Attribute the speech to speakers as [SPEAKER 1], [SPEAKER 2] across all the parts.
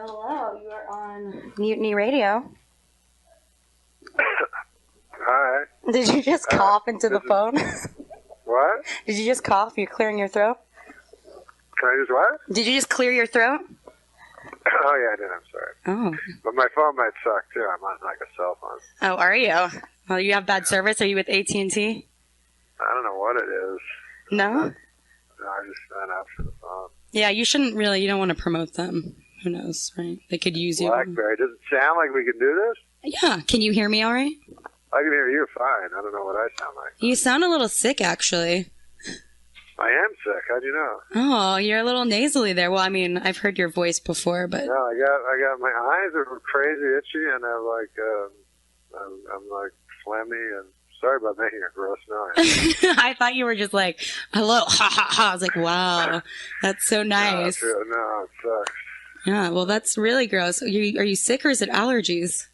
[SPEAKER 1] Hello, you are on Mutiny Radio.
[SPEAKER 2] Hi.
[SPEAKER 1] Did you just cough into the phone?
[SPEAKER 2] What?
[SPEAKER 1] Did you just cough? You're clearing your throat?
[SPEAKER 2] Can I just what?
[SPEAKER 1] Did you just clear your throat?
[SPEAKER 2] Oh, yeah, I did. I'm sorry.
[SPEAKER 1] Oh.
[SPEAKER 2] But my phone might suck, too. I'm on, like, a cell phone.
[SPEAKER 1] Oh, are you? Well, you have bad service? Are you with AT&T?
[SPEAKER 2] I don't know what it is.
[SPEAKER 1] No?
[SPEAKER 2] No, I just signed up for the phone.
[SPEAKER 1] Yeah, you shouldn't really. You don't want to promote them. Who knows, right? They could use you.
[SPEAKER 2] BlackBerry. Does it sound like we can do this?
[SPEAKER 1] Yeah. Can you hear me all right?
[SPEAKER 2] I can hear you fine. I don't know what I sound like.
[SPEAKER 1] You sound a little sick, actually.
[SPEAKER 2] I am sick. How'd you know?
[SPEAKER 1] Oh, you're a little nasally there. Well, I mean, I've heard your voice before, but...
[SPEAKER 2] No, I got my eyes are crazy itchy, and I'm like phlegmy, and sorry about making a gross noise.
[SPEAKER 1] I thought you were just like, hello, ha, ha, ha. I was like, wow, that's so nice.
[SPEAKER 2] No, it sucks.
[SPEAKER 1] Yeah, well, that's really gross. Are you sick or is it allergies?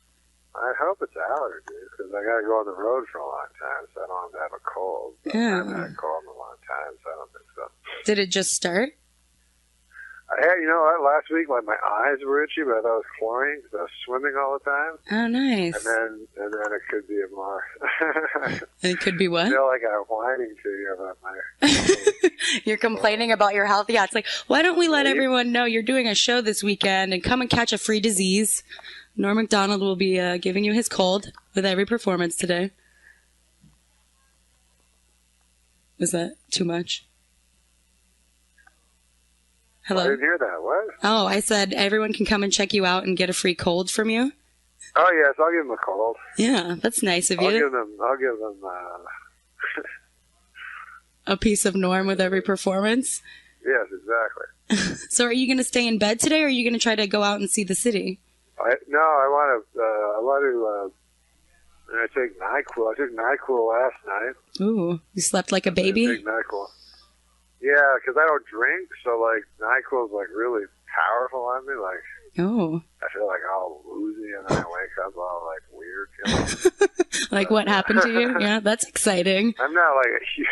[SPEAKER 2] I hope it's allergies, because I got to go on the road for a long time, so I don't have to have a cold.
[SPEAKER 1] Yeah.
[SPEAKER 2] I haven't had a cold in a long time, so I don't think so.
[SPEAKER 1] Did it just start?
[SPEAKER 2] I had, you know what, last week, like, my eyes were itchy, but I thought it was chlorine, because I was swimming all the time.
[SPEAKER 1] Oh, nice.
[SPEAKER 2] And then it could be a more...
[SPEAKER 1] It could be what?
[SPEAKER 2] I feel like I'm whining to you about my...
[SPEAKER 1] You're complaining about your health? Yeah, it's like, why don't we let everyone know you're doing a show this weekend and come and catch a free disease? Norm Macdonald will be giving you his cold with every performance today. Is that too much? Hello?
[SPEAKER 2] I didn't hear that. What?
[SPEAKER 1] Oh, I said everyone can come and check you out and get a free cold from you.
[SPEAKER 2] Oh, yes, I'll give them a cold.
[SPEAKER 1] Yeah, that's nice of you.
[SPEAKER 2] I'll give them
[SPEAKER 1] a piece of Norm with every performance.
[SPEAKER 2] Yes, exactly.
[SPEAKER 1] So are you going to stay in bed today, or are you going to try to go out and see the city?
[SPEAKER 2] I want to I take NyQuil. I took NyQuil last night.
[SPEAKER 1] Ooh, you slept like a baby?
[SPEAKER 2] I take NyQuil. Yeah, because I don't drink, so, like, NyQuil's, like, really powerful on me. Like,
[SPEAKER 1] oh.
[SPEAKER 2] I feel like all woozy, and then I wake up all, like, weird. You know?
[SPEAKER 1] Like, what happened to you? Yeah, that's exciting.
[SPEAKER 2] I'm not, like, a huge...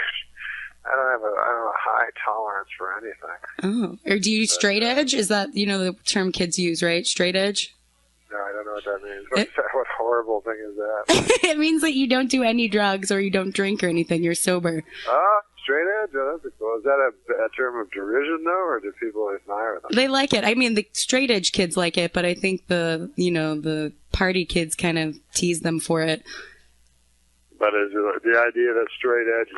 [SPEAKER 2] I don't have a high tolerance for anything.
[SPEAKER 1] Oh. Or do you straight edge? Is that, the term kids use, right? Straight edge?
[SPEAKER 2] No, I don't know what that means. What horrible thing is that?
[SPEAKER 1] It means that you don't do any drugs or you don't drink or anything. You're sober.
[SPEAKER 2] Straight edge? Oh, that's cool. Is that a term of derision, though, or do people admire them?
[SPEAKER 1] They like it. I mean, the straight edge kids like it, but I think the party kids kind of tease them for it.
[SPEAKER 2] But is it the idea that straight edge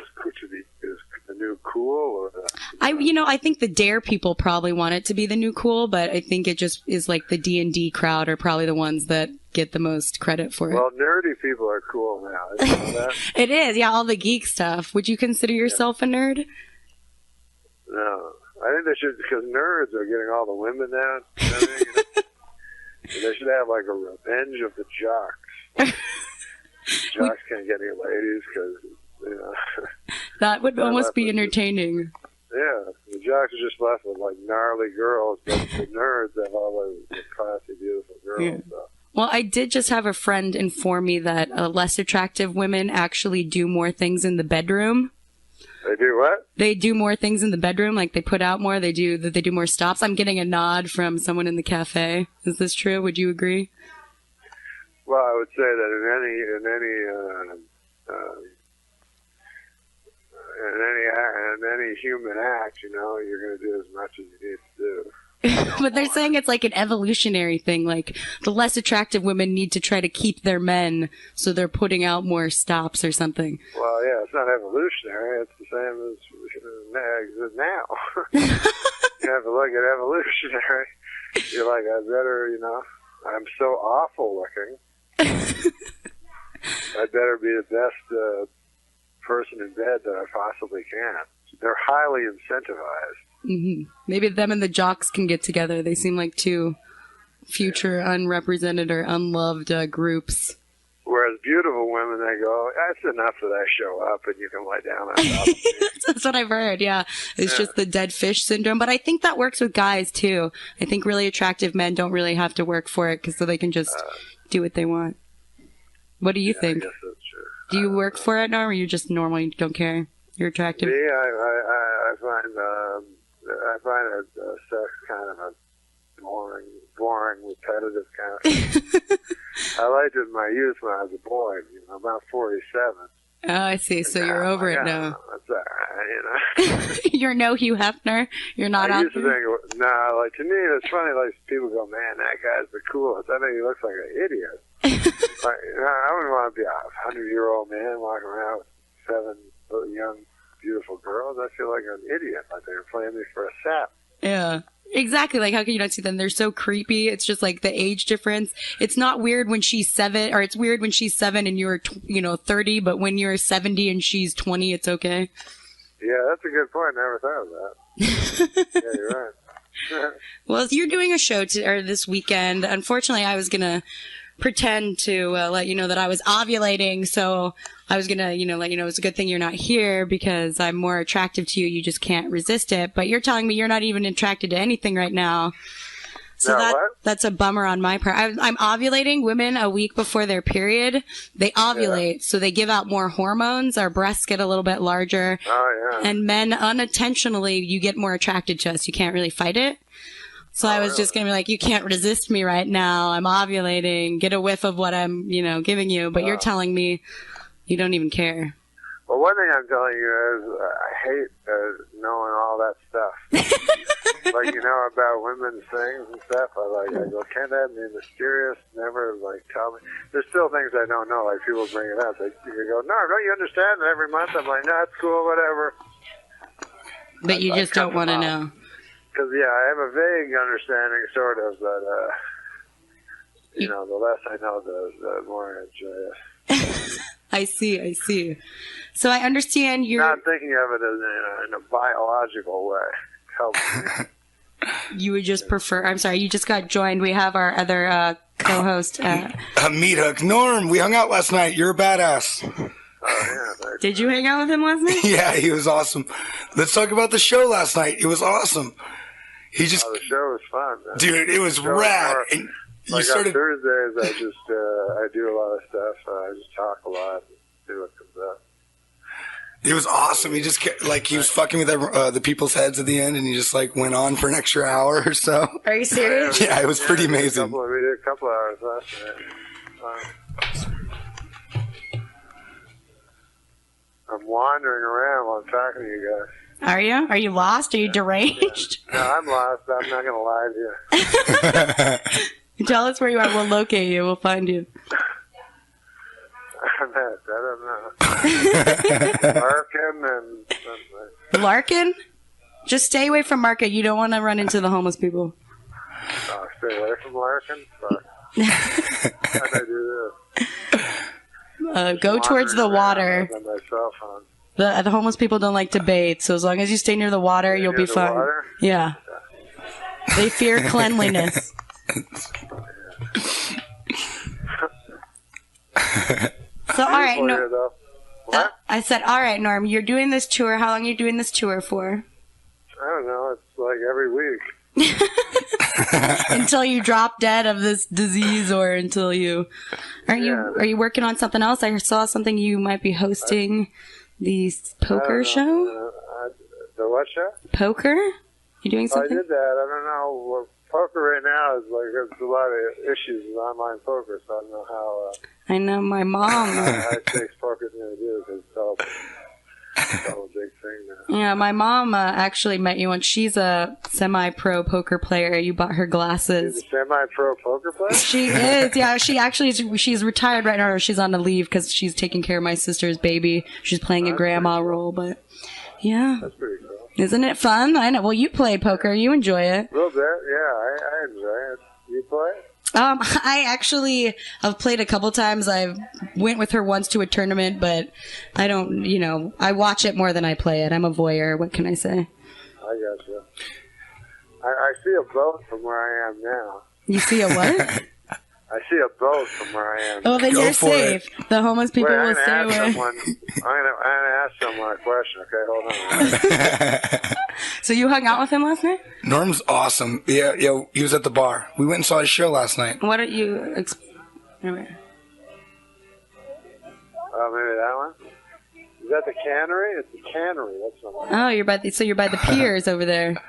[SPEAKER 2] is the new cool, or
[SPEAKER 1] I think the dare people probably want it to be the new cool, but I think it just is like the D&D crowd are probably the ones that get the most credit for it.
[SPEAKER 2] Well, nerdy people are cool now. Isn't you know that?
[SPEAKER 1] It is, yeah, all the geek stuff. Would you consider yourself a nerd?
[SPEAKER 2] No, I think they should, because nerds are getting all the women now. You know what I mean? They should have like a revenge of the jocks. Jocks can't get any ladies because
[SPEAKER 1] that would almost be entertaining.
[SPEAKER 2] Yeah, the jocks are just left with like gnarly girls, but the nerds have all the classy, beautiful girls.
[SPEAKER 1] Yeah.
[SPEAKER 2] So.
[SPEAKER 1] Well, I did just have a friend inform me that less attractive women actually do more things in the bedroom.
[SPEAKER 2] They do what?
[SPEAKER 1] They do more things in the bedroom, like they put out more. They do more stops. I'm getting a nod from someone in the cafe. Is this true? Would you agree?
[SPEAKER 2] Well, I would say that in any human act, you're going to do as much as you need to do.
[SPEAKER 1] But they're saying it's like an evolutionary thing. Like the less attractive women need to try to keep their men, so they're putting out more stops or something.
[SPEAKER 2] Well, yeah, it's not evolutionary. It's the same as now. You have to look at evolutionary. You're like, I'm so awful looking. I'd better be the best person in bed that I possibly can. They're highly incentivized.
[SPEAKER 1] Mm-hmm. Maybe them and the jocks can get together. They seem like two future unrepresented or unloved groups.
[SPEAKER 2] Whereas beautiful women, they go, that's enough that I show up and you can lie down on top of me.
[SPEAKER 1] That's what I've heard, yeah. It's just the dead fish syndrome. But I think that works with guys, too. I think really attractive men don't really have to work for it, so they can just do what they want. What do you think?
[SPEAKER 2] I guess that's true.
[SPEAKER 1] Do you work for it, Norm, or you just normally don't care? You're attractive?
[SPEAKER 2] Me, I find sex kind of a boring boring, repetitive kind of. I liked it in my youth when I was a boy. You know, I'm about 47.
[SPEAKER 1] Oh, I see. So you're over it now.
[SPEAKER 2] That's all right, you know.
[SPEAKER 1] You're no Hugh Hefner. You're not.
[SPEAKER 2] I used to think, like to me, it's funny. Like people go, man, that guy's the coolest. I think he looks like an idiot. Like, you know, I wouldn't want to be a 100-year-old man walking around with 7 little young, beautiful girls. I feel like I'm an idiot. Like they're playing me for a sap.
[SPEAKER 1] Yeah. Exactly. Like, how can you not see them? They're so creepy. It's just like the age difference. It's not weird when she's 7, or it's weird when she's 7 and you're, 30, but when you're 70 and she's 20, it's okay.
[SPEAKER 2] Yeah, that's a good point. Never thought of that. Yeah, you're right.
[SPEAKER 1] Well, you're doing a show this weekend. Unfortunately, I was going to pretend to let you know that I was ovulating, so I was gonna, let you know it's a good thing you're not here because I'm more attractive to you. You just can't resist it. But you're telling me you're not even attracted to anything right now. So that's a bummer on my part. I'm ovulating. Women a week before their period, they ovulate, so they give out more hormones. Our breasts get a little bit larger.
[SPEAKER 2] Oh yeah.
[SPEAKER 1] And men, unintentionally, you get more attracted to us. You can't really fight it. So I was just going to be like, you can't resist me right now. I'm ovulating. Get a whiff of what I'm, giving you. But you're telling me you don't even care.
[SPEAKER 2] Well, one thing I'm telling you is I hate knowing all that stuff. Like, about women's things and stuff. I go, can't that be mysterious? Never, tell me. There's still things I don't know. Like, people bring it up. They go, no, don't you understand? And every month I'm like, no, it's cool, whatever.
[SPEAKER 1] But you just don't want to know.
[SPEAKER 2] Because, I have a vague understanding, sort of, that, the less I know, the more I enjoy it.
[SPEAKER 1] I see. So I understand you're...
[SPEAKER 2] Not thinking of it as in a biological way. Helps me.
[SPEAKER 1] You would just prefer... I'm sorry, you just got joined. We have our other co-host.
[SPEAKER 3] Meat Hook. Norm, we hung out last night. You're a badass.
[SPEAKER 2] Oh, yeah.
[SPEAKER 1] Did you hang out with him last night?
[SPEAKER 3] Yeah, he was awesome. Let's talk about the show last night. It was awesome.
[SPEAKER 2] The show was fun, man.
[SPEAKER 3] Dude, it was rad. And you
[SPEAKER 2] on Thursdays, I do a lot of stuff. I just talk a lot and see what comes up.
[SPEAKER 3] It was awesome. He just kept, he was fucking with the people's heads at the end, and he just went on for an extra hour or so.
[SPEAKER 1] Are you serious?
[SPEAKER 3] Yeah, it was pretty amazing.
[SPEAKER 2] We did a couple hours last night. I'm wandering around while I'm talking to you guys.
[SPEAKER 1] Are you? Are you lost? Are you deranged?
[SPEAKER 2] No, I'm lost. I'm not going to lie to you.
[SPEAKER 1] Tell us where you are. We'll locate you. We'll find you.
[SPEAKER 2] I don't know. Larkin and...
[SPEAKER 1] Larkin? Just stay away from Market. You don't want to run into the homeless people.
[SPEAKER 2] Stay away from Larkin? Fuck. How do I do this?
[SPEAKER 1] Go towards the water.
[SPEAKER 2] On my cell phone.
[SPEAKER 1] The homeless people don't like to bathe, so as long as you stay near the water, you'll be fine.
[SPEAKER 2] Water?
[SPEAKER 1] Yeah. They fear cleanliness. So, all right, Norm. I said, all right, Norm, you're doing this tour. How long are you doing this tour for?
[SPEAKER 2] I don't know. It's like every week.
[SPEAKER 1] Until you drop dead of this disease, or until you... Are you working on something else? I saw something you might be hosting the poker show?
[SPEAKER 2] The what show?
[SPEAKER 1] Poker? You doing something?
[SPEAKER 2] I did that. I don't know. Well, poker right now is there's a lot of issues with online poker, so I don't know how...
[SPEAKER 1] I know my mom...
[SPEAKER 2] how it takes poker's going to do, because it's all a big thing now.
[SPEAKER 1] Yeah, my mom actually met you once. She's a semi-pro poker player. You bought her glasses.
[SPEAKER 2] She's a semi-pro poker player?
[SPEAKER 1] She is, yeah. She actually she's retired right now, or she's on a leave because she's taking care of my sister's baby. She's playing a grandma role, but yeah.
[SPEAKER 2] That's pretty cool.
[SPEAKER 1] Isn't it fun? I know. Well, you play poker. You enjoy it.
[SPEAKER 2] A little bit, yeah. I enjoy it. You play?
[SPEAKER 1] I actually have played a couple times. I went with her once to a tournament, but I don't, I watch it more than I play it. I'm a voyeur. What can I say?
[SPEAKER 2] I gotcha. I see a boat from where I am now.
[SPEAKER 1] You see a what?
[SPEAKER 2] I see a boat from where I am.
[SPEAKER 1] Oh, then you're safe. The homeless people will stay away.
[SPEAKER 2] I'm going to ask someone a question, okay? Hold on.
[SPEAKER 1] So you hung out with him last night?
[SPEAKER 3] Norm's awesome. Yeah, he was at the bar. We went and saw his show last night.
[SPEAKER 1] What are you... Anyway.
[SPEAKER 2] Oh, maybe that one? Is that the cannery? It's the cannery. That's something.
[SPEAKER 1] Oh, you're by the piers over there.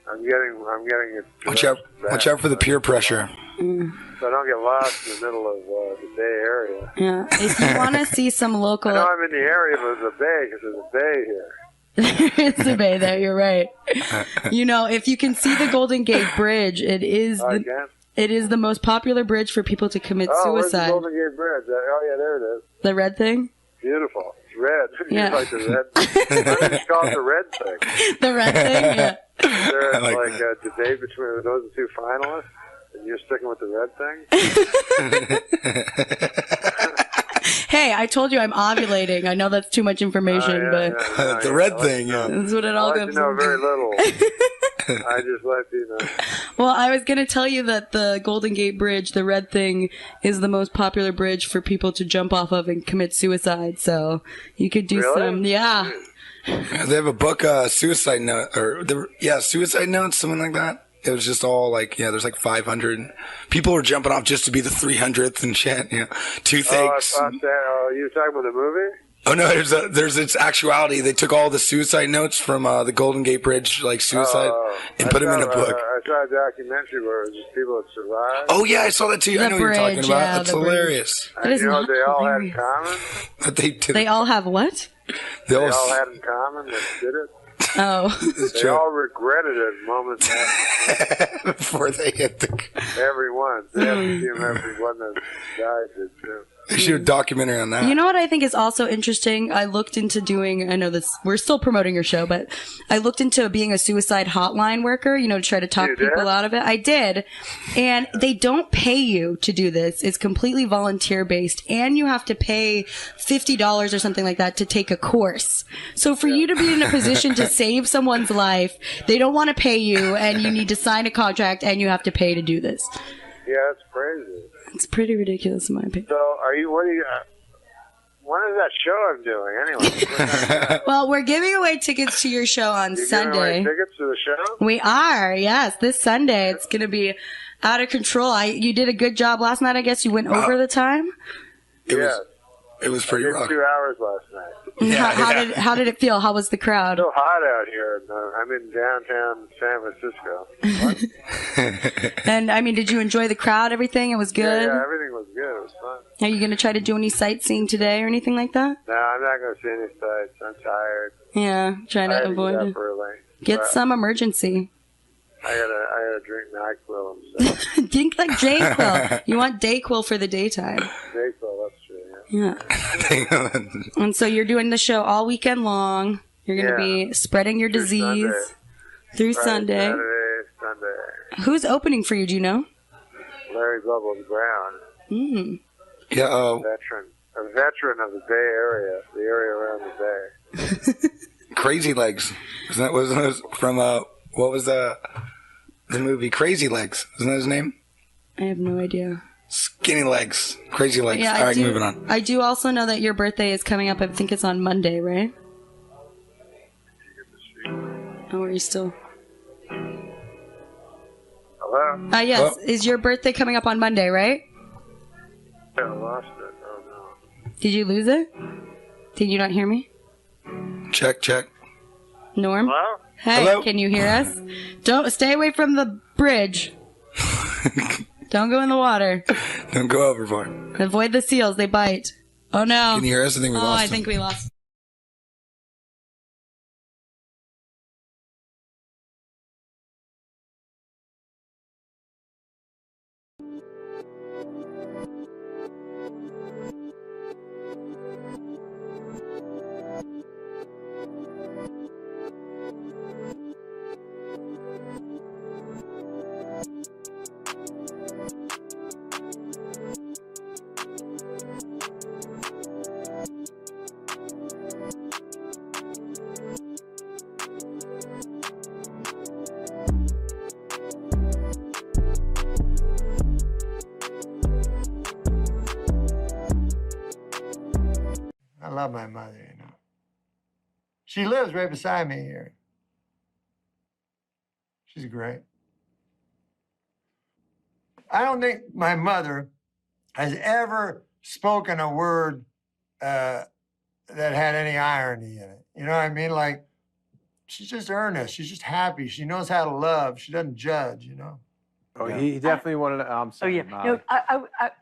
[SPEAKER 2] I'm getting it.
[SPEAKER 3] Watch out for the peer pressure.
[SPEAKER 2] So I don't get lost in the middle of the Bay Area.
[SPEAKER 1] Yeah. If you want to see some local...
[SPEAKER 2] I know I'm in the area, but there's a bay because there's a bay here.
[SPEAKER 1] It's a bay there, you're right. If you can see the Golden Gate Bridge, it is the most popular bridge for people to commit suicide.
[SPEAKER 2] Where's the Golden Gate Bridge? Oh, yeah, there it is.
[SPEAKER 1] The red thing?
[SPEAKER 2] Beautiful. It's red.
[SPEAKER 1] Yeah.
[SPEAKER 2] It's like the red. It's called the red thing.
[SPEAKER 1] The red thing, yeah.
[SPEAKER 2] There's like a debate between those two finalists, and you're sticking with the red thing?
[SPEAKER 1] Hey, I told you I'm ovulating. I know that's too much information, but...
[SPEAKER 3] The red thing, yeah.
[SPEAKER 1] That's what it all
[SPEAKER 2] comes to. I know very little. I just let you know.
[SPEAKER 1] Well, I was going to tell you that the Golden Gate Bridge, the red thing, is the most popular bridge for people to jump off of and commit suicide. So you could do some... Yeah.
[SPEAKER 3] They have a book, Suicide Note, Suicide Notes, something like that. It was just all like, there's like 500. People were jumping off just to be the 300th and shit, toothaches.
[SPEAKER 2] Oh, you were talking about the movie?
[SPEAKER 3] Oh, no, there's its actuality. They took all the suicide notes from the Golden Gate Bridge, like suicide, and put them in a book.
[SPEAKER 2] I saw a documentary where it was just people that survived.
[SPEAKER 3] Oh, yeah, I saw that too. I know what you're talking about.
[SPEAKER 1] Yeah,
[SPEAKER 3] that's hilarious.
[SPEAKER 1] That is
[SPEAKER 2] what they all had in
[SPEAKER 1] hilarious.
[SPEAKER 2] common?
[SPEAKER 3] But they did.
[SPEAKER 1] They all have what?
[SPEAKER 3] They
[SPEAKER 2] all had in common that did it?
[SPEAKER 1] Oh.
[SPEAKER 2] They all regretted it moments after.
[SPEAKER 3] Before they hit the...
[SPEAKER 2] Everyone. They have to see everyone that died did too.
[SPEAKER 3] They should do a documentary on that.
[SPEAKER 1] You know what I think is also interesting? I looked into doing, I know this, we're still promoting your show, but I looked into being a suicide hotline worker, to try to talk people out of it. I did. And they don't pay you to do this. It's completely volunteer based. And you have to pay $50 or something like that to take a course. So for you to be in a position to save someone's life, they don't want to pay you and you need to sign a contract and you have to pay to do this.
[SPEAKER 2] Yeah, it's crazy.
[SPEAKER 1] It's pretty ridiculous in my opinion.
[SPEAKER 2] So, when is that show I'm doing anyway?
[SPEAKER 1] Well, we're giving away tickets to your show on Sunday.
[SPEAKER 2] Giving away tickets to the show?
[SPEAKER 1] We are, yes. This Sunday, it's going to be out of control. You did a good job last night, I guess. You went over the time?
[SPEAKER 3] It was pretty rough.
[SPEAKER 2] 2 hours last night.
[SPEAKER 1] Yeah, how did it feel? How was the crowd?
[SPEAKER 2] It's so hot out here. I'm in downtown San Francisco.
[SPEAKER 1] And, did you enjoy the crowd, everything? It was good?
[SPEAKER 2] Yeah, everything was good. It was fun.
[SPEAKER 1] Are you going to try to do any sightseeing today or anything like that?
[SPEAKER 2] No, I'm not going to see any sights. I'm tired.
[SPEAKER 1] Yeah, trying to avoid it. Get some emergency.
[SPEAKER 2] I gotta drink NyQuil and stuff.
[SPEAKER 1] Drink like Dayquil. You want Dayquil for the daytime.
[SPEAKER 2] Dayquil, that's true,
[SPEAKER 1] yeah. And so you're doing the show all weekend long. You're going to be spreading your disease through Sunday.
[SPEAKER 2] Sunday.
[SPEAKER 1] Who's opening for you, do you know?
[SPEAKER 2] Larry Bubbles Brown.
[SPEAKER 3] Yeah,
[SPEAKER 2] a veteran of the Bay Area, the area around the Bay.
[SPEAKER 3] Crazy Legs. Wasn't it from, what was the movie? Crazy Legs. Isn't that his name?
[SPEAKER 1] I have no idea.
[SPEAKER 3] Skinny Legs. Crazy Legs.
[SPEAKER 1] Yeah,
[SPEAKER 3] all right, moving on.
[SPEAKER 1] I do also know that your birthday is coming up. I think it's on Monday, right? Oh, are you still...
[SPEAKER 2] Hello?
[SPEAKER 1] Yes.
[SPEAKER 3] Hello?
[SPEAKER 1] Is your birthday coming up on Monday, right?
[SPEAKER 2] I lost it. Oh, no.
[SPEAKER 1] Did you lose it? Did you not hear me?
[SPEAKER 3] Check.
[SPEAKER 1] Norm?
[SPEAKER 2] Hello?
[SPEAKER 1] Hey,
[SPEAKER 3] Hello?
[SPEAKER 1] Can you hear us? Don't stay away from the bridge. Don't go in the water.
[SPEAKER 3] Don't go overboard.
[SPEAKER 1] Avoid the seals. They bite. Oh, no.
[SPEAKER 3] Can you hear us? I think we lost
[SPEAKER 1] I
[SPEAKER 3] him.
[SPEAKER 1] think we lost.
[SPEAKER 4] I love my mother, She lives right beside me here. She's great. I don't think my mother has ever spoken a word that had any irony in it. You know what I mean? Like, she's just earnest. She's just happy. She knows how to love. She doesn't judge, you know.
[SPEAKER 5] Oh, he definitely wanted to. I'm sorry,
[SPEAKER 6] No,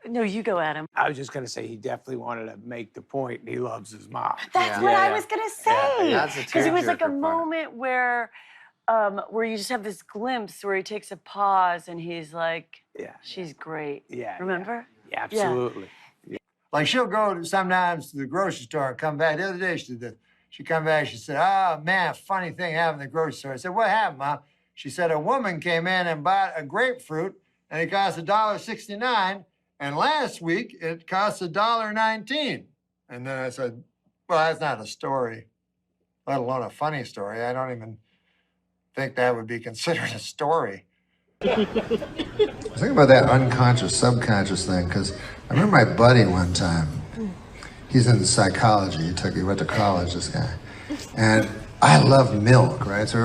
[SPEAKER 6] no, you go, Adam.
[SPEAKER 5] I was just gonna say he definitely wanted to make the point. He loves his mom.
[SPEAKER 6] That's what I was gonna say.
[SPEAKER 5] That's a
[SPEAKER 6] Because it was like a
[SPEAKER 5] tearjerker part.
[SPEAKER 6] moment where you just have this glimpse where he takes a pause and he's like, she's great.
[SPEAKER 5] Yeah.
[SPEAKER 6] Remember?
[SPEAKER 5] Yeah, absolutely.
[SPEAKER 4] Like she'll go sometimes to the grocery store and come back. The other day she did this. She come back, she said, oh man, funny thing happened in the grocery store. I said, what happened, Mom? She said, a woman came in and bought a grapefruit and it cost $1.69. And last week it cost $1.19. And then I said, well, that's not a story, let alone a funny story. I don't even think that would be considered a story.
[SPEAKER 7] I think about that unconscious, subconscious thing, because I remember my buddy one time, he's in psychology, he went to college, this guy, and I love milk, right? So we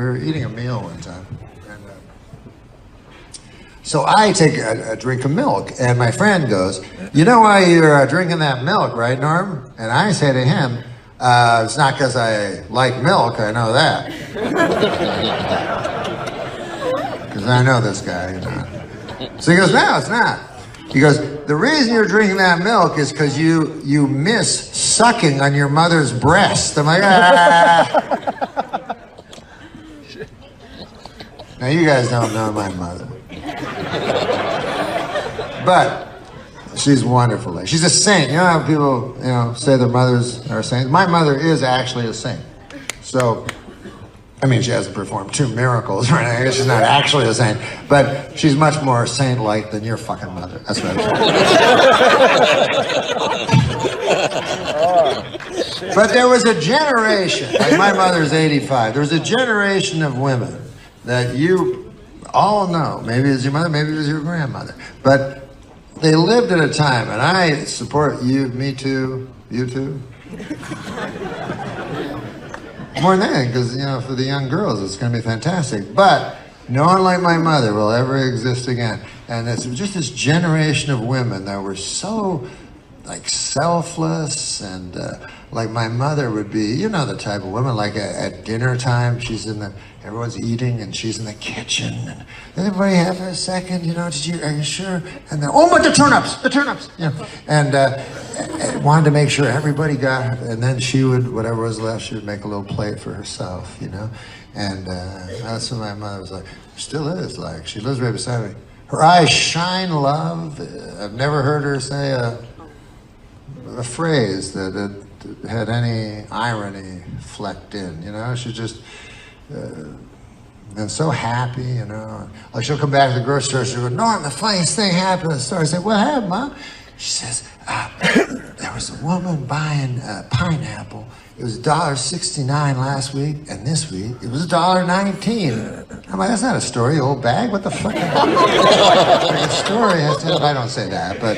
[SPEAKER 7] were eating a meal one time, and so I take a drink of milk, and my friend goes, you know why you're drinking that milk, right, Norm? And I say to him, it's not because I like milk, I know that. Because I know this guy, you know. So he goes, no, it's not. He goes, the reason you're drinking that milk is because you miss sucking on your mother's breast. I'm like, ah. Now you guys don't know my mother. But she's wonderful. She's a saint. You know how people, say their mothers are saints? My mother is actually a saint. So, I mean, she hasn't performed 2 miracles, right? I guess she's not actually a saint, but she's much more saint-like than your fucking mother. That's what I'm saying. But there was a generation, like my mother's 85, there was a generation of women that you all know. Maybe it was your mother, maybe it was your grandmother. But they lived at a time, and I support you, me too, you too. More than anything, because, for the young girls, it's going to be fantastic. But no one like my mother will ever exist again. And it's just this generation of women that were so, selfless. And, my mother would be, the type of woman, at dinner time, everyone's eating, and she's in the kitchen. And everybody have a second, are you sure? And then, oh, but the turnips. And wanted to make sure everybody got, and then she would, whatever was left, she would make a little plate for herself, And that's what my mother was like. Still is like. She lives right beside me. Her eyes shine love. I've never heard her say a phrase that had any irony flecked in, She just been so happy, Like she'll come back to the grocery store, she'll go, Norm, the funniest thing happened at the store. I say, what happened, Mom? She says, there was a woman buying pineapple. It was $1.69 last week, and this week it was $1.19. I'm like, that's not a story, old bag. What the fuck? A story has to. I don't say that, but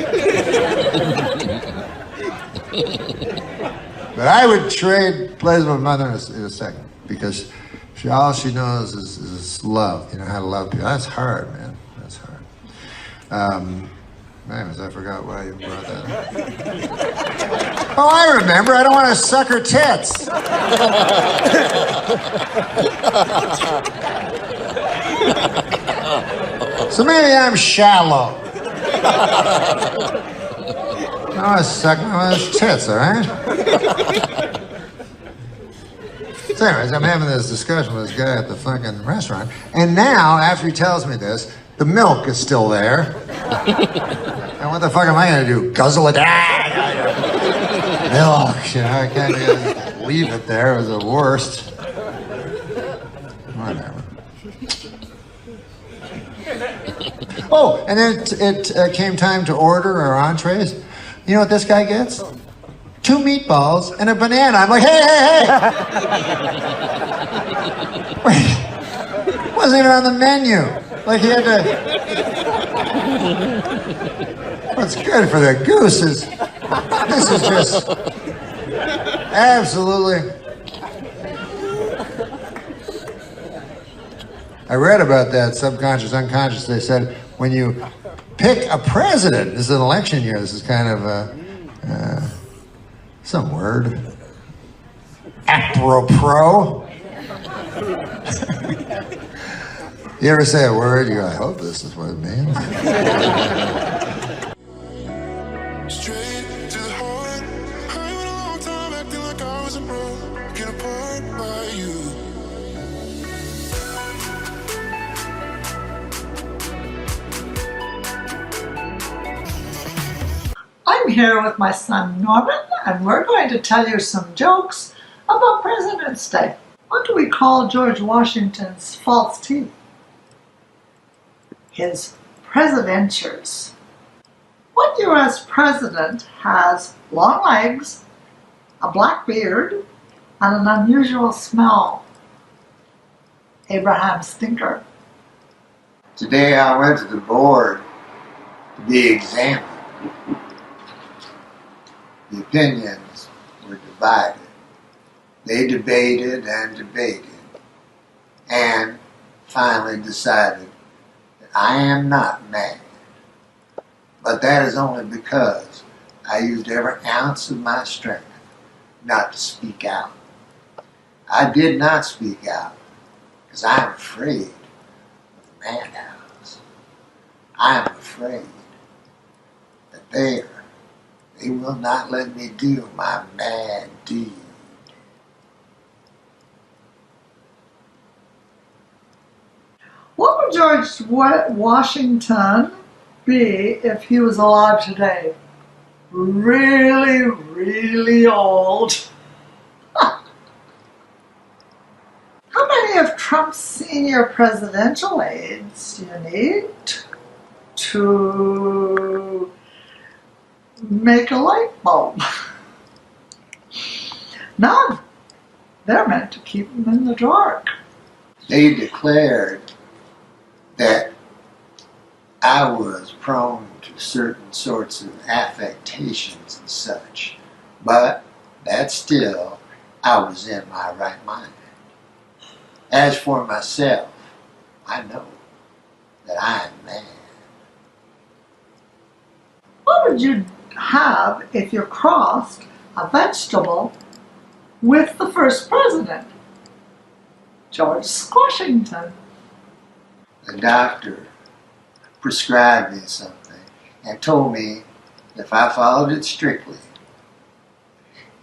[SPEAKER 7] I would trade places with my mother in a second, because all she knows is love. How to love people. That's hard, man. That's hard. Anyways, I forgot why you brought that up. Oh, I remember. I don't want to suck her tits. So maybe I'm shallow. I want to suck my mother's tits, all right? So anyways, I'm having this discussion with this guy at the fucking restaurant, and now, after he tells me this, the milk is still there. And what the fuck am I gonna do? Guzzle it? Milk, I can't just leave it there. It was the worst. Whatever. Oh, and then it came time to order our entrees. You know what this guy gets? 2 meatballs and a banana. I'm like, hey! Wait, wasn't even on the menu. Like he had to. What's good for the goose is, this is just absolutely. I read about that subconscious, unconscious. They said when you pick a president, this is an election year. This is kind of some word. Apropos. You ever say a word, you go, I hope this is what it means.
[SPEAKER 8] Straight to the heart. I went a long time acting like I wasn't broken apart by you.
[SPEAKER 9] I'm here with my son Norman, and we're going to tell you some jokes about President's Day. What do we call George Washington's false teeth? His presidentures. What U.S. president has long legs, a black beard, and an unusual smell? Abraham Stinker.
[SPEAKER 4] Today I went to the board to be examined. The opinions were divided. They debated and debated and finally decided that I am not mad. But that is only because I used every ounce of my strength not to speak out. I did not speak out because I am afraid of the madhouse. I am afraid that they will not let me do my mad deed.
[SPEAKER 9] What would George Washington be if he was alive today? Really, really old. How many of Trump's senior presidential aides do you need to make a light bulb? None. They're meant to keep him in the dark.
[SPEAKER 4] They declared that I was prone to certain sorts of affectations and such, but that still, I was in my right mind. As for myself, I know that I am mad.
[SPEAKER 9] What would you have if you crossed a vegetable with the first president? George Washington.
[SPEAKER 4] The doctor prescribed me something and told me if I followed it strictly,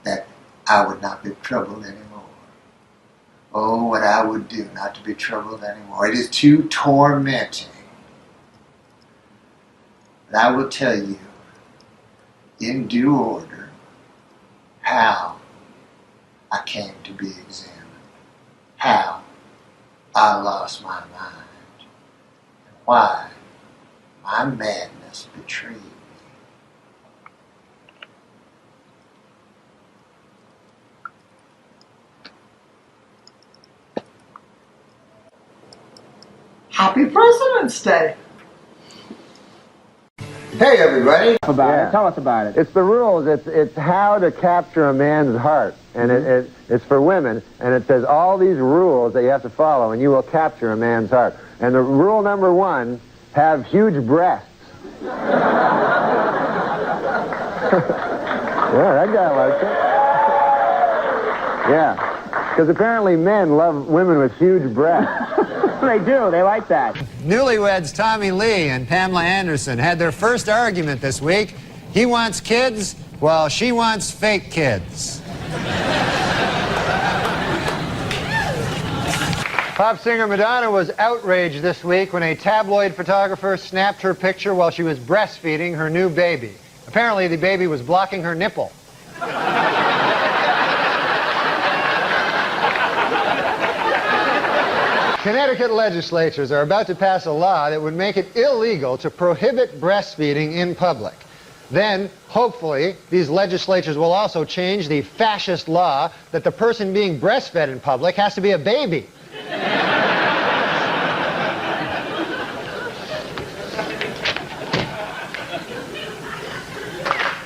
[SPEAKER 4] that I would not be troubled anymore. Oh, what I would do not to be troubled anymore. It is too tormenting. But I will tell you in due order how I came to be examined, how I lost my mind, and why my madness betrayed me.
[SPEAKER 9] Happy President's Day.
[SPEAKER 4] Hey everybody.
[SPEAKER 10] Tell us about it. It's the rules. It's how to capture a man's heart. And it's for women. And it says all these rules that you have to follow and you will capture a man's heart. And the rule number 1, have huge breasts. Yeah, that guy likes it. Yeah. Because apparently men love women with huge breasts. They do. They like that.
[SPEAKER 11] Newlyweds Tommy Lee and Pamela Anderson had their first argument this week. He wants kids, while she wants fake kids. Pop singer Madonna was outraged this week when a tabloid photographer snapped her picture while she was breastfeeding her new baby. Apparently, the baby was blocking her nipple. Connecticut legislatures are about to pass a law that would make it illegal to prohibit breastfeeding in public. Then, hopefully, these legislatures will also change the fascist law that the person being breastfed in public has to be a baby.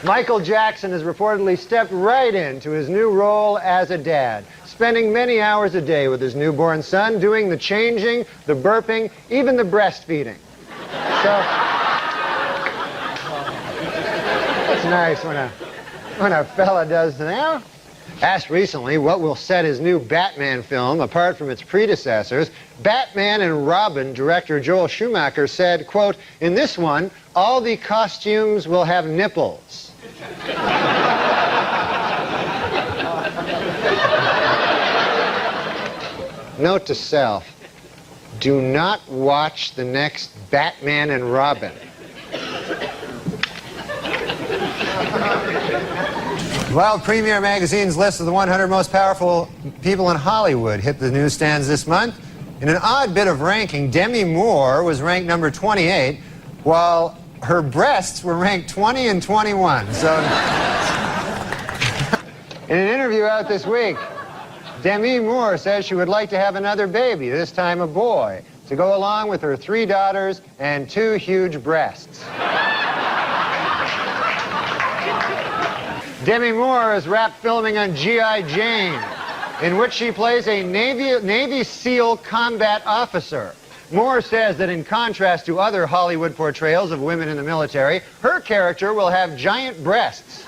[SPEAKER 11] Michael Jackson has reportedly stepped right into his new role as a dad, spending many hours a day with his newborn son, doing the changing, the burping, even the breastfeeding. So, it's nice when a fella does that. Asked recently what will set his new Batman film apart from its predecessors, Batman and Robin director Joel Schumacher said, quote, "In this one, all the costumes will have nipples." Note to self, do not watch the next Batman and Robin. Well, Premiere Magazine's list of the 100 most powerful people in Hollywood hit the newsstands this month. In an odd bit of ranking, Demi Moore was ranked number 28, while her breasts were ranked 20 and 21. So, in an interview out this week, Demi Moore says she would like to have another baby, this time a boy, to go along with her 3 daughters and 2 huge breasts. Demi Moore is wrapped filming on G.I. Jane, in which she plays a Navy SEAL combat officer. Moore says that in contrast to other Hollywood portrayals of women in the military, her character will have giant breasts.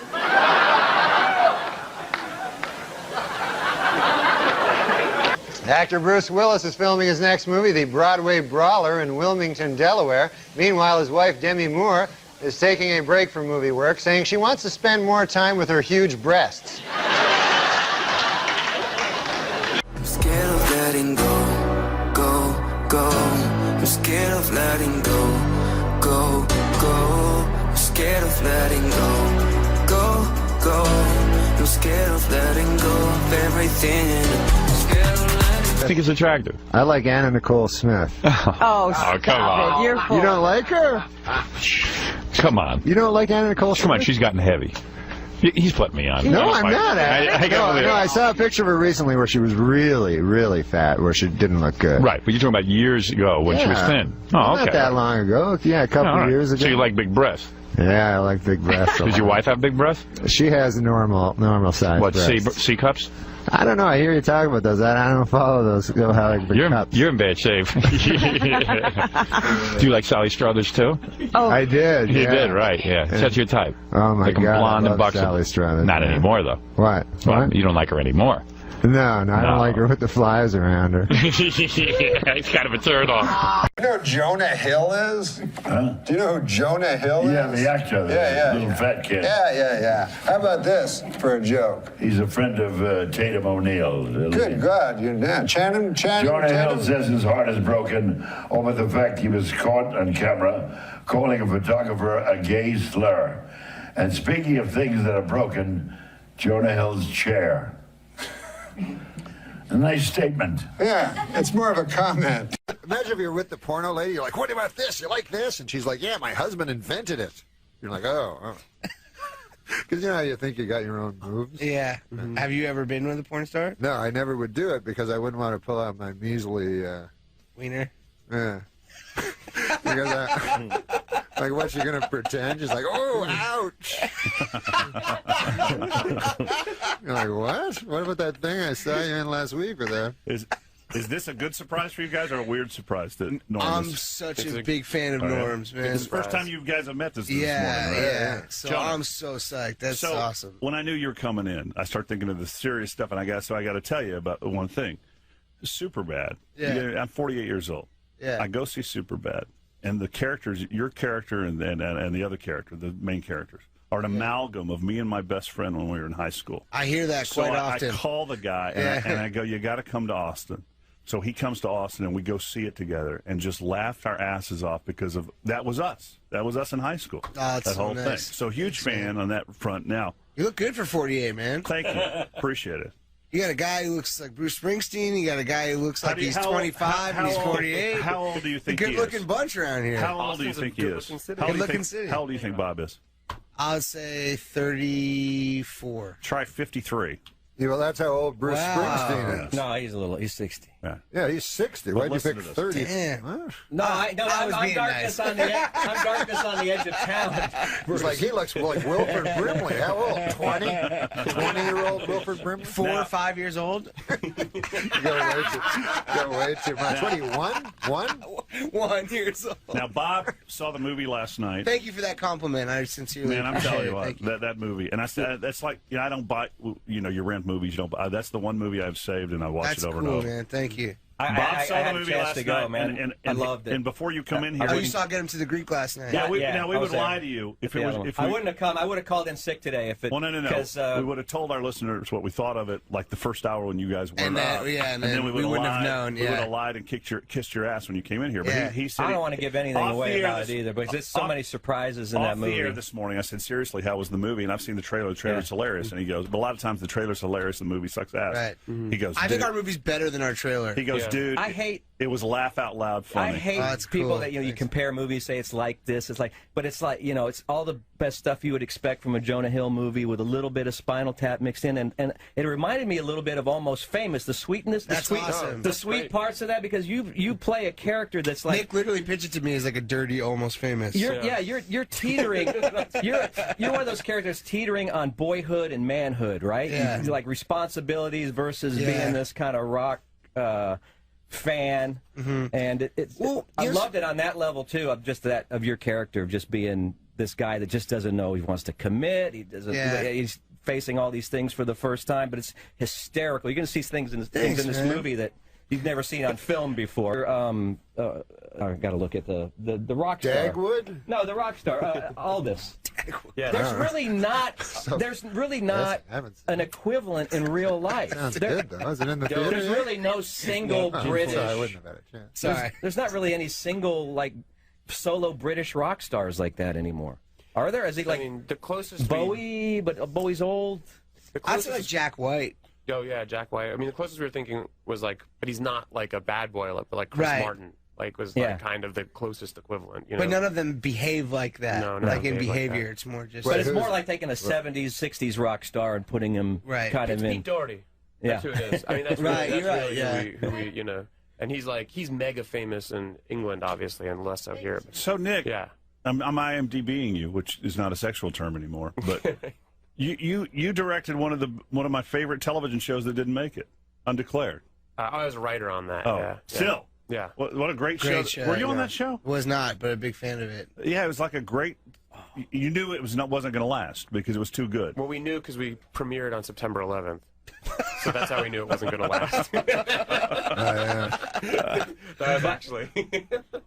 [SPEAKER 11] Actor Bruce Willis is filming his next movie, The Broadway Brawler, in Wilmington, Delaware. Meanwhile, his wife, Demi Moore, is taking a break from movie work, saying she wants to spend more time with her huge breasts.
[SPEAKER 12] I'm scared of letting go, go. I'm scared of letting go, go. I'm scared of letting go, go. I'm scared of letting go of everything.
[SPEAKER 13] I think it's attractive.
[SPEAKER 11] I like Anna Nicole Smith.
[SPEAKER 6] Oh,
[SPEAKER 13] come on.
[SPEAKER 6] You're
[SPEAKER 11] You don't like her?
[SPEAKER 13] Come on.
[SPEAKER 11] You don't like Anna Nicole Smith?
[SPEAKER 13] Come on, she's gotten heavy. He's putting me on.
[SPEAKER 11] No, I'm not. I saw a picture of her recently where she was really, really fat, where she didn't look good.
[SPEAKER 13] Right, but you're talking about years ago when she was thin. Oh, okay.
[SPEAKER 11] Not that long ago. Yeah, a couple of years ago.
[SPEAKER 13] So you like big breasts?
[SPEAKER 11] Yeah, I like big breasts.
[SPEAKER 13] Does your wife have big breasts?
[SPEAKER 11] She has normal size breasts.
[SPEAKER 13] What, C cups?
[SPEAKER 11] I don't know. I hear you talking about those. I don't follow those.
[SPEAKER 13] You're in bad shape. Do you like Sally Struthers too?
[SPEAKER 6] Oh,
[SPEAKER 11] I did.
[SPEAKER 13] You did, right? Yeah. That's your type.
[SPEAKER 11] Oh my
[SPEAKER 13] like
[SPEAKER 11] God,
[SPEAKER 13] blonde
[SPEAKER 11] I
[SPEAKER 13] and
[SPEAKER 11] love
[SPEAKER 13] buxom.
[SPEAKER 11] Sally Struthers.
[SPEAKER 13] Not anymore though.
[SPEAKER 11] What?
[SPEAKER 13] Well, you don't like her anymore.
[SPEAKER 11] No, I don't like her with the flies around her.
[SPEAKER 13] It's kind of a turn off.
[SPEAKER 14] You know who Jonah Hill is?
[SPEAKER 15] Huh?
[SPEAKER 14] Do you know who Jonah Hill is?
[SPEAKER 15] Yeah, the actor, the little fat kid.
[SPEAKER 14] Yeah. How about this for a joke?
[SPEAKER 15] He's a friend of Tatum O'Neal.
[SPEAKER 14] Good God, Channing.
[SPEAKER 15] Jonah Hill says his heart is broken over the fact he was caught on camera calling a photographer a gay slur. And speaking of things that are broken, Jonah Hill's chair. A nice statement.
[SPEAKER 14] Yeah, it's more of a comment.
[SPEAKER 7] Imagine if you're with the porno lady, you're like, what about this? You like this? And she's like, yeah, my husband invented it. You're like, oh. Because you know how you think you got your own moves?
[SPEAKER 16] Yeah. Mm-hmm. Have you ever been with a porn star?
[SPEAKER 7] No, I never would do it because I wouldn't want to pull out my measly...
[SPEAKER 16] wiener?
[SPEAKER 7] Yeah. Because like, what's she going to pretend? She's like, oh, ouch. You're like, what? What about that thing I saw you in last week with that?
[SPEAKER 17] Is this a good surprise for you guys or a weird surprise that Norm
[SPEAKER 16] I'm such a big fan of Norm's, man.
[SPEAKER 17] It's the first time you guys have met this morning, right?
[SPEAKER 16] Yeah. So
[SPEAKER 17] Jonah,
[SPEAKER 16] I'm so psyched. That's awesome.
[SPEAKER 17] When I knew you were coming in, I started thinking of the serious stuff, and I got to tell you about one thing. Superbad.
[SPEAKER 16] Yeah.
[SPEAKER 17] I'm 48 years old.
[SPEAKER 16] Yeah.
[SPEAKER 17] I go see Superbad, and the characters, your character and the other character, the main characters, are an amalgam of me and my best friend when we were in high school.
[SPEAKER 16] I hear that quite often.
[SPEAKER 17] I call the guy, and I go, you got to come to Austin. So he comes to Austin, and we go see it together and just laughed our asses off because of that was us. That was us in high school.
[SPEAKER 16] Oh, that's
[SPEAKER 17] that
[SPEAKER 16] so
[SPEAKER 17] whole
[SPEAKER 16] nice.
[SPEAKER 17] thing. So huge fan on that front now.
[SPEAKER 16] You look good for 48, man.
[SPEAKER 17] Thank you. Appreciate it.
[SPEAKER 16] You got a guy who looks like Bruce Springsteen. You got a guy who looks like he's 25 and he's 48.
[SPEAKER 17] How old do you think he is?
[SPEAKER 16] Good-looking bunch around here.
[SPEAKER 17] How old do you think he is?
[SPEAKER 16] Good-looking city.
[SPEAKER 17] How old do you think Bob is?
[SPEAKER 16] I would say 34.
[SPEAKER 17] Try 53.
[SPEAKER 7] Yeah, well, that's how old Bruce Springsteen is.
[SPEAKER 18] No, he's 60.
[SPEAKER 7] Yeah, he's 60. Why'd you pick 30?
[SPEAKER 16] Damn.
[SPEAKER 18] No, I'm darkness on the edge of town.
[SPEAKER 7] It's like he looks like Wilford Brimley. How old? 20? 20-year-old Wilford Brimley?
[SPEAKER 16] 4 or 5 years old?
[SPEAKER 7] You go way too much. What are you, one?
[SPEAKER 16] 1 years old.
[SPEAKER 17] Now, Bob saw the movie last night.
[SPEAKER 16] Thank you for that compliment. I sincerely
[SPEAKER 17] Man, I'm telling you what,
[SPEAKER 16] Thank
[SPEAKER 17] that movie, and I said that's like, I don't buy, you rent movies, you don't buy. That's the one movie I've saved, and I watch it over and
[SPEAKER 16] cool,
[SPEAKER 17] over.
[SPEAKER 16] Man. Thank you.
[SPEAKER 17] Bob saw the movie last night,
[SPEAKER 18] man.
[SPEAKER 17] and
[SPEAKER 18] I loved it.
[SPEAKER 17] And before you come in here,
[SPEAKER 16] you saw Get Him to the Greek last night.
[SPEAKER 17] Yeah, we would lie to you if it was. If
[SPEAKER 18] I wouldn't have come. I would have called in sick today if it.
[SPEAKER 17] Well, no. We would have told our listeners what we thought of it, like the first hour when you guys weren't up.
[SPEAKER 16] And
[SPEAKER 17] then we
[SPEAKER 16] wouldn't have known.
[SPEAKER 17] We would have lied and kissed your ass when you came in here. But he said
[SPEAKER 18] I don't want to give anything away about it either, but there's so many surprises in that movie.
[SPEAKER 17] Off the air this morning, I said, seriously, how was the movie? And I've seen the trailer. The trailer's hilarious. And he goes, but a lot of times the trailer's hilarious, the movie sucks ass.
[SPEAKER 16] Right.
[SPEAKER 17] He goes,
[SPEAKER 16] I think our movie's better than our trailer.
[SPEAKER 17] He goes, dude,
[SPEAKER 18] I hate.
[SPEAKER 17] It was laugh out loud funny.
[SPEAKER 18] I hate people that you compare movies, say it's like this, it's like, but it's like it's all the best stuff you would expect from a Jonah Hill movie with a little bit of Spinal Tap mixed in, and it reminded me a little bit of Almost Famous, the sweetness, the sweet parts of that, because you play a character that's like
[SPEAKER 16] Nick literally pitched it to me as like a dirty Almost Famous.
[SPEAKER 18] You're teetering. you're one of those characters teetering on boyhood and manhood, right?
[SPEAKER 16] Yeah.
[SPEAKER 18] Like responsibilities versus being this kind of rock. Fan, and I loved it on that level too, of just of your character, of just being this guy that just doesn't know he wants to commit. He doesn't. He's facing all these things for the first time, but it's hysterical. You're going to see things in this movie that you've never seen on film before. I got to look at the rock star.
[SPEAKER 14] Dagwood?
[SPEAKER 18] No, the rock star. Aldous.
[SPEAKER 14] Yeah.
[SPEAKER 18] There's really not an equivalent in real life.
[SPEAKER 14] Sounds good though. Is it in the theater?
[SPEAKER 18] There's really no single British.
[SPEAKER 14] I wouldn't have had a chance.
[SPEAKER 18] There's not really any single solo British rock stars like that anymore. Are there? Is he like
[SPEAKER 19] the closest
[SPEAKER 18] Bowie? But Bowie's old.
[SPEAKER 16] I feel like Jack White.
[SPEAKER 19] Oh yeah, Jack White. I mean, the closest we were thinking was but he's not like a bad boy, but like Chris Martin. Was kind of the closest equivalent.
[SPEAKER 16] But none of them behave like that.
[SPEAKER 19] No,
[SPEAKER 16] in behavior, it's more just.
[SPEAKER 18] But it's more like taking a 70s, 60s rock star and putting him kind of in.
[SPEAKER 19] Pete Doherty. That's who it is. I mean, that's really who we and he's mega famous in England, obviously, and less so here.
[SPEAKER 17] So Nick, I'm IMDbing you, which is not a sexual term anymore, but you directed one of my favorite television shows that didn't make it, Undeclared.
[SPEAKER 19] I was a writer on that.
[SPEAKER 17] Oh, still.
[SPEAKER 19] Yeah.
[SPEAKER 17] What a great show. Were you on that show?
[SPEAKER 16] Was not, but a big fan of it.
[SPEAKER 17] Yeah, it was like a great. You knew it wasn't going to last because it was too good.
[SPEAKER 19] Well, we knew because we premiered on September 11th. So that's how we knew it wasn't going to last. Actually.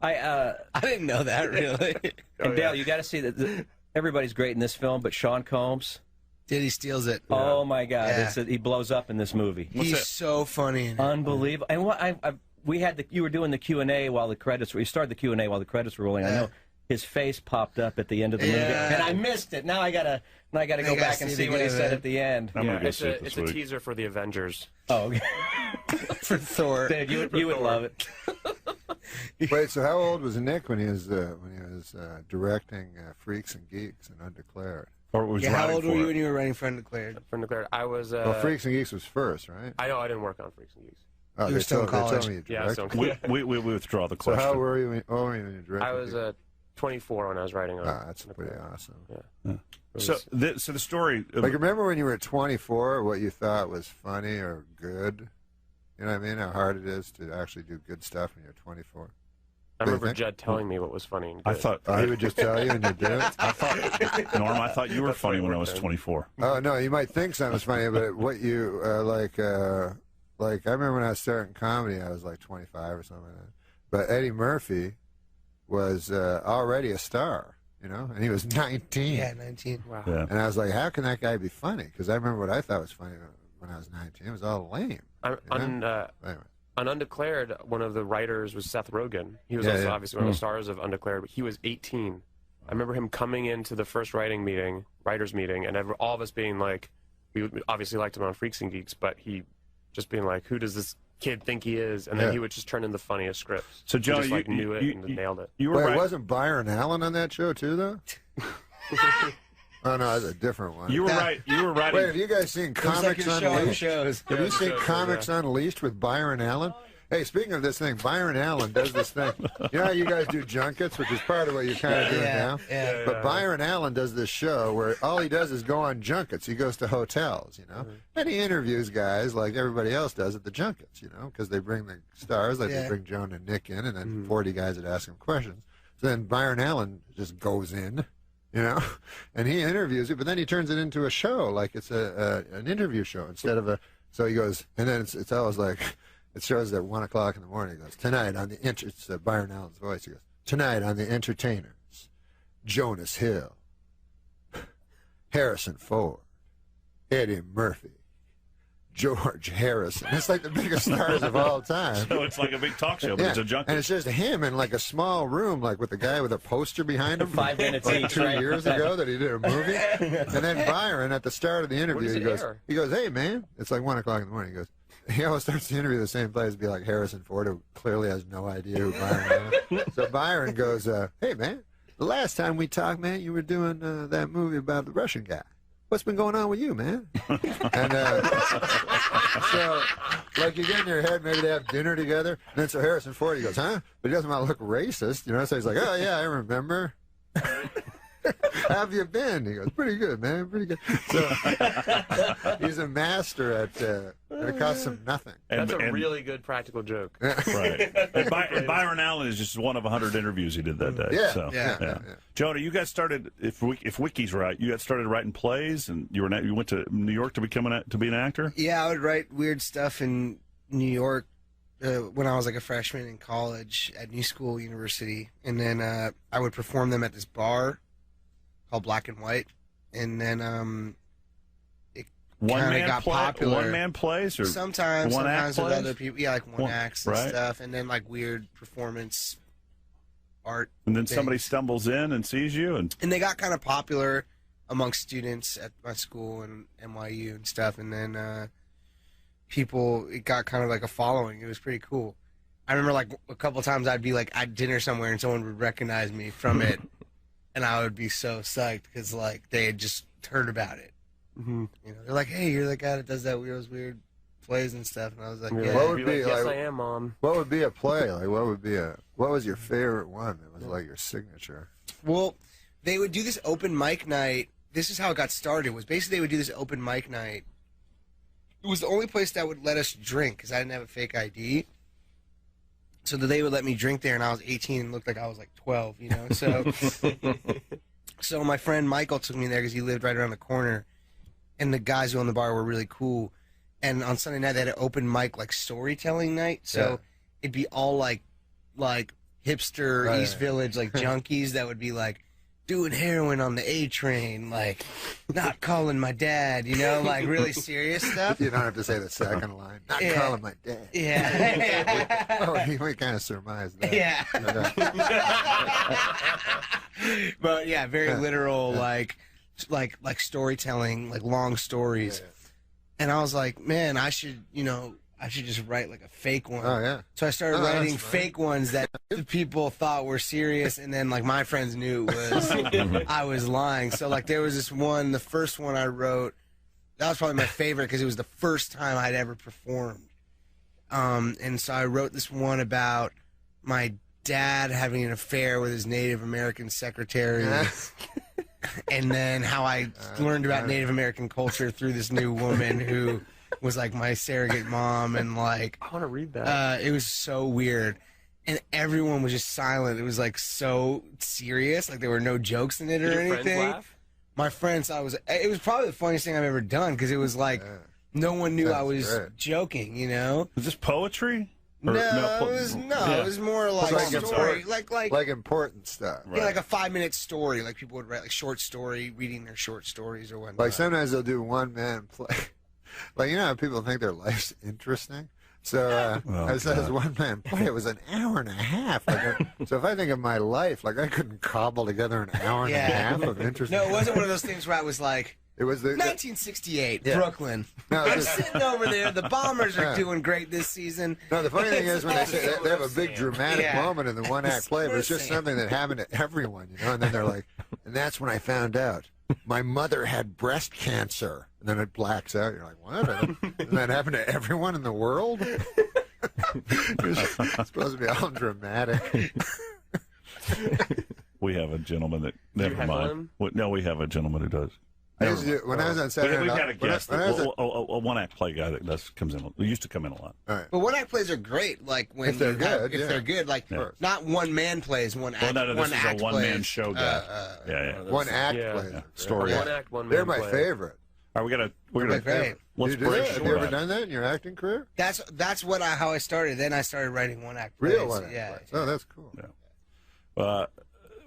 [SPEAKER 16] I didn't know that, really.
[SPEAKER 18] And Dale, you got to see that everybody's great in this film, but Sean Combs.
[SPEAKER 16] He steals it.
[SPEAKER 18] Oh, my God. He blows up in this movie.
[SPEAKER 16] He's so funny.
[SPEAKER 18] Unbelievable. And what you were doing the Q&A while the credits were. You started the Q&A while the credits were rolling. I know his face popped up at the end of the movie, and I missed it. Now I gotta go back and see what he said at the end.
[SPEAKER 19] It's a teaser for the Avengers.
[SPEAKER 18] Oh, okay.
[SPEAKER 16] For Thor.
[SPEAKER 18] Dude, you would love it.
[SPEAKER 14] Wait, so how old was Nick when he was directing Freaks and Geeks and Undeclared?
[SPEAKER 17] Or was
[SPEAKER 16] how old were you when you were writing for Undeclared?
[SPEAKER 19] For Undeclared, I was.
[SPEAKER 14] Well, Freaks and Geeks was first, right?
[SPEAKER 19] I know I didn't work on Freaks and Geeks.
[SPEAKER 14] Oh,
[SPEAKER 16] you were still in college.
[SPEAKER 17] We withdraw the question.
[SPEAKER 14] So how were you when you directed?
[SPEAKER 19] I was 24 when I was writing on.
[SPEAKER 14] That's pretty awesome.
[SPEAKER 19] Yeah.
[SPEAKER 17] So the story.
[SPEAKER 14] Remember when you were 24, what you thought was funny or good? You know what I mean? How hard it is to actually do good stuff when you're 24.
[SPEAKER 19] I remember Judd telling me what was funny and good.
[SPEAKER 17] I thought
[SPEAKER 14] he would just tell you and you did it.
[SPEAKER 17] Norm, I thought you were funny when I was 24.
[SPEAKER 14] Oh no, you might think something was funny, but what you like I remember when I was starting comedy, I was like 25 or something like that. But Eddie Murphy was already a star, and he was 19.
[SPEAKER 16] Yeah, 19.
[SPEAKER 19] Wow.
[SPEAKER 17] Yeah.
[SPEAKER 14] And I was like, how can that guy be funny? Because I remember what I thought was funny when I was 19. It was all lame.
[SPEAKER 19] Anyway. On Undeclared, one of the writers was Seth Rogen. He was also obviously one of the stars of Undeclared, but he was 18. I remember him coming into the first writers meeting, and all of us being like, we obviously liked him on Freaks and Geeks, but he just being like, who does this kid think he is? And then he would just turn in the funniest scripts.
[SPEAKER 17] So, Joe,
[SPEAKER 19] he just knew it and nailed it.
[SPEAKER 17] You were right.
[SPEAKER 14] Wasn't Byron Allen on that show too, though? Oh no, that's a different one.
[SPEAKER 17] You were right. You were right.
[SPEAKER 14] Wait, have you guys seen Comics Unleashed? Have you seen Comics Unleashed with Byron Allen? Hey, speaking of this thing, Byron Allen does this thing. You know how you guys do junkets, which is part of what you're kind of doing now?
[SPEAKER 16] Yeah.
[SPEAKER 14] But Byron Allen does this show where all he does is go on junkets. He goes to hotels, you know? And he interviews guys like everybody else does at the junkets, you know? Because they bring the stars, like they bring Joan and Nick in, and then 40 guys that ask him questions. So then Byron Allen just goes in, you know, and he interviews it, but then he turns it into a show, like it's an interview show instead of a. So he goes, and then it's always like, it shows at 1 o'clock in the morning. He goes, tonight on the it's Byron Allen's voice. He goes, tonight on the Entertainers, Jonas Hill, Harrison Ford, Eddie Murphy, George Harrison. It's like the biggest stars of all time.
[SPEAKER 17] So it's like a big talk show, but it's a junket.
[SPEAKER 14] And it's just him in like a small room, like with the guy with a poster behind him.
[SPEAKER 18] 5 minutes
[SPEAKER 14] like
[SPEAKER 18] each,
[SPEAKER 14] 2
[SPEAKER 18] right?
[SPEAKER 14] years ago that he did a movie. And then Byron, at the start of the interview, he goes, hey, man. It's like 1 o'clock in the morning. He goes, he always starts the interview the same place, be like Harrison Ford, who clearly has no idea who Byron is. So Byron goes, hey, man, the last time we talked, man, you were doing that movie about the Russian guy. What's been going on with you, man? And so, like, you get in your head, maybe they have dinner together, and then so Harrison Ford, he goes, huh? But he doesn't want to look racist, you know? So he's like, oh, yeah, I remember. How have you been? He goes, pretty good, man, pretty good. So he's a master at, and it costs him nothing.
[SPEAKER 19] That's a really good practical joke.
[SPEAKER 17] Right. And Byron Allen is just one of 100 interviews he did that day.
[SPEAKER 14] Yeah,
[SPEAKER 17] So,
[SPEAKER 14] yeah.
[SPEAKER 17] Jonah, you guys started, if Wiki's right, you got started writing plays, and you went to New York to be an actor?
[SPEAKER 16] Yeah, I would write weird stuff in New York when I was like a freshman in college at New School University, and then I would perform them at this bar called Black and White, and then it kind of got popular.
[SPEAKER 17] One-man plays, or
[SPEAKER 16] sometimes with other people, yeah, like one acts and
[SPEAKER 17] right.
[SPEAKER 16] stuff, and then like weird performance art.
[SPEAKER 17] And then
[SPEAKER 16] things.
[SPEAKER 17] somebody stumbles in and sees you, and
[SPEAKER 16] they got kind of popular amongst students at my school and NYU and stuff, and then it got kind of like a following. It was pretty cool. I remember like a couple times I'd be like at dinner somewhere and someone would recognize me from it. And I would be so psyched because, like, they had just heard about it.
[SPEAKER 19] Mm-hmm.
[SPEAKER 16] You know, they're like, "Hey, you're the guy that does those weird plays and stuff." And I was like, "Yeah."
[SPEAKER 14] What would be
[SPEAKER 19] yes, I am, Mom.
[SPEAKER 14] What would be a play? Like, what was your favorite one that was like your signature?
[SPEAKER 16] Well, they would do this open mic night. This is how it got started. Was basically they would do this open mic night. It was the only place that would let us drink because I didn't have a fake ID. So that they would let me drink there, and I was 18 and looked like I was like 12, you know. So, so my friend Michael took me there because he lived right around the corner, and the guys who owned the bar were really cool. And on Sunday night they had an open mic like storytelling night, so it'd be all like hipster East Village like junkies that would be like doing heroin on the A train, like not calling my dad, you know, like really serious stuff.
[SPEAKER 14] You don't have to say the second line. Not calling my dad.
[SPEAKER 16] Yeah.
[SPEAKER 14] Oh, we kind of surmised that.
[SPEAKER 16] Yeah. But yeah, very literal, like storytelling, like long stories. And I was like, man, I should just write like a fake one.
[SPEAKER 14] Oh, yeah.
[SPEAKER 16] So I started writing fake ones that people thought were serious, and then like my friends knew it was I was lying. So like there was this one, the first one I wrote, that was probably my favorite because it was the first time I'd ever performed. And so I wrote this one about my dad having an affair with his Native American secretary. And then how I learned about Native American culture through this new woman who was like my surrogate mom, and like
[SPEAKER 19] I want to read that.
[SPEAKER 16] It was so weird, and everyone was just silent. It was like so serious, like there were no jokes in it or anything.
[SPEAKER 19] Friends laugh?
[SPEAKER 16] My friends thought it was probably the funniest thing I've ever done because it was like no one knew I was joking. You know?
[SPEAKER 17] Was this poetry?
[SPEAKER 16] It was more like story, like
[SPEAKER 14] important stuff.
[SPEAKER 16] Yeah, like a 5-minute story. Like people would write like short story, reading their short stories or whatnot.
[SPEAKER 14] Like sometimes they'll do one-man play. Like, you know how people think their life's interesting? So I said one-man play. It was an hour and a half. So if I think of my life, like I couldn't cobble together an hour and a half of interesting.
[SPEAKER 16] No, it wasn't one of those things where I was like,
[SPEAKER 14] it was
[SPEAKER 16] 1968, Brooklyn.
[SPEAKER 14] No,
[SPEAKER 16] I'm sitting over there. The Bombers are doing great this season.
[SPEAKER 14] No, the funny thing is when they say they have a big dramatic moment in the one-act play, but it's just something that happened to everyone, you know. And then they're like, and that's when I found out my mother had breast cancer. And then it blacks out. You're like, what? And that happened to everyone in the world? You're supposed to be all dramatic.
[SPEAKER 17] We have a gentleman that. Never
[SPEAKER 19] heckle
[SPEAKER 17] mind.
[SPEAKER 19] him?
[SPEAKER 17] No, we have a gentleman who does.
[SPEAKER 14] When I was on Saturday
[SPEAKER 17] We've
[SPEAKER 14] Night,
[SPEAKER 17] had a guest,
[SPEAKER 14] when I was
[SPEAKER 17] a one-act play guy that comes in. Used to come in a lot.
[SPEAKER 14] All right.
[SPEAKER 16] But one-act plays are great. Like when
[SPEAKER 14] If they're good,
[SPEAKER 16] if
[SPEAKER 14] yeah.
[SPEAKER 16] they're good, like not one-man plays, one act.
[SPEAKER 17] Well, no, this is a
[SPEAKER 16] one-act
[SPEAKER 17] one-man
[SPEAKER 16] plays.
[SPEAKER 17] show guy. yeah.
[SPEAKER 14] One act
[SPEAKER 19] Yeah.
[SPEAKER 14] plays.
[SPEAKER 17] Yeah. Story.
[SPEAKER 19] One act, one man
[SPEAKER 14] They're my
[SPEAKER 19] play.
[SPEAKER 14] favorite.
[SPEAKER 17] All right, we're
[SPEAKER 16] They're
[SPEAKER 17] gonna
[SPEAKER 16] great.
[SPEAKER 17] let's
[SPEAKER 14] You do
[SPEAKER 17] break.
[SPEAKER 14] that? Have you ever done that in your acting career?
[SPEAKER 16] That's how I started. Then I started writing one-act plays.
[SPEAKER 14] Real one.
[SPEAKER 16] Yeah.
[SPEAKER 14] Oh, that's cool.
[SPEAKER 17] Yeah.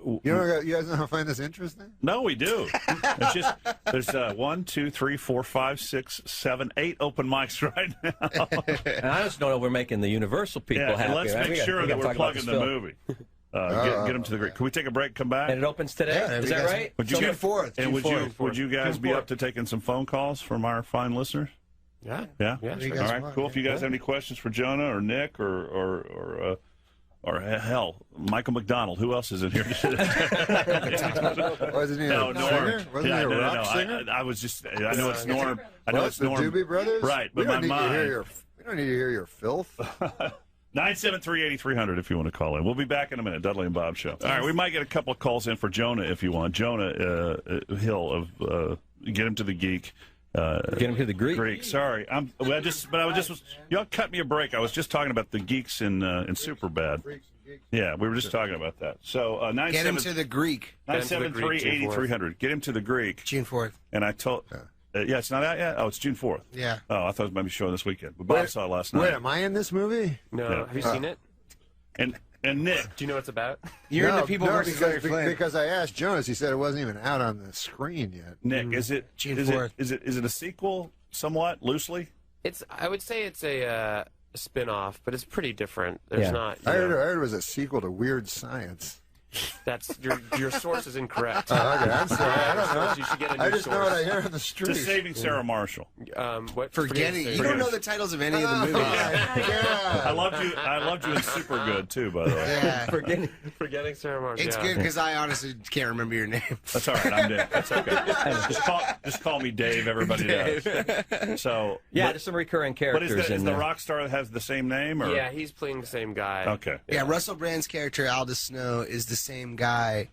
[SPEAKER 14] You guys know how I find this interesting?
[SPEAKER 17] No, we do. It's just there's 1, 2, 3, 4, 5, 6, 7, 8 open mics right now.
[SPEAKER 18] And I just don't know if we're making the Universal people
[SPEAKER 17] Yeah,
[SPEAKER 18] happy.
[SPEAKER 17] and let's
[SPEAKER 18] right?
[SPEAKER 17] make sure that we're plugging the movie. Get them to the great. Can we take a break? Come back.
[SPEAKER 18] And it opens today. Is that right?
[SPEAKER 17] Would you
[SPEAKER 16] June 4th.
[SPEAKER 17] And
[SPEAKER 16] June
[SPEAKER 17] would you guys be up to taking some phone calls from our fine listeners?
[SPEAKER 19] Yeah.
[SPEAKER 17] Yeah.
[SPEAKER 19] Yeah.
[SPEAKER 17] All right. Cool. If you guys have any questions for Jonah or Nick or hell, Michael Macdonald. Who else is in here?
[SPEAKER 14] Wasn't he a singer? Wasn't he a rock singer?
[SPEAKER 17] I was just. I know it's Norm. I know it's
[SPEAKER 14] the
[SPEAKER 17] Norm.
[SPEAKER 14] Doobie Brothers?
[SPEAKER 17] Right, but
[SPEAKER 14] we don't
[SPEAKER 17] my mind.
[SPEAKER 14] We don't need to hear your filth.
[SPEAKER 17] 973-8300 if you want to call in. We'll be back in a minute. Dudley and Bob Show. All right, we might get a couple of calls in for Jonah if you want. Jonah Hill of Get Him to the Geek.
[SPEAKER 18] Get Him to the Greek.
[SPEAKER 17] Sorry, y'all cut me a break. I was just talking about the geeks in Superbad. Yeah, we were just talking about that. So
[SPEAKER 16] Get Him to the Greek.
[SPEAKER 17] 973-8300. Get Him to the Greek.
[SPEAKER 16] June 4th.
[SPEAKER 17] And I told. Yeah, it's not out yet? Oh, it's June 4th.
[SPEAKER 16] Yeah.
[SPEAKER 17] Oh, I thought it might be showing this weekend. But Bob saw it last night.
[SPEAKER 14] Wait, am I in this movie?
[SPEAKER 19] No.
[SPEAKER 17] Yeah.
[SPEAKER 19] Have you seen it?
[SPEAKER 17] And Nick.
[SPEAKER 19] Do you know what it's about?
[SPEAKER 16] You're in the People versus Larry Flynn.
[SPEAKER 14] Because I asked Jonas, he said it wasn't even out on the screen yet.
[SPEAKER 17] Nick, is it
[SPEAKER 16] June
[SPEAKER 17] is
[SPEAKER 16] 4th.
[SPEAKER 17] it a sequel somewhat loosely?
[SPEAKER 19] I would say it's a spin-off, but it's pretty different. There's not.
[SPEAKER 14] I heard it was a sequel to Weird Science.
[SPEAKER 19] That's your source is incorrect.
[SPEAKER 14] Oh, okay, I'm sorry. I don't know.
[SPEAKER 19] You should get a new
[SPEAKER 14] I just know
[SPEAKER 19] source.
[SPEAKER 14] what I hear on the street.
[SPEAKER 17] To Saving Sarah Marshall.
[SPEAKER 16] Forgetting. You don't know the titles of any of the movies.
[SPEAKER 17] I loved you in Super Good too, by the way.
[SPEAKER 16] Yeah.
[SPEAKER 19] Forgetting Sarah Marshall.
[SPEAKER 16] It's good because I honestly can't remember your name.
[SPEAKER 17] That's all right. I'm Dave. That's okay. Just call me Dave. Everybody does. So
[SPEAKER 18] there's some recurring characters.
[SPEAKER 17] But is the rock star that has the same name? Or?
[SPEAKER 19] Yeah, he's playing the same guy.
[SPEAKER 17] Okay.
[SPEAKER 16] Yeah, Russell Brand's character Aldous Snow is the same guy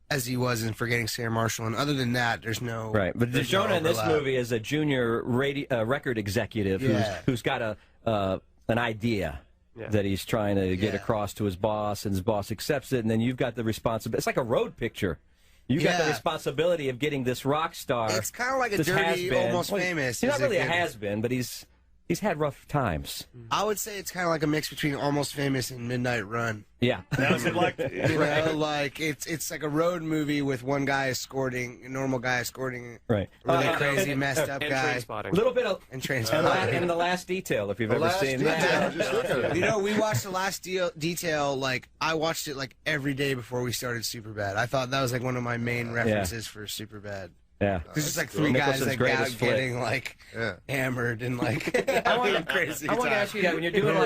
[SPEAKER 16] as he was in Forgetting Sarah Marshall, and other than that, there's no
[SPEAKER 18] right. But
[SPEAKER 16] there's
[SPEAKER 18] Jonah
[SPEAKER 16] no
[SPEAKER 18] in this
[SPEAKER 16] overlap.
[SPEAKER 18] movie is a junior record executive who's got an idea that he's trying to get across to his boss, and his boss accepts it, and then you've got the responsibility. It's like a road picture. You got the responsibility of getting this rock star.
[SPEAKER 16] It's kind of like a
[SPEAKER 18] this
[SPEAKER 16] dirty,
[SPEAKER 18] has-been.
[SPEAKER 16] almost famous.
[SPEAKER 18] He's not
[SPEAKER 16] is
[SPEAKER 18] really a
[SPEAKER 16] good-
[SPEAKER 18] has-been, but he's had rough times.
[SPEAKER 16] I would say it's kind of like a mix between Almost Famous and Midnight Run.
[SPEAKER 18] Yeah.
[SPEAKER 17] Now, is it like
[SPEAKER 16] like it's like a road movie with one guy escorting, a normal guy escorting,
[SPEAKER 18] right?
[SPEAKER 16] A really crazy, messed up guy.
[SPEAKER 18] A little bit of
[SPEAKER 16] and Trainspotting.
[SPEAKER 18] And The Last Detail, if you've ever seen that.
[SPEAKER 16] You know, we watched The Last Detail. Like I watched it like every day before we started Superbad. I thought that was like one of my main references for Superbad.
[SPEAKER 18] Yeah,
[SPEAKER 16] because it's like three guys like out getting like hammered and like
[SPEAKER 18] I want
[SPEAKER 16] crazy.
[SPEAKER 18] I want to ask you that when you're doing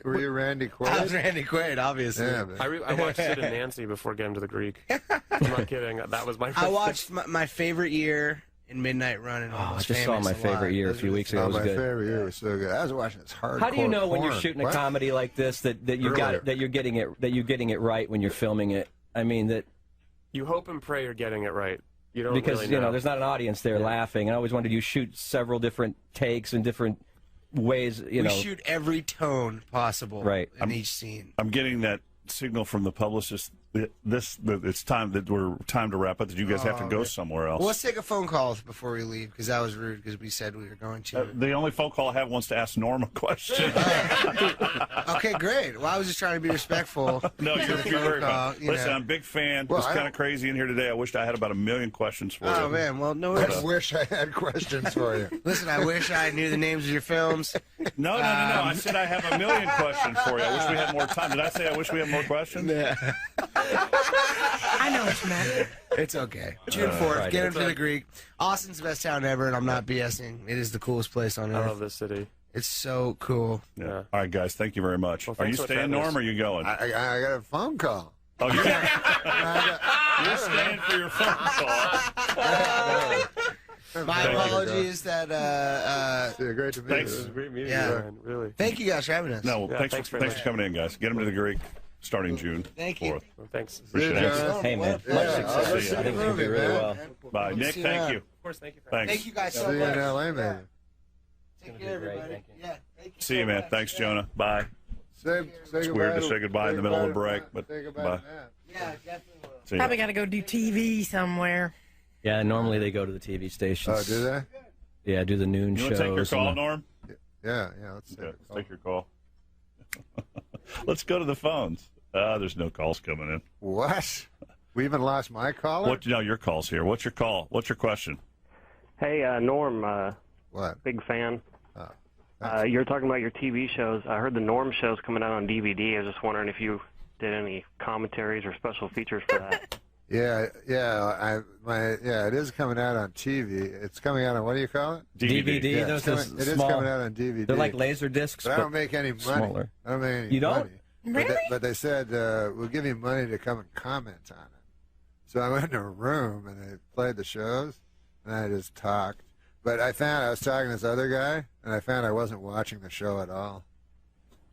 [SPEAKER 14] Were you Randy Quaid?
[SPEAKER 16] I was Randy Quaid, obviously.
[SPEAKER 14] Yeah,
[SPEAKER 19] I watched Sid and Nancy before getting to the Greek. I'm not kidding. That was my.
[SPEAKER 16] I watched my favorite year in Midnight Run and
[SPEAKER 18] I just saw My Favorite Year a few weeks ago. It was
[SPEAKER 14] My
[SPEAKER 18] good.
[SPEAKER 14] Favorite Year was so good. I was watching this hardcore.
[SPEAKER 18] How do you know when you're
[SPEAKER 14] porn.
[SPEAKER 18] shooting a
[SPEAKER 14] What?
[SPEAKER 18] comedy like this that you got that you're getting it right when you're filming it? I mean that
[SPEAKER 19] you hope and pray you're getting it right. You don't
[SPEAKER 18] because
[SPEAKER 19] really
[SPEAKER 18] you know there's not an audience there laughing. And I always wondered you shoot several different takes and different ways. You
[SPEAKER 16] we
[SPEAKER 18] know,
[SPEAKER 16] shoot every tone possible in each scene.
[SPEAKER 17] I'm getting that signal from the publicist. It's time to wrap up. That you guys have to go somewhere else.
[SPEAKER 16] Well, let's take a phone call before we leave because that was rude because we said we were going to.
[SPEAKER 17] The only phone call I have wants to ask Norm a question.
[SPEAKER 16] Okay, great. Well, I was just trying to be respectful.
[SPEAKER 17] No, you're very fun. Listen,
[SPEAKER 16] know.
[SPEAKER 17] I'm a big fan.
[SPEAKER 14] Well,
[SPEAKER 17] it's
[SPEAKER 14] I
[SPEAKER 17] kind of crazy in here today. I wished I had about 1 million questions for you.
[SPEAKER 16] Oh man, well, no.
[SPEAKER 14] I wish I had questions for you.
[SPEAKER 16] Listen, I wish I knew the names of your films.
[SPEAKER 17] No. I said I have 1 million questions for you. I wish we had more time. Did I say I wish we had more questions?
[SPEAKER 16] Yeah.
[SPEAKER 9] I know what you meant.
[SPEAKER 16] It's okay. June 4th, get him to the Greek. Austin's the best town ever, and I'm not BSing. It is the coolest place on earth.
[SPEAKER 19] I love this city.
[SPEAKER 16] It's so cool.
[SPEAKER 17] Yeah. All right, guys. Thank you very much.
[SPEAKER 19] Well,
[SPEAKER 17] are you
[SPEAKER 19] thanks so much for
[SPEAKER 17] staying,
[SPEAKER 19] having
[SPEAKER 17] Norm,
[SPEAKER 19] us.
[SPEAKER 17] or are you going?
[SPEAKER 14] I got a phone call.
[SPEAKER 17] Oh, you're staying for your phone call.
[SPEAKER 16] My apologies that.
[SPEAKER 14] Yeah, great to meet
[SPEAKER 17] Thanks.
[SPEAKER 14] you.
[SPEAKER 19] It was a great meeting,
[SPEAKER 16] Yeah.
[SPEAKER 19] man, really.
[SPEAKER 16] Thank you guys for having us.
[SPEAKER 17] No, well,
[SPEAKER 19] Yeah,
[SPEAKER 17] thanks
[SPEAKER 19] very
[SPEAKER 17] for
[SPEAKER 19] much.
[SPEAKER 17] coming in, guys. Get them to the Greek starting June 4th.
[SPEAKER 16] Thank you.
[SPEAKER 19] Well, thanks.
[SPEAKER 17] Appreciate it.
[SPEAKER 18] Hey, man.
[SPEAKER 14] Yeah,
[SPEAKER 18] Much
[SPEAKER 14] I'll
[SPEAKER 18] success.
[SPEAKER 14] go
[SPEAKER 18] I
[SPEAKER 14] see
[SPEAKER 18] think
[SPEAKER 14] the
[SPEAKER 18] it's going to
[SPEAKER 14] movie,
[SPEAKER 18] be really
[SPEAKER 14] man.
[SPEAKER 18] well.
[SPEAKER 17] Bye. Nick,
[SPEAKER 16] See you
[SPEAKER 17] thank
[SPEAKER 16] around.
[SPEAKER 17] you.
[SPEAKER 19] Of course, thank you for
[SPEAKER 17] Thanks.
[SPEAKER 16] Thank you guys so
[SPEAKER 14] See you in
[SPEAKER 16] much.
[SPEAKER 14] LA, man.
[SPEAKER 16] Take care, everybody.
[SPEAKER 18] Thank you.
[SPEAKER 16] Yeah. Thank you
[SPEAKER 17] See
[SPEAKER 16] so
[SPEAKER 17] you, man.
[SPEAKER 16] much.
[SPEAKER 17] Thanks, Jonah. Bye.
[SPEAKER 14] Say
[SPEAKER 17] It's weird to say goodbye in the middle of the break, but
[SPEAKER 14] say goodbye
[SPEAKER 17] bye.
[SPEAKER 14] to Matt.
[SPEAKER 16] Yeah, definitely will.
[SPEAKER 17] See ya.
[SPEAKER 20] Probably got to go do TV somewhere.
[SPEAKER 18] Yeah, normally they go to the TV stations.
[SPEAKER 14] Oh, do they?
[SPEAKER 18] Yeah, do the noon
[SPEAKER 17] You
[SPEAKER 18] shows.
[SPEAKER 17] want to take your call,
[SPEAKER 18] and the-
[SPEAKER 17] Norm?
[SPEAKER 14] Yeah, let's
[SPEAKER 17] Yeah, let's take your call. Let's go to the phones. There's no calls coming in.
[SPEAKER 14] What? We even lost my caller?
[SPEAKER 17] What? No, your call's here. What's your call? What's your question?
[SPEAKER 21] Hey, Norm.
[SPEAKER 14] What?
[SPEAKER 21] Big fan.
[SPEAKER 14] Oh,
[SPEAKER 21] You're talking about your TV shows. I heard the Norm show's coming out on DVD. I was just wondering if you did any commentaries or special features for that.
[SPEAKER 14] Yeah, it is coming out on TV. It's coming out on, what do you call it?
[SPEAKER 18] DVD.
[SPEAKER 14] Yeah,
[SPEAKER 18] Those
[SPEAKER 14] it is
[SPEAKER 18] small,
[SPEAKER 14] coming out on DVD.
[SPEAKER 18] They're like laser discs,
[SPEAKER 14] But I don't make any money.
[SPEAKER 18] smaller.
[SPEAKER 14] I don't make any
[SPEAKER 18] You don't?
[SPEAKER 14] money.
[SPEAKER 20] Really?
[SPEAKER 14] But they said, we'll give you money to come and comment on it. So I went in a room and they played the shows, and I just talked. But I found I was talking to this other guy, and I found I wasn't watching the show at all.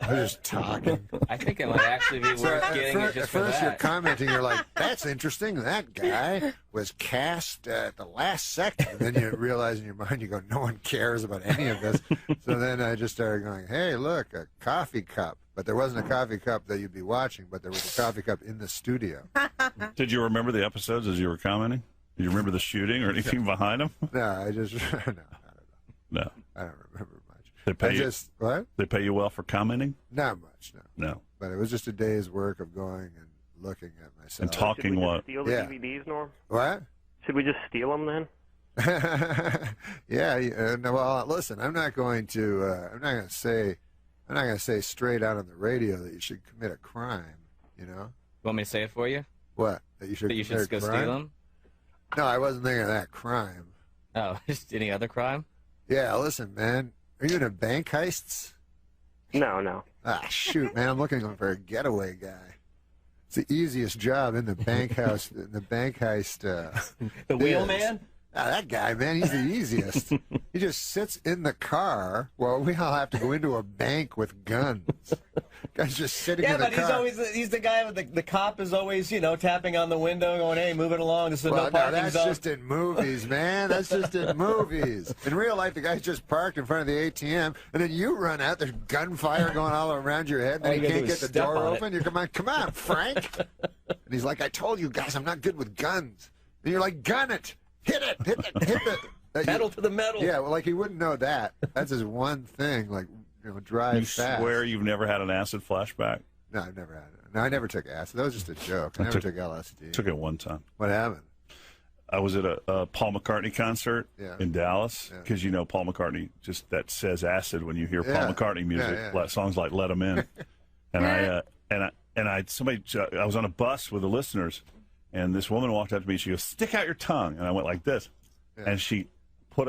[SPEAKER 14] I was just talking.
[SPEAKER 22] I think it might actually be worth getting it just
[SPEAKER 14] at
[SPEAKER 22] for
[SPEAKER 14] first
[SPEAKER 22] that.
[SPEAKER 14] you're commenting, you're like, that's interesting. That guy was cast at the last second. And then you realize in your mind, you go, no one cares about any of this. So then I just started going, hey, look, a coffee cup. But there wasn't a coffee cup that you'd be watching, but there was a coffee cup in the studio.
[SPEAKER 17] Did you remember the episodes as you were commenting? Did you remember the shooting or anything behind them?
[SPEAKER 14] No, I just,
[SPEAKER 17] No.
[SPEAKER 14] I don't remember much.
[SPEAKER 17] They pay
[SPEAKER 14] I
[SPEAKER 17] you,
[SPEAKER 14] just, what?
[SPEAKER 17] They pay you well for commenting?
[SPEAKER 14] Not much, no.
[SPEAKER 17] No.
[SPEAKER 14] But it was just a day's work of going and looking at myself.
[SPEAKER 17] And talking
[SPEAKER 21] Should we
[SPEAKER 17] what?
[SPEAKER 21] just steal the
[SPEAKER 14] Yeah.
[SPEAKER 21] DVDs, Norm?
[SPEAKER 14] What?
[SPEAKER 21] Should we just steal them then?
[SPEAKER 14] Yeah. No, well, listen, I'm not going to say straight out on the radio that you should commit a crime. You know?
[SPEAKER 22] Want me to say it for you?
[SPEAKER 14] What? That you should
[SPEAKER 22] That you
[SPEAKER 14] commit
[SPEAKER 22] should
[SPEAKER 14] a
[SPEAKER 22] go
[SPEAKER 14] crime?
[SPEAKER 22] steal them?
[SPEAKER 14] No, I wasn't thinking of that crime.
[SPEAKER 22] Oh, just any other crime?
[SPEAKER 14] Yeah, listen, man. Are you into bank heists?
[SPEAKER 21] No.
[SPEAKER 14] Ah, shoot, man. I'm looking for a getaway guy. It's the easiest job in the bank house, in the bank heist.
[SPEAKER 22] The wheelman?
[SPEAKER 14] Ah, that guy, man, he's the easiest. He just sits in the car while we all have to go into a bank with guns. Guy's just sitting in the car.
[SPEAKER 18] Yeah, but he's the guy with the cop is always, tapping on the window going, hey, move it along. This is
[SPEAKER 14] Well,
[SPEAKER 18] no parking
[SPEAKER 14] that's
[SPEAKER 18] zone.
[SPEAKER 14] just in movies, man. That's just in movies. In real life, the guy's just parked in front of the ATM, and then you run out. There's gunfire going all around your head.
[SPEAKER 18] All
[SPEAKER 14] Then
[SPEAKER 18] you
[SPEAKER 14] you
[SPEAKER 18] gotta
[SPEAKER 14] can't
[SPEAKER 18] do
[SPEAKER 14] get
[SPEAKER 18] is
[SPEAKER 14] the
[SPEAKER 18] step
[SPEAKER 14] door
[SPEAKER 18] on it.
[SPEAKER 14] open. You come on, Frank. And he's like, I told you guys, I'm not good with guns. And you're like, gun it, hit it.
[SPEAKER 18] Pedal to the metal.
[SPEAKER 14] Yeah, well, like he wouldn't know that. That's his one thing. Like, drive
[SPEAKER 17] You
[SPEAKER 14] fast.
[SPEAKER 17] swear you've never had an acid flashback?
[SPEAKER 14] No, I've never had it. No, I never took acid. That was just a joke. I never took LSD.
[SPEAKER 17] Took it one time.
[SPEAKER 14] What happened?
[SPEAKER 17] I was at a Paul McCartney concert in Dallas because Paul McCartney just that says acid when you hear Paul McCartney music, like songs like "Let 'Em In," and I was on a bus with the listeners, and this woman walked up to me. She goes, "Stick out your tongue," and I went like this, and she put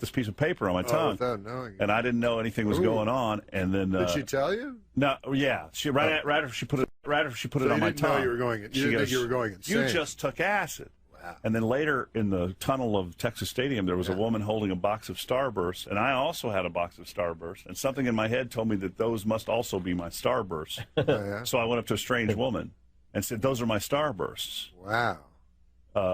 [SPEAKER 17] this piece of paper on my tongue,
[SPEAKER 14] without knowing.
[SPEAKER 17] and I didn't know anything was going on. And then
[SPEAKER 14] Did she tell you?
[SPEAKER 17] No, yeah, she right after she put it
[SPEAKER 14] So
[SPEAKER 17] on
[SPEAKER 14] you
[SPEAKER 17] my
[SPEAKER 14] didn't know
[SPEAKER 17] tongue.
[SPEAKER 14] you were going- you
[SPEAKER 17] She
[SPEAKER 14] didn't think
[SPEAKER 17] goes,
[SPEAKER 14] you were going insane.
[SPEAKER 17] You just took acid. Wow. And then later in the tunnel of Texas Stadium, there was a woman holding a box of Starbursts, and I also had a box of Starbursts, and something in my head told me that those must also be my Starbursts. So I went up to a strange woman and said, "Those are my Starbursts."
[SPEAKER 14] Wow.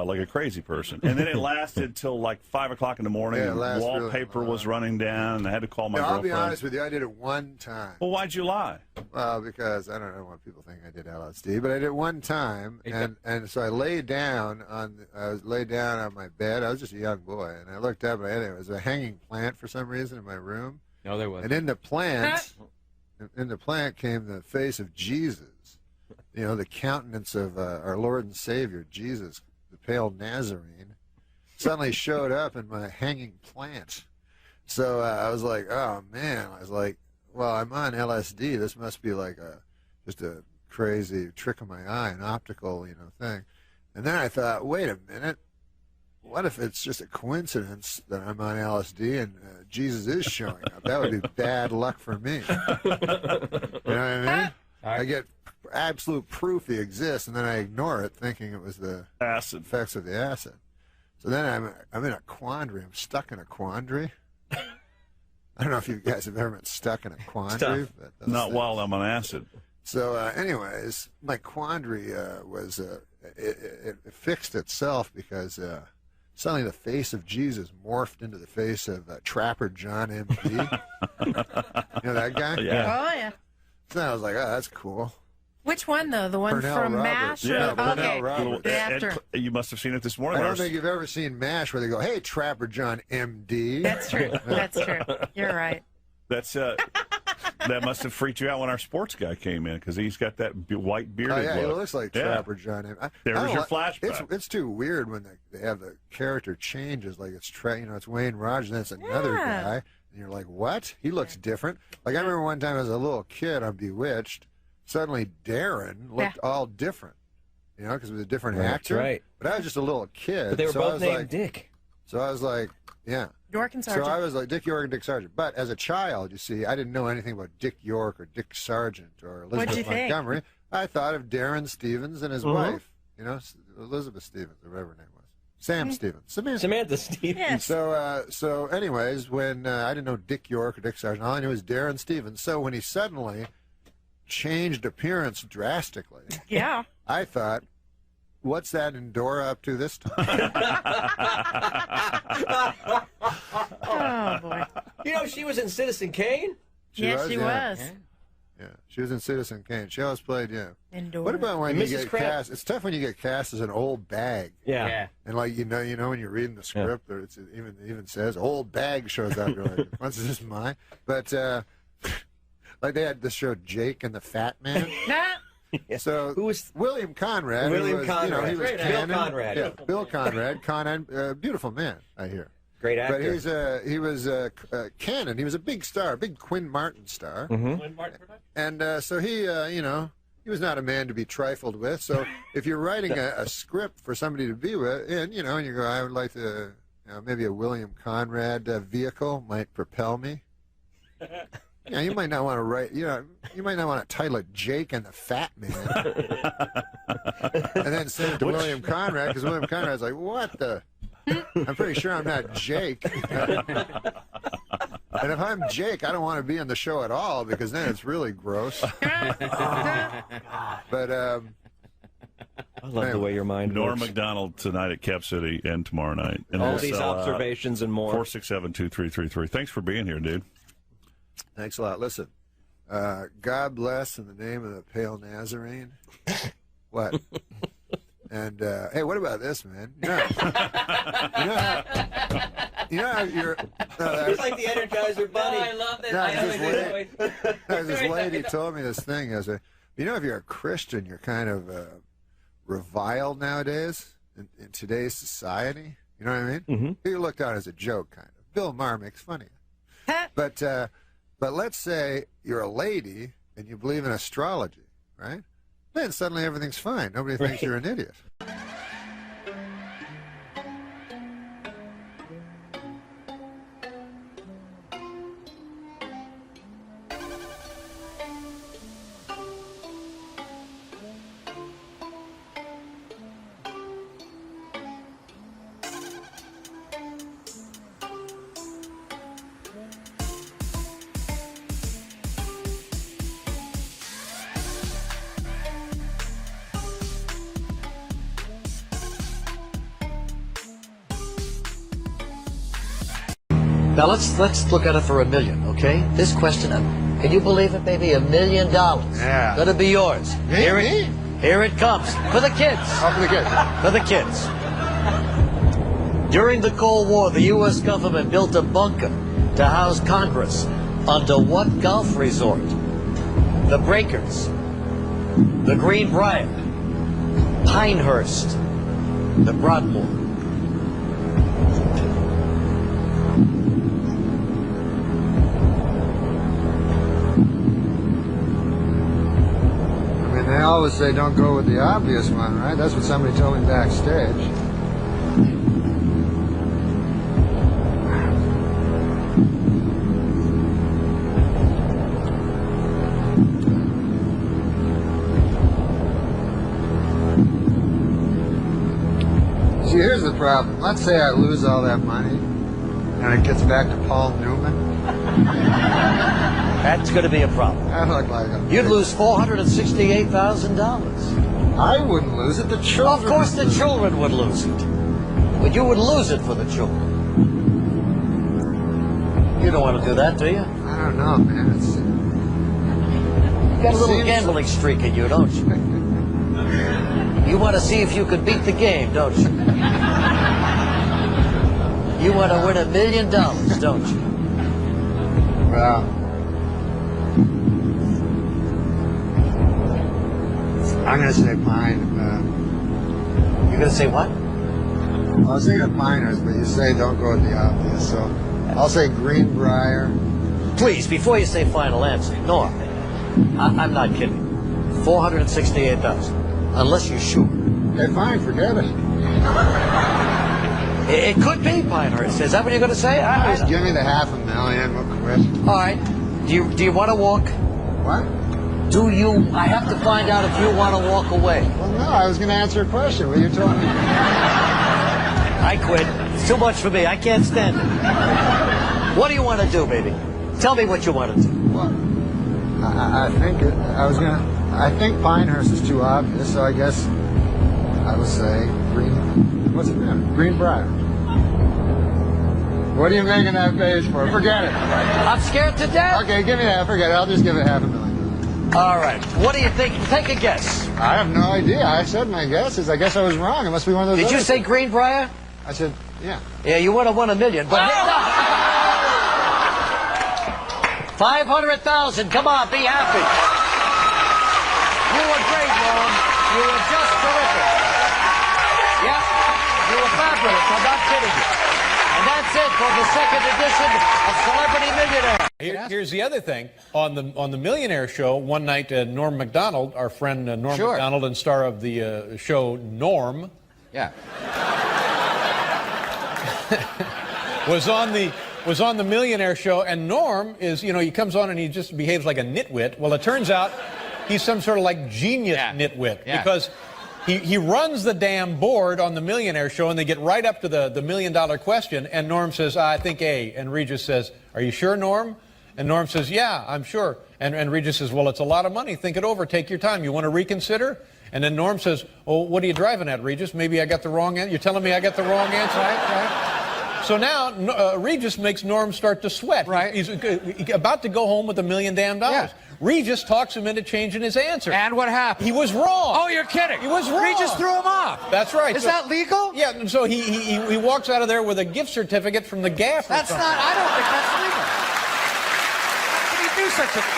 [SPEAKER 17] Like a crazy person. And then it lasted till like 5 o'clock in the morning.
[SPEAKER 14] Yeah, it
[SPEAKER 17] and
[SPEAKER 14] lasts really
[SPEAKER 17] wallpaper was running down, and I had to call my
[SPEAKER 14] I'll
[SPEAKER 17] girlfriend.
[SPEAKER 14] be honest with you. I did it one time.
[SPEAKER 17] Well, why'd you lie?
[SPEAKER 14] Well, because I don't want people to think I did LSD, but I did it one time, and so I laid down on my bed. I was just a young boy, and I looked up, and there was a hanging plant for some reason in my room.
[SPEAKER 22] No, there wasn't.
[SPEAKER 14] And in the plant came the face of Jesus. The countenance of our Lord and Savior, Jesus, the pale Nazarene, suddenly showed up in my hanging plant. So I was like, oh, man. I was like, well, I'm on LSD. This must be like just a crazy trick of my eye, an optical, thing. And then I thought, wait a minute. What if it's just a coincidence that I'm on LSD and Jesus is showing up? That would be bad luck for me. You know what I mean? I get absolute proof he exists, and then I ignore it, thinking it was the
[SPEAKER 17] acid
[SPEAKER 14] effects of the acid. So then I'm in a quandary. I'm stuck in a quandary. I don't know if you guys have ever been stuck in a quandary. But
[SPEAKER 17] not while I'm on acid.
[SPEAKER 14] So, anyways, my quandary was it fixed itself because suddenly the face of Jesus morphed into the face of Trapper John M.D. You know that guy?
[SPEAKER 17] Yeah.
[SPEAKER 20] Oh, yeah.
[SPEAKER 14] So I was like, oh, that's cool.
[SPEAKER 20] Which one, though? The one
[SPEAKER 14] Pernell
[SPEAKER 20] from
[SPEAKER 14] Roberts.
[SPEAKER 20] MASH?
[SPEAKER 14] Yeah,
[SPEAKER 20] Or,
[SPEAKER 14] Pernell
[SPEAKER 20] okay.
[SPEAKER 14] Roberts.
[SPEAKER 20] The actor.
[SPEAKER 17] You must have seen it this morning.
[SPEAKER 14] I don't think you've ever seen MASH where they go, hey, Trapper John M.D.
[SPEAKER 20] That's true. That's true. You're right.
[SPEAKER 17] That's that must have freaked you out when our sports guy came in because he's got that white bearded
[SPEAKER 14] Oh, yeah, he
[SPEAKER 17] look.
[SPEAKER 14] looks like Trapper John M.D.
[SPEAKER 17] There was your flashback.
[SPEAKER 14] It's too weird when they have the character changes, like it's it's Wayne Rogers, and it's another guy, and you're like, what? He looks different. Like I remember one time as a little kid on Bewitched, suddenly Darren looked all different, because it was a different actor.
[SPEAKER 18] Right.
[SPEAKER 14] But I was just a little kid.
[SPEAKER 18] But they were
[SPEAKER 14] so I
[SPEAKER 18] both
[SPEAKER 14] was
[SPEAKER 18] named
[SPEAKER 14] like,
[SPEAKER 18] Dick.
[SPEAKER 14] So I was like, yeah.
[SPEAKER 20] York and Sargent.
[SPEAKER 14] So I was like Dick York and Dick Sargent. But as a child, you see, I didn't know anything about Dick York or Dick Sargent or Elizabeth Montgomery. I thought of Darren Stevens and his wife, Elizabeth Stevens, or whatever her name was. Sam Stevens.
[SPEAKER 18] Samantha Stevens.
[SPEAKER 20] Yes.
[SPEAKER 14] So anyways, when I didn't know Dick York or Dick Sargent, all I knew was Darren Stevens. So when he suddenly changed appearance drastically, I thought, what's that Endora up to this time?
[SPEAKER 20] Oh, boy.
[SPEAKER 18] She was in Citizen Kane?
[SPEAKER 14] She was. Yeah, she was in Citizen Kane. She always played,
[SPEAKER 20] Endora.
[SPEAKER 14] What about when
[SPEAKER 18] And
[SPEAKER 14] you
[SPEAKER 18] Mrs.
[SPEAKER 14] get
[SPEAKER 18] Crab.
[SPEAKER 14] cast? It's tough when you get cast as an old bag.
[SPEAKER 18] Yeah.
[SPEAKER 14] And like when you're reading the script, or it even says old bag shows up. You're like, what's this mine? But like they had the show Jake and the Fat Man. So who was William Conrad?
[SPEAKER 18] William Conrad.
[SPEAKER 14] He was
[SPEAKER 18] Bill
[SPEAKER 14] Cannon.
[SPEAKER 18] Conrad.
[SPEAKER 14] Yeah, Bill Conrad. Beautiful man, I hear.
[SPEAKER 18] Great actor.
[SPEAKER 14] But he was Cannon. He was a big star, big Quinn Martin star.
[SPEAKER 18] Mm-hmm.
[SPEAKER 14] And so he he was not a man to be trifled with. So if you're writing a script for somebody to be with, and you go, I would like to, maybe a William Conrad vehicle might propel me. Yeah, you might not want to write. You might not want to title it "Jake and the Fat Man," and then send it to William Conrad because William Conrad's like, "What the? I'm pretty sure I'm not Jake." And if I'm Jake, I don't want to be on the show at all because then it's really gross. But
[SPEAKER 18] I love the way your mind
[SPEAKER 17] Norm
[SPEAKER 18] works.
[SPEAKER 17] Macdonald tonight at Cap City and tomorrow night. And
[SPEAKER 18] all these observations and more.
[SPEAKER 17] 467-2333. Thanks for being here, dude.
[SPEAKER 14] Thanks a lot. Listen, God bless in the name of the Pale Nazarene. What? And hey, what about this, man? You know how you're.
[SPEAKER 18] He's like the Energizer Bunny.
[SPEAKER 20] I love that.
[SPEAKER 14] This lady told me this thing. If you're a Christian, you're kind of reviled nowadays in today's society. You know what I mean?
[SPEAKER 18] Mm-hmm.
[SPEAKER 14] You're looked on as a joke, kind of. Bill Maher makes fun of you. But let's say you're a lady and you believe in astrology, right? Then suddenly everything's fine. Nobody thinks you're an idiot.
[SPEAKER 2] Now let's look at it for $1 million, okay? This question, can you believe it? Maybe $1 million.
[SPEAKER 14] Yeah.
[SPEAKER 2] Gonna be yours. Here it comes for the kids.
[SPEAKER 14] Oh, for the kids.
[SPEAKER 2] For the kids. During the Cold War, the U.S. government built a bunker to house Congress under what golf resort? The Breakers, the Greenbrier, Pinehurst, the Broadmoor.
[SPEAKER 14] They always say don't go with the obvious one, right? That's what somebody told me backstage.
[SPEAKER 7] See, here's the problem. Let's say I lose all that money, and it gets back to Paul Newman.
[SPEAKER 2] That's going to be a problem.
[SPEAKER 7] I look like a...
[SPEAKER 2] You'd lose $468,000.
[SPEAKER 7] I wouldn't lose it. The children.
[SPEAKER 2] Of course, the children would lose it, but you would lose it for the children. You don't want to do that, do you?
[SPEAKER 7] I don't know, man. It's...
[SPEAKER 2] You got a little gambling streak in you, don't you? You want to see if you could beat the game, don't you? You want to win $1 million, don't you?
[SPEAKER 7] Well, I'm going to say pine.
[SPEAKER 2] You're going to say what?
[SPEAKER 7] I was thinking of piners, but you say don't go with the obvious, so I'll say Greenbrier.
[SPEAKER 2] Please, before you say final answer, no, I'm not kidding. $468,000, unless you're sure.
[SPEAKER 7] Okay, fine, forget it.
[SPEAKER 2] It could be Pinehurst. Is that what you're going to say?
[SPEAKER 7] Just give me the $500,000. We'll quit.
[SPEAKER 2] All right. Do you want to walk?
[SPEAKER 7] What?
[SPEAKER 2] Do you? I have to find out if you want to walk away.
[SPEAKER 7] Well, no, I was going to answer a question. What are you talking about?
[SPEAKER 2] I quit. It's too much for me. I can't stand it. What do you want to do, baby? Tell me what you want to do.
[SPEAKER 7] What? I think Pinehurst is too obvious, so I guess I would say Greenbrier. What are you making that face for? Forget it.
[SPEAKER 2] I'm scared to death.
[SPEAKER 7] Okay, give me that. Forget it. I'll just give it $500,000.
[SPEAKER 2] All right. What do you think? Take a guess.
[SPEAKER 7] I have no idea. I said my guesses. I guess I was wrong. It must be one of those.
[SPEAKER 2] Did you say Greenbrier?
[SPEAKER 7] I said, yeah.
[SPEAKER 2] Yeah, you would have won $1 million, but... 500,000. Come on, be happy. You were great, Norm. You were just terrific. Yeah, you were fabulous. I'm not kidding you. And that's it for the second edition of Celebrity Millionaire.
[SPEAKER 1] Here's the other thing. On the Millionaire Show, one night, Norm Macdonald, our friend Norm Macdonald, and star of the show Norm, was on the Millionaire Show, and Norm is, he comes on and he just behaves like a nitwit. Well, it turns out he's some sort of like genius nitwit, because he runs the damn board on the Millionaire Show, and they get right up to the $1 million question, and Norm says, I think A, and Regis says, are you sure, Norm? And Norm says, yeah, I'm sure. And Regis says, well, it's a lot of money. Think it over. Take your time. You want to reconsider? And then Norm says, oh, what are you driving at, Regis? Maybe I got the wrong answer. You're telling me I got the wrong answer? Right? So now Regis makes Norm start to sweat. Right. He's about to go home with $1 million. Regis talks him into changing his answer.
[SPEAKER 3] And what happened?
[SPEAKER 1] He was wrong.
[SPEAKER 3] Oh, you're kidding.
[SPEAKER 1] He was wrong.
[SPEAKER 3] Regis threw him off.
[SPEAKER 1] That's right.
[SPEAKER 3] Is that legal?
[SPEAKER 1] Yeah, and so he walks out of there with a gift certificate from the Gap.
[SPEAKER 3] That's not, I don't think that's legal. How can you do such a thing?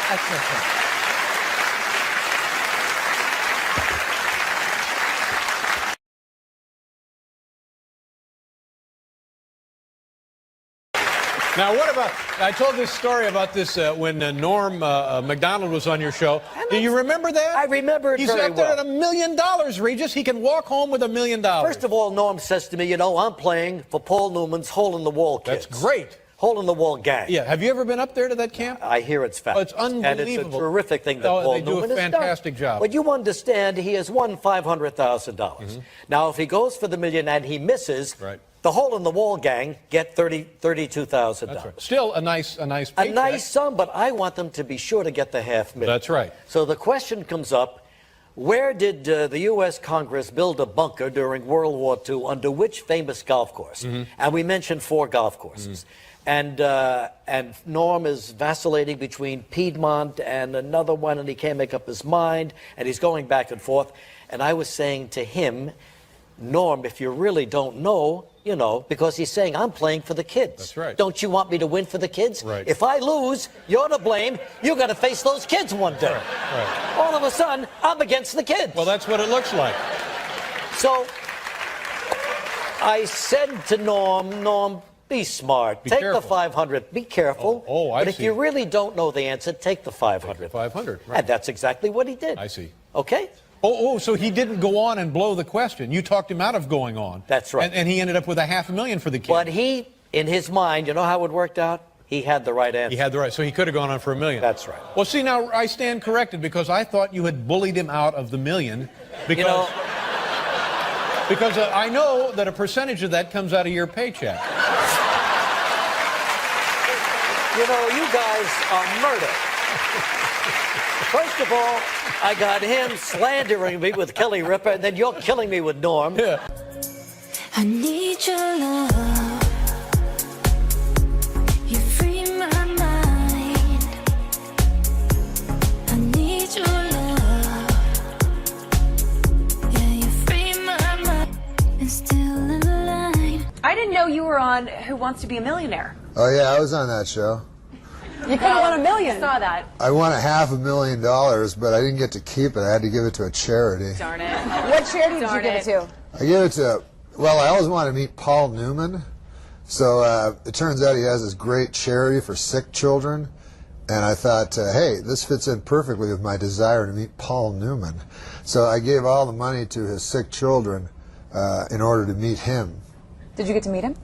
[SPEAKER 1] Now, what about, I told this story about this when Norm Macdonald was on your show. Do you remember that?
[SPEAKER 2] I remember it
[SPEAKER 1] He's
[SPEAKER 2] very
[SPEAKER 1] up there
[SPEAKER 2] well.
[SPEAKER 1] at $1 million, Regis. He can walk home with $1 million.
[SPEAKER 2] First of all, Norm says to me, I'm playing for Paul Newman's Hole in the Wall Kids.
[SPEAKER 1] That's great.
[SPEAKER 2] Hole in the Wall gang.
[SPEAKER 1] Yeah. Have you ever been up there to that camp?
[SPEAKER 2] I hear it's fabulous.
[SPEAKER 1] Oh, it's unbelievable.
[SPEAKER 2] And it's a terrific thing that Paul Newman has done.
[SPEAKER 1] They do a fantastic job.
[SPEAKER 2] But you understand, he has won $500,000. Now, if he goes for the $1 million and he misses, the Hole in the Wall gang get $32,000. That's
[SPEAKER 1] right. Still a nice paycheck.
[SPEAKER 2] A nice sum, but I want them to be sure to get the $500,000.
[SPEAKER 1] That's right.
[SPEAKER 2] So the question comes up, where did the U.S. Congress build a bunker during World War II under which famous golf course? And we mentioned 4 golf courses. And Norm is vacillating between Piedmont and another one, and he can't make up his mind, and he's going back and forth. And I was saying to him, Norm, if you really don't know, because he's saying, I'm playing for the kids.
[SPEAKER 1] That's right.
[SPEAKER 2] Don't you want me to win for the kids?
[SPEAKER 1] Right.
[SPEAKER 2] If I lose, you're to blame. You got to face those kids one day.
[SPEAKER 1] Right.
[SPEAKER 2] All of a sudden, I'm against the kids.
[SPEAKER 1] Well, that's what it looks like.
[SPEAKER 2] So I said to Norm, be smart. Take the 500. Be careful. But if you really don't know the answer, take the 500.
[SPEAKER 1] Take the 500. Right.
[SPEAKER 2] And that's exactly what he did.
[SPEAKER 1] I see.
[SPEAKER 2] Okay?
[SPEAKER 1] So he didn't go on and blow the question. You talked him out of going on.
[SPEAKER 2] That's right.
[SPEAKER 1] And he ended up with $500,000 for the kid.
[SPEAKER 2] But he, in his mind, you know how it worked out? He had the right answer.
[SPEAKER 1] He had the right. So he could have gone on for $1 million.
[SPEAKER 2] That's right.
[SPEAKER 1] Well, see, now I stand corrected because I thought you had bullied him out of the $1 million because. Because I know that a percentage of that comes out of your paycheck.
[SPEAKER 2] You know, you guys are murder. First of all, I got him slandering me with Kelly Ripa, and then you're killing me with Norm.
[SPEAKER 1] Yeah.
[SPEAKER 12] I need your love. You free my mind. I need your love. Yeah, you free my mind. And still in line.
[SPEAKER 5] I didn't know you were on Who Wants to Be a Millionaire.
[SPEAKER 14] Oh yeah, I was on that show.
[SPEAKER 5] You could have won $1 million. I saw that.
[SPEAKER 14] I won $500,000, but I didn't get to keep it. I had to give it to a charity.
[SPEAKER 5] Darn it. What charity did you give it to?
[SPEAKER 14] I gave it to, well, I always wanted to meet Paul Newman. So it turns out he has this great charity for sick children. And I thought, hey, this fits in perfectly with my desire to meet Paul Newman. So I gave all the money to his sick children in order to meet him.
[SPEAKER 5] Did you get to meet him?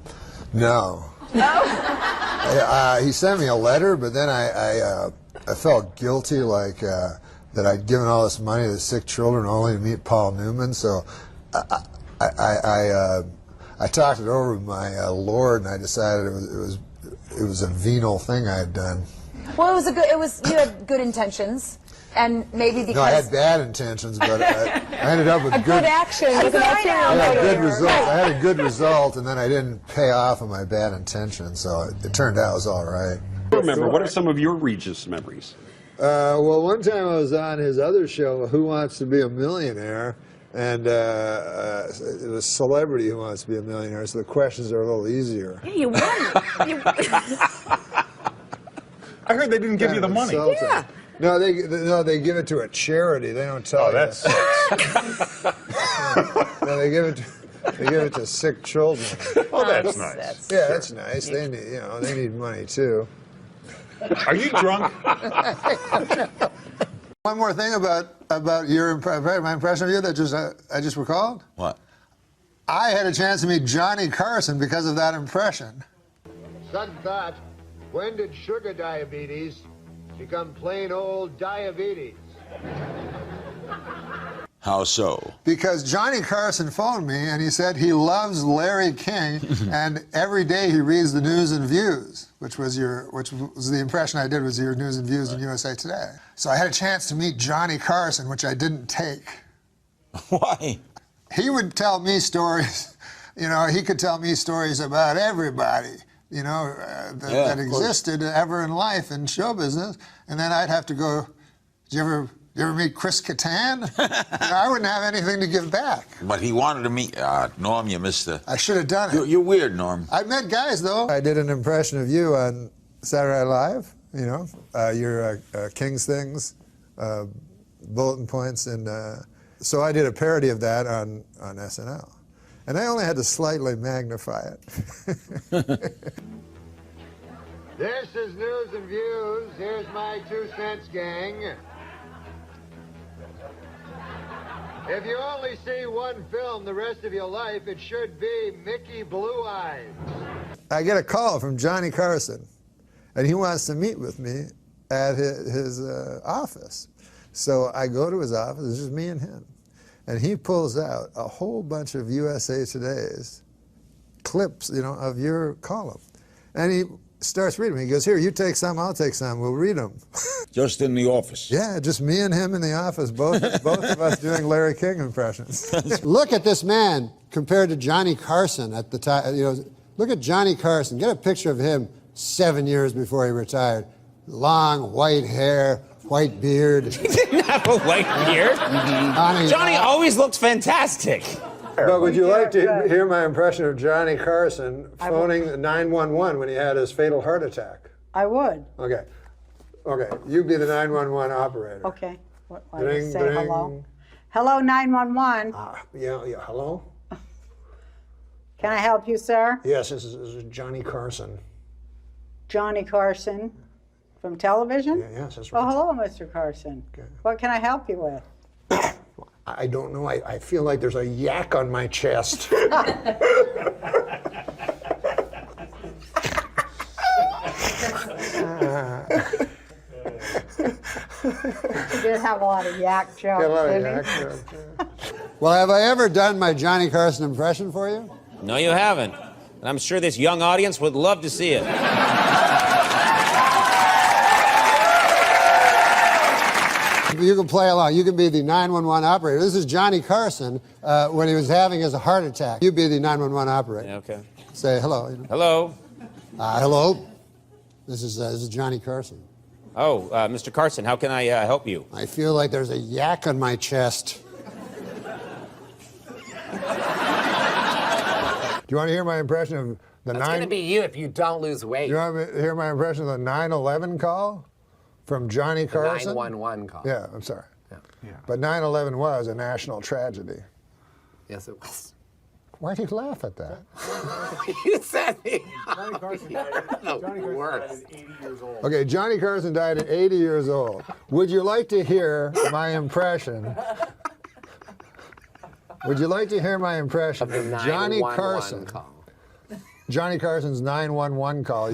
[SPEAKER 14] No. He sent me a letter, but then I felt guilty, like that I'd given all this money to sick children only to meet Paul Newman. So I talked it over with my Lord, and I decided it was a venal thing I had done.
[SPEAKER 5] Well, you had good intentions, and maybe because
[SPEAKER 14] No, I had bad intentions, but I ended up with
[SPEAKER 5] good action.
[SPEAKER 14] I had good result. I had a good result, and then I didn't pay off on my bad intention, so it turned out it was all right.
[SPEAKER 8] Remember, what are some of your Regis memories?
[SPEAKER 14] Well, one time I was on his other show, Who Wants to Be a Millionaire, and it was Celebrity Who Wants to Be a Millionaire, so the questions are a little easier.
[SPEAKER 5] Yeah, you won.
[SPEAKER 8] I heard they didn't give you the money.
[SPEAKER 14] Yeah. No, they give it to a charity. They don't tell you.
[SPEAKER 8] That's
[SPEAKER 14] No, they give it to sick children.
[SPEAKER 8] Oh, that's nice.
[SPEAKER 14] Yeah, that's nice. They need, they need money too.
[SPEAKER 8] Are you drunk?
[SPEAKER 14] One more thing about my impression of you that I just recalled.
[SPEAKER 23] What?
[SPEAKER 14] I had a chance to meet Johnny Carson because of that impression. Sudden thought: when did sugar diabetes become plain old diabetes?
[SPEAKER 23] How so?
[SPEAKER 14] Because Johnny Carson phoned me and he said he loves Larry King and every day he reads the News and Views, which was the impression I did, was your News and Views in USA Today. So I had a chance to meet Johnny Carson, which I didn't take.
[SPEAKER 23] Why?
[SPEAKER 14] He would tell me stories, he could tell me stories about everybody, that existed ever in life in show business, and then I'd have to go, did you ever meet Chris Kattan? I wouldn't have anything to give back.
[SPEAKER 23] But he wanted to meet Norm. You missed the.
[SPEAKER 14] I should have done it.
[SPEAKER 23] You're weird, Norm.
[SPEAKER 14] I met guys though. I did an impression of you on Saturday Night Live. Your King's Things, bulletin points, and so I did a parody of that on SNL, and I only had to slightly magnify it. This is News and Views. Here's my 2 cents, gang. If you only see one film the rest of your life, it should be Mickey Blue Eyes. I get a call from Johnny Carson, and he wants to meet with me at his office. So I go to his office, it's just me and him. And he pulls out a whole bunch of USA Today's clips, of your column. And he starts reading them. He goes, here, you take some, I'll take some, we'll read them.
[SPEAKER 23] Just in the office?
[SPEAKER 14] Yeah, just me and him in the office, both of us doing Larry King impressions. Look at this man compared to Johnny Carson at the time. Look at Johnny Carson. Get a picture of him 7 years before he retired. Long, white hair, white beard.
[SPEAKER 24] He didn't have a white beard. Johnny always looked fantastic.
[SPEAKER 14] But would you like to hear my impression of Johnny Carson phoning 911 when he had his fatal heart attack?
[SPEAKER 9] I would.
[SPEAKER 14] Okay, you be the 911 operator.
[SPEAKER 9] Okay. What,
[SPEAKER 14] Ding,
[SPEAKER 9] say
[SPEAKER 14] ding.
[SPEAKER 9] hello? Hello, 911.
[SPEAKER 14] Yeah, hello?
[SPEAKER 9] Can I help you, sir?
[SPEAKER 14] Yes, this is Johnny Carson.
[SPEAKER 9] Johnny Carson from television?
[SPEAKER 14] Yes, that's right.
[SPEAKER 9] Oh, hello, Mr. Carson.
[SPEAKER 14] Okay.
[SPEAKER 9] What can I help you with?
[SPEAKER 14] I don't know. I feel like there's a yak on my chest.
[SPEAKER 9] You did have a lot of yak jokes,
[SPEAKER 14] Got a lot of
[SPEAKER 9] didn't
[SPEAKER 14] yak
[SPEAKER 9] you?
[SPEAKER 14] jokes. Well, have I ever done my Johnny Carson impression for you?
[SPEAKER 24] No, you haven't. And I'm sure this young audience would love to see it.
[SPEAKER 14] You can play along. You can be the 911 operator. This is Johnny Carson when he was having his heart attack. You be the 911 operator.
[SPEAKER 24] Yeah, okay.
[SPEAKER 14] Say hello.
[SPEAKER 24] Hello.
[SPEAKER 14] Hello. This is Johnny Carson.
[SPEAKER 24] Oh, Mr. Carson, how can I help you?
[SPEAKER 14] I feel like there's a yak on my chest. Do you want to hear my impression of the
[SPEAKER 4] That's going to be you if you don't lose weight.
[SPEAKER 14] Do you want to hear my impression of the 9/11 call from Johnny Carson?
[SPEAKER 4] 911 call.
[SPEAKER 14] Yeah, I'm sorry. Yeah. But 9/11 was a national tragedy.
[SPEAKER 4] Yes, it was.
[SPEAKER 14] Why'd you laugh at that?
[SPEAKER 4] You said it.
[SPEAKER 14] Johnny Carson died
[SPEAKER 4] Worse.
[SPEAKER 14] 80 years old. Okay, Johnny Carson died at 80 years old. Would you like to hear my impression? Would you like to hear my impression of Johnny Carson? Johnny Carson's 911 call.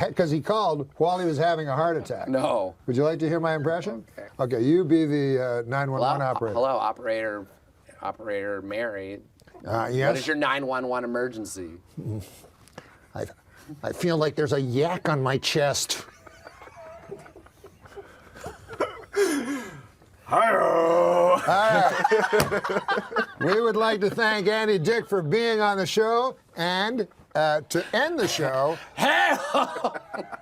[SPEAKER 14] Because he called while he was having a heart attack.
[SPEAKER 4] No.
[SPEAKER 14] Would you like to hear my impression? Okay, you be the 911 operator.
[SPEAKER 4] Hello, operator Mary.
[SPEAKER 14] Yes.
[SPEAKER 4] What is your 911 emergency?
[SPEAKER 14] I feel like there's a yak on my chest. Hi-oh. We would like to thank Andy Dick for being on the show, and to end the show,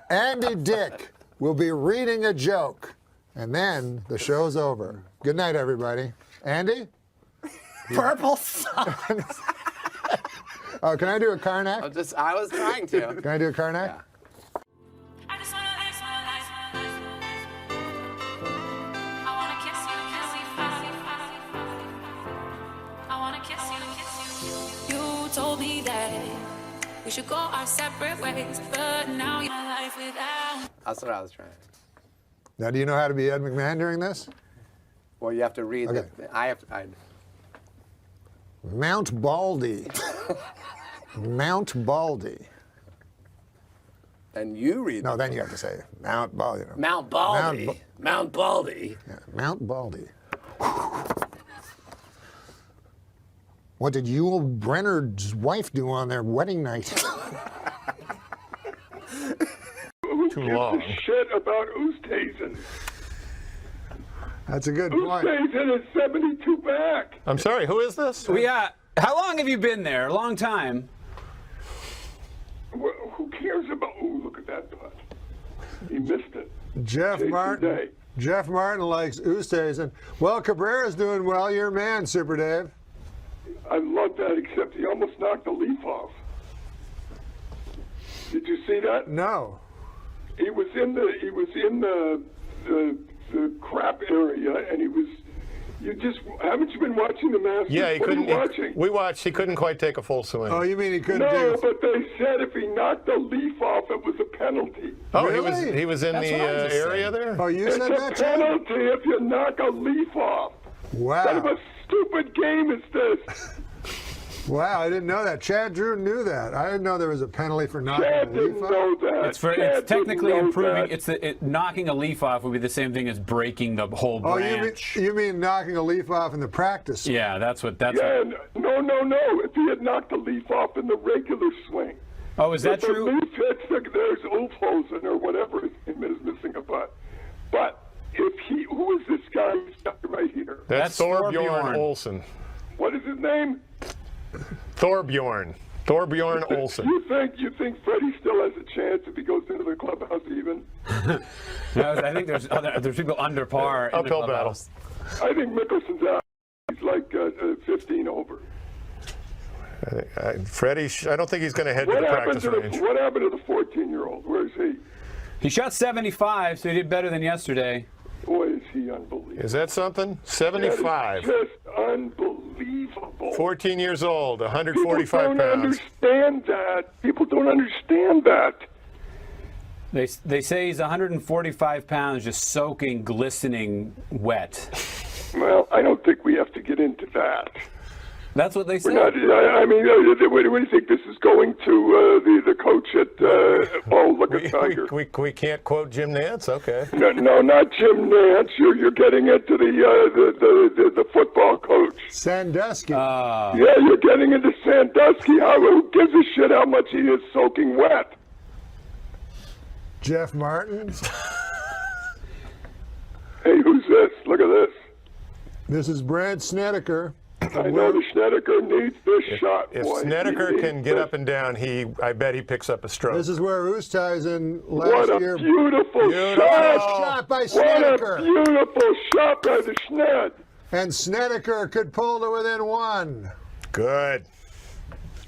[SPEAKER 14] Andy Dick will be reading a joke, and then the show's over. Good night, everybody. Andy?
[SPEAKER 4] Purple socks.
[SPEAKER 14] Oh, can I do a Karnak?
[SPEAKER 4] I was trying to.
[SPEAKER 14] Can I do a Karnak?
[SPEAKER 4] Yeah.
[SPEAKER 6] Told me that we should go our separate ways, but now your life without.
[SPEAKER 4] That's what I was trying.
[SPEAKER 14] Now, do you know how to be Ed McMahon during this?
[SPEAKER 4] Well, you have to read.
[SPEAKER 14] Okay. Mount Baldy. Mount Baldy.
[SPEAKER 4] And you read.
[SPEAKER 14] No, then you have to say Mount Baldy.
[SPEAKER 4] Mount Baldy. Mount Baldy.
[SPEAKER 14] Yeah, Mount Baldy. What did Yul Brynner's wife do on their wedding night?
[SPEAKER 10] Too long. Shit about Oosthuizen.
[SPEAKER 14] That's a good point.
[SPEAKER 10] Oosthuizen is 72 back.
[SPEAKER 8] I'm sorry, who is this?
[SPEAKER 11] How long have you been there? A long time.
[SPEAKER 10] Well, who cares about? Oh, look at that butt. He missed it.
[SPEAKER 14] Jeff Martin likes Oosthuizen. Well, Cabrera's doing well. You're a man, Super Dave.
[SPEAKER 10] I love that, except he almost knocked the leaf off. Did you see that?
[SPEAKER 14] No.
[SPEAKER 10] He was in the crap area, and he was. Haven't you been watching the Masters?
[SPEAKER 8] Yeah, he
[SPEAKER 10] what
[SPEAKER 8] couldn't.
[SPEAKER 10] Are you watching?
[SPEAKER 8] We watched. He couldn't quite take a full swing.
[SPEAKER 14] Oh, you mean he couldn't?
[SPEAKER 10] No, but they said if he knocked the leaf off, it was a penalty.
[SPEAKER 8] Oh,
[SPEAKER 14] really?
[SPEAKER 8] he was in the area there.
[SPEAKER 14] Oh, you said that,
[SPEAKER 10] It's a penalty if you knock a leaf off.
[SPEAKER 14] Wow.
[SPEAKER 10] What kind of a stupid game is this?
[SPEAKER 14] Wow, I didn't know that. Chad Drew knew that. I didn't know there was a penalty for knocking
[SPEAKER 10] Chad
[SPEAKER 14] a leaf
[SPEAKER 10] didn't
[SPEAKER 14] off.
[SPEAKER 10] know that.
[SPEAKER 11] It's technically improving.
[SPEAKER 10] That.
[SPEAKER 11] Knocking a leaf off would be the same thing as breaking the whole
[SPEAKER 14] Oh,
[SPEAKER 11] branch.
[SPEAKER 14] you mean knocking a leaf off in the practice?
[SPEAKER 11] Yeah, that's what.
[SPEAKER 10] No. If he had knocked the leaf off in the regular swing.
[SPEAKER 11] Oh, is that true?
[SPEAKER 10] The leaf hits there's Ulfhosen or whatever his name is missing a butt. But if who is this guy right here?
[SPEAKER 8] That's Thorbjorn Olsen.
[SPEAKER 10] What is his name?
[SPEAKER 8] Thorbjorn Olsen.
[SPEAKER 10] You think Freddie still has a chance if he goes into the clubhouse even?
[SPEAKER 11] No, I think there's people under par. In
[SPEAKER 8] Uphill
[SPEAKER 11] the
[SPEAKER 8] battle.
[SPEAKER 10] I think Mickelson's out. He's like 15 over.
[SPEAKER 8] Freddie, I don't think he's going to head to the practice range.
[SPEAKER 10] What happened to the 14-year-old? Where is he?
[SPEAKER 11] He shot 75, so he did better than yesterday.
[SPEAKER 10] Boy, is he unbelievable.
[SPEAKER 8] Is that something? 75.
[SPEAKER 10] That is just unbelievable.
[SPEAKER 8] 14 years old, 145 pounds.
[SPEAKER 10] People don't understand that. People don't understand that.
[SPEAKER 11] They say he's 145 pounds, just soaking, glistening wet.
[SPEAKER 10] Well, I don't think we have to get into that.
[SPEAKER 11] That's what they say.
[SPEAKER 10] We're not, I mean, what do you think this is going to the coach at look at Tiger.
[SPEAKER 8] We can't quote Jim Nantz? Okay.
[SPEAKER 10] No, not Jim Nantz. You're getting into the football coach.
[SPEAKER 14] Sandusky.
[SPEAKER 10] Yeah, you're getting into Sandusky. Who gives a shit how much he is soaking wet?
[SPEAKER 14] Jeff Martin.
[SPEAKER 10] Hey, who's this? Look at this.
[SPEAKER 14] This is Brad Snedeker.
[SPEAKER 10] I know the Snedeker needs this shot.
[SPEAKER 8] If
[SPEAKER 10] boy.
[SPEAKER 8] Snedeker
[SPEAKER 10] He
[SPEAKER 8] can
[SPEAKER 10] needs
[SPEAKER 8] get
[SPEAKER 10] this.
[SPEAKER 8] up and down, I bet he picks up a stroke.
[SPEAKER 14] This is where Oosthuizen
[SPEAKER 10] What
[SPEAKER 14] last
[SPEAKER 10] a
[SPEAKER 14] year.
[SPEAKER 10] beautiful
[SPEAKER 14] shot by Snedeker.
[SPEAKER 10] What a beautiful shot by the Schned.
[SPEAKER 14] And Snedeker could pull to within one.
[SPEAKER 8] Good.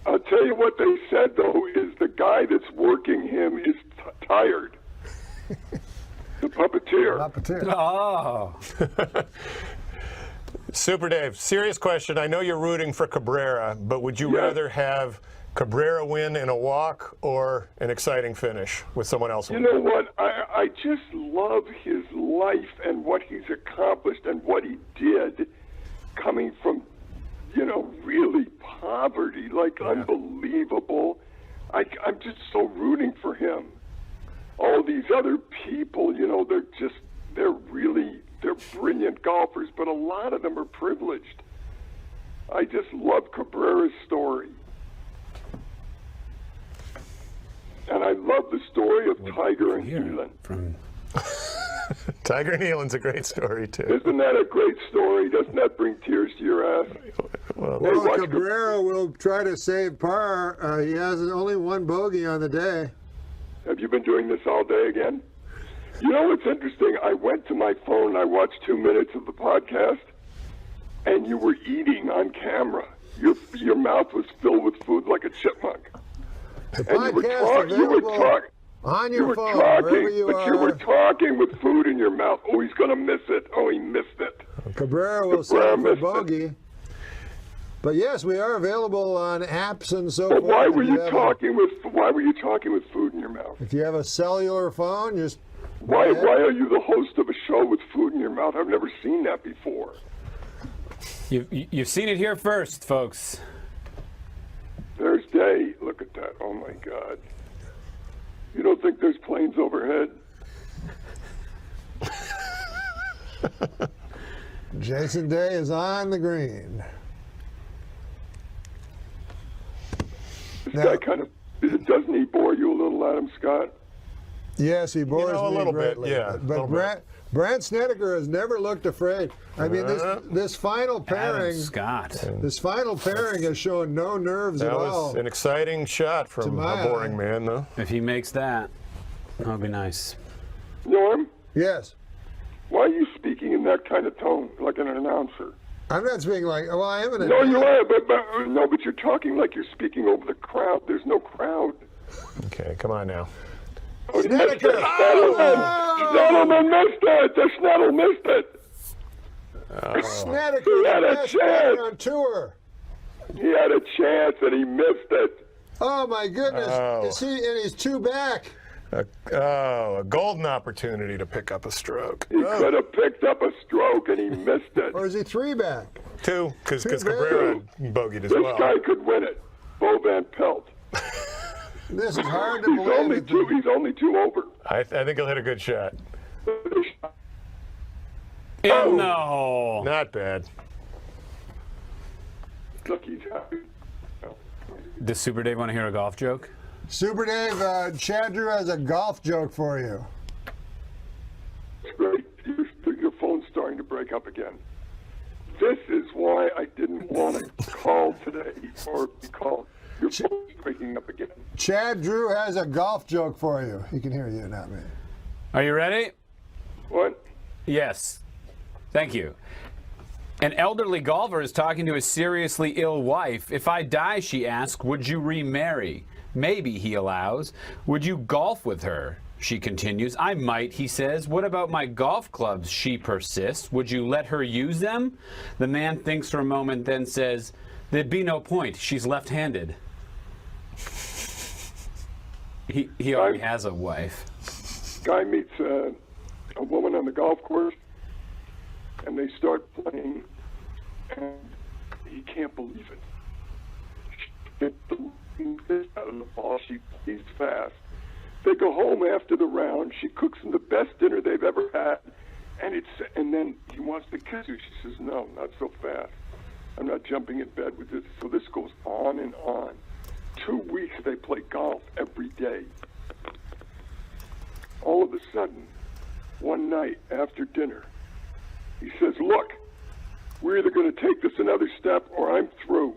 [SPEAKER 10] I'll tell you what they said, though, is the guy that's working him is tired. The puppeteer.
[SPEAKER 11] Oh.
[SPEAKER 8] Super Dave, serious question. I know you're rooting for Cabrera, but would you rather have Cabrera win in a walk or an exciting finish with someone else
[SPEAKER 10] You
[SPEAKER 8] winning?
[SPEAKER 10] know what? I just love his life and what he's accomplished and what he did coming from, really poverty, unbelievable. I'm just so rooting for him. All these other people, they're brilliant golfers, but a lot of them are privileged. I just love Cabrera's story. And I love the story of Tiger and Nealon.
[SPEAKER 8] Tiger and Nealon's a great story, too.
[SPEAKER 10] Isn't that a great story? Doesn't that bring tears to your ass?
[SPEAKER 8] Well,
[SPEAKER 14] Cabrera will try to save par. He has only one bogey on the day.
[SPEAKER 10] Have you been doing this all day again? You know what's interesting? I went to my phone, I watched 2 minutes of the podcast, and you were eating on camera. Your mouth was filled with food like a chipmunk.
[SPEAKER 14] The
[SPEAKER 10] And you were talking
[SPEAKER 14] on your phone,
[SPEAKER 10] talking,
[SPEAKER 14] wherever you
[SPEAKER 10] but
[SPEAKER 14] are.
[SPEAKER 10] you were talking with food in your mouth. Oh, he's going to miss it. Oh, he missed it.
[SPEAKER 14] Cabrera will save for bogey. But yes, we are available on apps and so
[SPEAKER 10] But
[SPEAKER 14] forth.
[SPEAKER 10] why were you talking with food in your mouth?
[SPEAKER 14] If you have a cellular phone, just
[SPEAKER 10] Why are you the host of a show with food in your mouth? I've never seen that before.
[SPEAKER 11] You've seen it here first, folks.
[SPEAKER 10] There's Day. Look at that. Oh, my God. You don't think there's planes overhead?
[SPEAKER 14] Jason Day is on the green.
[SPEAKER 10] This guy kind of, doesn't he bore you a little, Adam Scott?
[SPEAKER 14] Yes, he bores
[SPEAKER 8] a
[SPEAKER 14] me
[SPEAKER 8] little bit,
[SPEAKER 14] greatly.
[SPEAKER 8] yeah, a little
[SPEAKER 14] But Brad Snedeker has never looked afraid. I mean, this final pairing, this final pairing has shown no nerves
[SPEAKER 8] That
[SPEAKER 14] at
[SPEAKER 8] was
[SPEAKER 14] all.
[SPEAKER 8] an exciting shot from a boring man, though.
[SPEAKER 11] If he makes that, that'll be nice.
[SPEAKER 10] Norm?
[SPEAKER 14] Yes.
[SPEAKER 10] Why are you speaking in that kind of tone, like an announcer?
[SPEAKER 14] I'm not speaking like, well, I am an
[SPEAKER 10] No, you are, but you're talking like you're speaking over the crowd. There's no crowd.
[SPEAKER 8] Okay, come on now.
[SPEAKER 10] Oh, he missed it. Schnedelman missed it. The Schnedel missed it.
[SPEAKER 14] Snedeker,
[SPEAKER 10] He had
[SPEAKER 14] the
[SPEAKER 10] a
[SPEAKER 14] best
[SPEAKER 10] chance.
[SPEAKER 14] player on tour.
[SPEAKER 10] He had a chance and he missed it.
[SPEAKER 14] Oh my goodness!
[SPEAKER 8] Oh.
[SPEAKER 14] And he's two back.
[SPEAKER 8] A golden opportunity to pick up a stroke.
[SPEAKER 10] He could have picked up a stroke and he missed it.
[SPEAKER 14] Or is he three back?
[SPEAKER 8] Two, because
[SPEAKER 14] Two
[SPEAKER 8] Cabrera bogeyed as
[SPEAKER 10] This
[SPEAKER 8] well.
[SPEAKER 10] guy could win it. Bo Van Pelt.
[SPEAKER 14] This is hard to believe.
[SPEAKER 10] He's only two over.
[SPEAKER 8] I think he'll hit a good shot.
[SPEAKER 11] No.
[SPEAKER 8] Not bad.
[SPEAKER 10] Look, he's happy.
[SPEAKER 11] Does Super Dave want to hear a golf joke?
[SPEAKER 14] Super Dave, Chad Drew has a golf joke for you.
[SPEAKER 10] It's great. Your phone's starting to break up again. This is why I didn't want to call today or be called. Your phone's breaking up again.
[SPEAKER 14] Chad Drew has a golf joke for you. He can hear you, not me.
[SPEAKER 11] Are you ready?
[SPEAKER 10] What?
[SPEAKER 11] Yes. Thank you. An elderly golfer is talking to his seriously ill wife. If I die, she asks, would you remarry? Maybe, he allows. Would you golf with her? She continues. I might, he says. What about my golf clubs? She persists. Would you let her use them? The man thinks for a moment, then says, there'd be no point. She's left-handed. He already has a wife.
[SPEAKER 10] Guy meets a woman on the golf course, and they start playing, and he can't believe it. She gets the piss out of the ball. She plays fast. They go home after the round. She cooks them the best dinner they've ever had, and then he wants to kiss her. She says, "No, not so fast. I'm not jumping in bed with this." So this goes on and on. 2 weeks they play golf every day. All of a sudden, one night after dinner, he says, "Look, we're either going to take this another step or I'm through."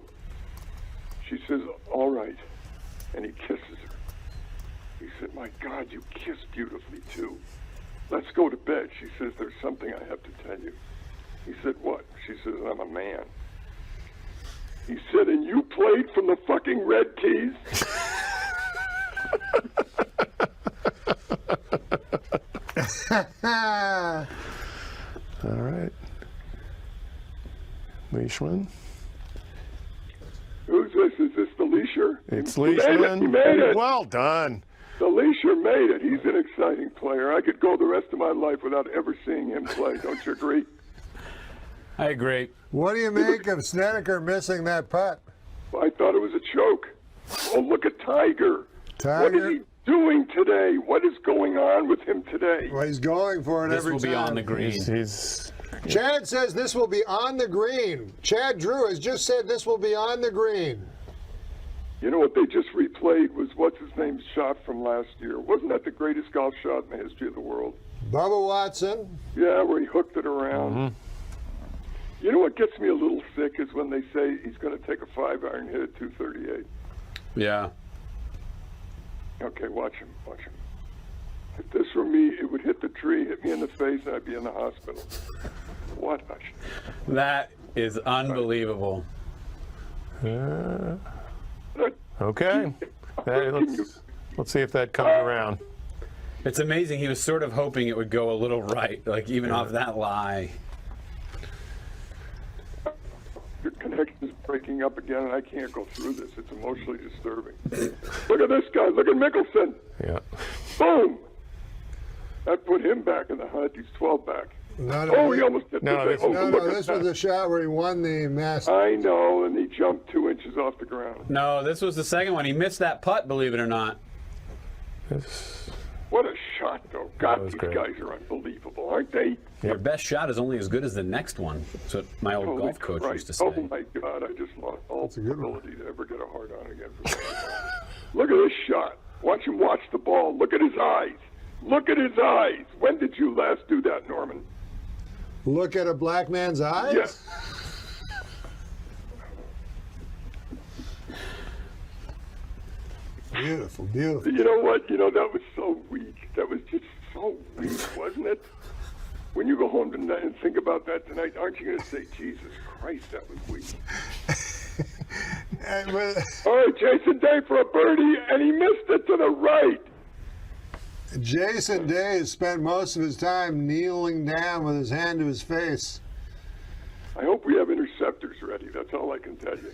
[SPEAKER 10] She says, "All right," and he kisses her. He said, "My God, you kiss beautifully too. Let's go to bed." She says, "There's something I have to tell you." He said, "What?" She says, "I'm a man." He said, "And you played from the fucking Red Keys?"
[SPEAKER 8] All right. Leishman.
[SPEAKER 10] Who's this? Is this the Leisher?
[SPEAKER 8] It's
[SPEAKER 10] He made
[SPEAKER 8] Leishman.
[SPEAKER 10] it. He made it.
[SPEAKER 8] Well done.
[SPEAKER 10] The Leisher made it. He's an exciting player. I could go the rest of my life without ever seeing him play. Don't you agree?
[SPEAKER 11] I agree.
[SPEAKER 14] What do you make of Snedeker missing that putt?
[SPEAKER 10] I thought it was a choke. Oh, look at Tiger. What is he doing today? What is going on with him today?
[SPEAKER 14] Well, he's going for it every time.
[SPEAKER 11] This will be on the green.
[SPEAKER 14] Chad says this will be on the green. Chad Drew has just said this will be on the green.
[SPEAKER 10] You know what they just replayed was what's-his-name's shot from last year. Wasn't that the greatest golf shot in the history of the world?
[SPEAKER 14] Bubba Watson.
[SPEAKER 10] Yeah, where he hooked it around.
[SPEAKER 8] Mm-hmm.
[SPEAKER 10] You know what gets me a little sick is when they say he's going to take a 5-iron hit at 238.
[SPEAKER 11] Yeah.
[SPEAKER 10] Okay, watch him. If this were me, it would hit the tree, hit me in the face, and I'd be in the hospital. What?
[SPEAKER 11] That is unbelievable.
[SPEAKER 8] Okay. Let's see if that comes around.
[SPEAKER 11] It's amazing. He was sort of hoping it would go a little right, like even off that lie.
[SPEAKER 10] Your connection is breaking up again, and I can't go through this. It's emotionally disturbing. Look at this guy. Look at Mickelson.
[SPEAKER 8] Yeah.
[SPEAKER 10] Boom. That put him back in the hunt. He's 12 back.
[SPEAKER 14] No,
[SPEAKER 10] he almost hit the thing.
[SPEAKER 14] This was the shot where he won the Masters.
[SPEAKER 10] I know, and he jumped 2 inches off the ground.
[SPEAKER 11] No, this was the second one. He missed that putt, believe it or not.
[SPEAKER 10] What a shot, though. God, these guys are unbelievable, aren't they?
[SPEAKER 11] Your best shot is only as good as the next one. That's what my old
[SPEAKER 10] Holy
[SPEAKER 11] golf coach
[SPEAKER 10] Christ.
[SPEAKER 11] used to say.
[SPEAKER 10] Oh, my God. I just lost all ability to ever get a hard on again. Look at this shot. Watch him watch the ball. Look at his eyes. Look at his eyes. When did you last do that, Norman?
[SPEAKER 14] Look at a black man's eyes?
[SPEAKER 10] Yes.
[SPEAKER 14] Beautiful, beautiful.
[SPEAKER 10] You know what? That was so weak. That was just so weak, wasn't it? When you go home tonight and think about that tonight, aren't you going to say, Jesus Christ, that was weak? All right, Jason Day for a birdie, and he missed it to the right.
[SPEAKER 14] Jason Day has spent most of his time kneeling down with his hand to his face.
[SPEAKER 10] I hope we have interceptors ready. That's all I can tell you.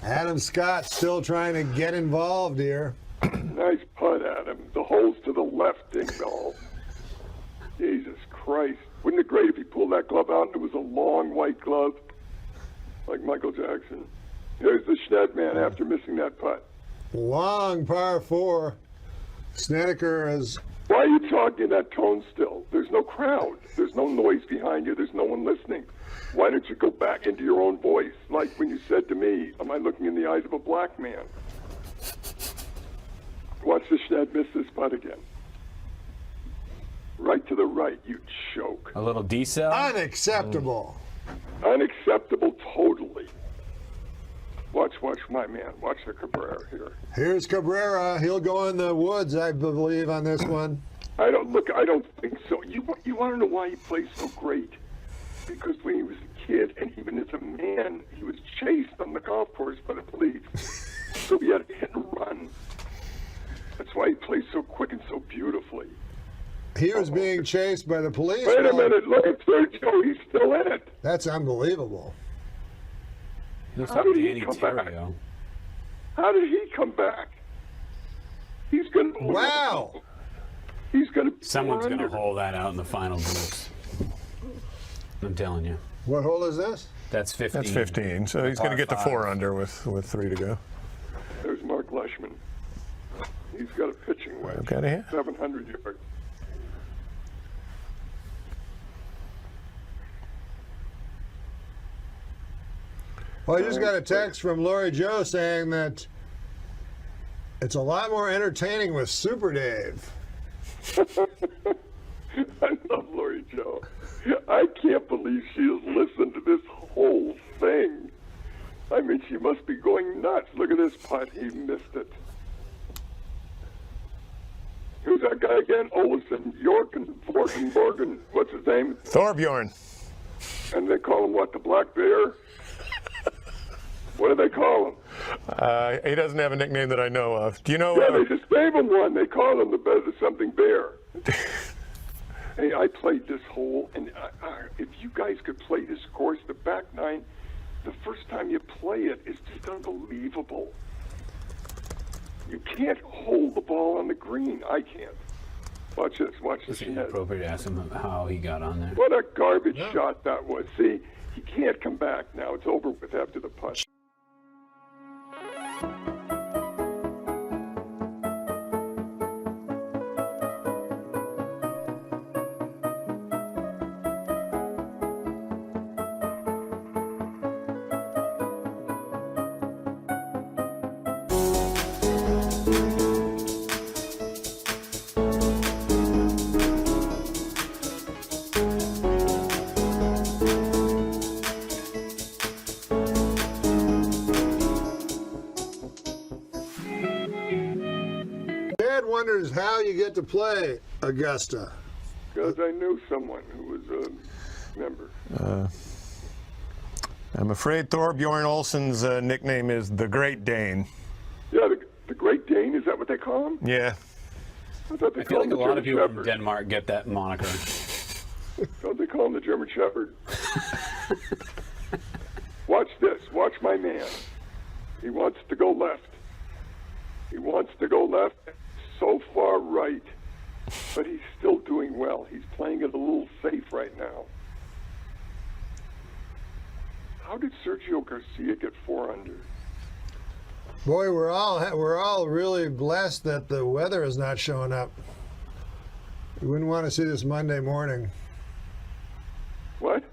[SPEAKER 14] Adam Scott still trying to get involved here.
[SPEAKER 10] Nice putt, Adam. The hole's to the left, ding dong. Jesus Christ. Wouldn't it be great if he pulled that glove out and it was a long white glove like Michael Jackson? Here's the Schnedman after missing that putt.
[SPEAKER 14] Long par 4. Snedeker is...
[SPEAKER 10] Why are you talking in that tone still? There's no crowd. There's no noise behind you. There's no one listening. Why don't you go back into your own voice? Like when you said to me, am I looking in the eyes of a black man? Watch the Schned miss this putt again. Right to the right, you choke.
[SPEAKER 11] A little decel?
[SPEAKER 14] Unacceptable.
[SPEAKER 10] Unacceptable totally. Watch my man. Watch the Cabrera here.
[SPEAKER 14] Here's Cabrera. He'll go in the woods, I believe, on this one.
[SPEAKER 10] I don't think so. You want to know why he plays so great? Because when he was a kid, and even as a man, he was chased on the golf course by the police. So he had to hit and run. That's why he plays so quick and so beautifully.
[SPEAKER 14] He was being chased by the police.
[SPEAKER 10] Wait a minute. Look at Sergio. He's still in it.
[SPEAKER 14] That's unbelievable.
[SPEAKER 10] How did he come back? How did he come back? He's going to...
[SPEAKER 14] Wow.
[SPEAKER 10] He's going to...
[SPEAKER 11] Someone's going to hold that out in the final groups. I'm telling you.
[SPEAKER 14] What hole is this?
[SPEAKER 11] That's 15.
[SPEAKER 8] That's 15. So he's going to get to 4 under with 3 to go.
[SPEAKER 10] There's Mark Leishman. He's got a pitching wedge.
[SPEAKER 8] Okay, yeah.
[SPEAKER 10] 700 yards.
[SPEAKER 14] Well, I just got a text from Lori Joe saying that it's a lot more entertaining with Super Dave.
[SPEAKER 10] I love Lori Joe. I can't believe she has listened to this whole thing. I mean, she must be going nuts. Look at this putt. He missed it. Who's that guy again? Olsen, York, and Morgan. What's his name?
[SPEAKER 8] Thorbjorn.
[SPEAKER 10] And they call him what? The Black Bear? What do they call him?
[SPEAKER 8] He doesn't have a nickname that I know of. Do you know?
[SPEAKER 10] Yeah, they just gave him one. They call him the something bear. Hey, I played this hole, and if you guys could play this course, the back nine, the first time you play it, it's just unbelievable. You can't hold the ball on the green. I can't. Watch this. Watch this.
[SPEAKER 11] It's inappropriate to ask him how he got on there.
[SPEAKER 10] What a garbage shot that was. See, he can't come back now. It's over with after the putt.
[SPEAKER 14] Wonders how you get to play Augusta.
[SPEAKER 10] Because I knew someone who was a member.
[SPEAKER 8] I'm afraid Thorbjorn Olsen's nickname is the Great Dane.
[SPEAKER 10] Yeah, the Great Dane, is that what they call him?
[SPEAKER 8] Yeah.
[SPEAKER 10] I thought they
[SPEAKER 11] I feel
[SPEAKER 10] called
[SPEAKER 11] like
[SPEAKER 10] him
[SPEAKER 11] a lot of
[SPEAKER 10] German
[SPEAKER 11] people from
[SPEAKER 10] Shepherd.
[SPEAKER 11] Denmark get that moniker.
[SPEAKER 10] I thought they call him the German Shepherd. Watch this. Watch my man. He wants to go left. He wants to go left. So far right, but he's still doing well. He's playing it a little safe right now. How did Sergio Garcia get 4 under?
[SPEAKER 14] Boy, we're all really blessed that the weather is not showing up. We wouldn't want to see this Monday morning.
[SPEAKER 10] What?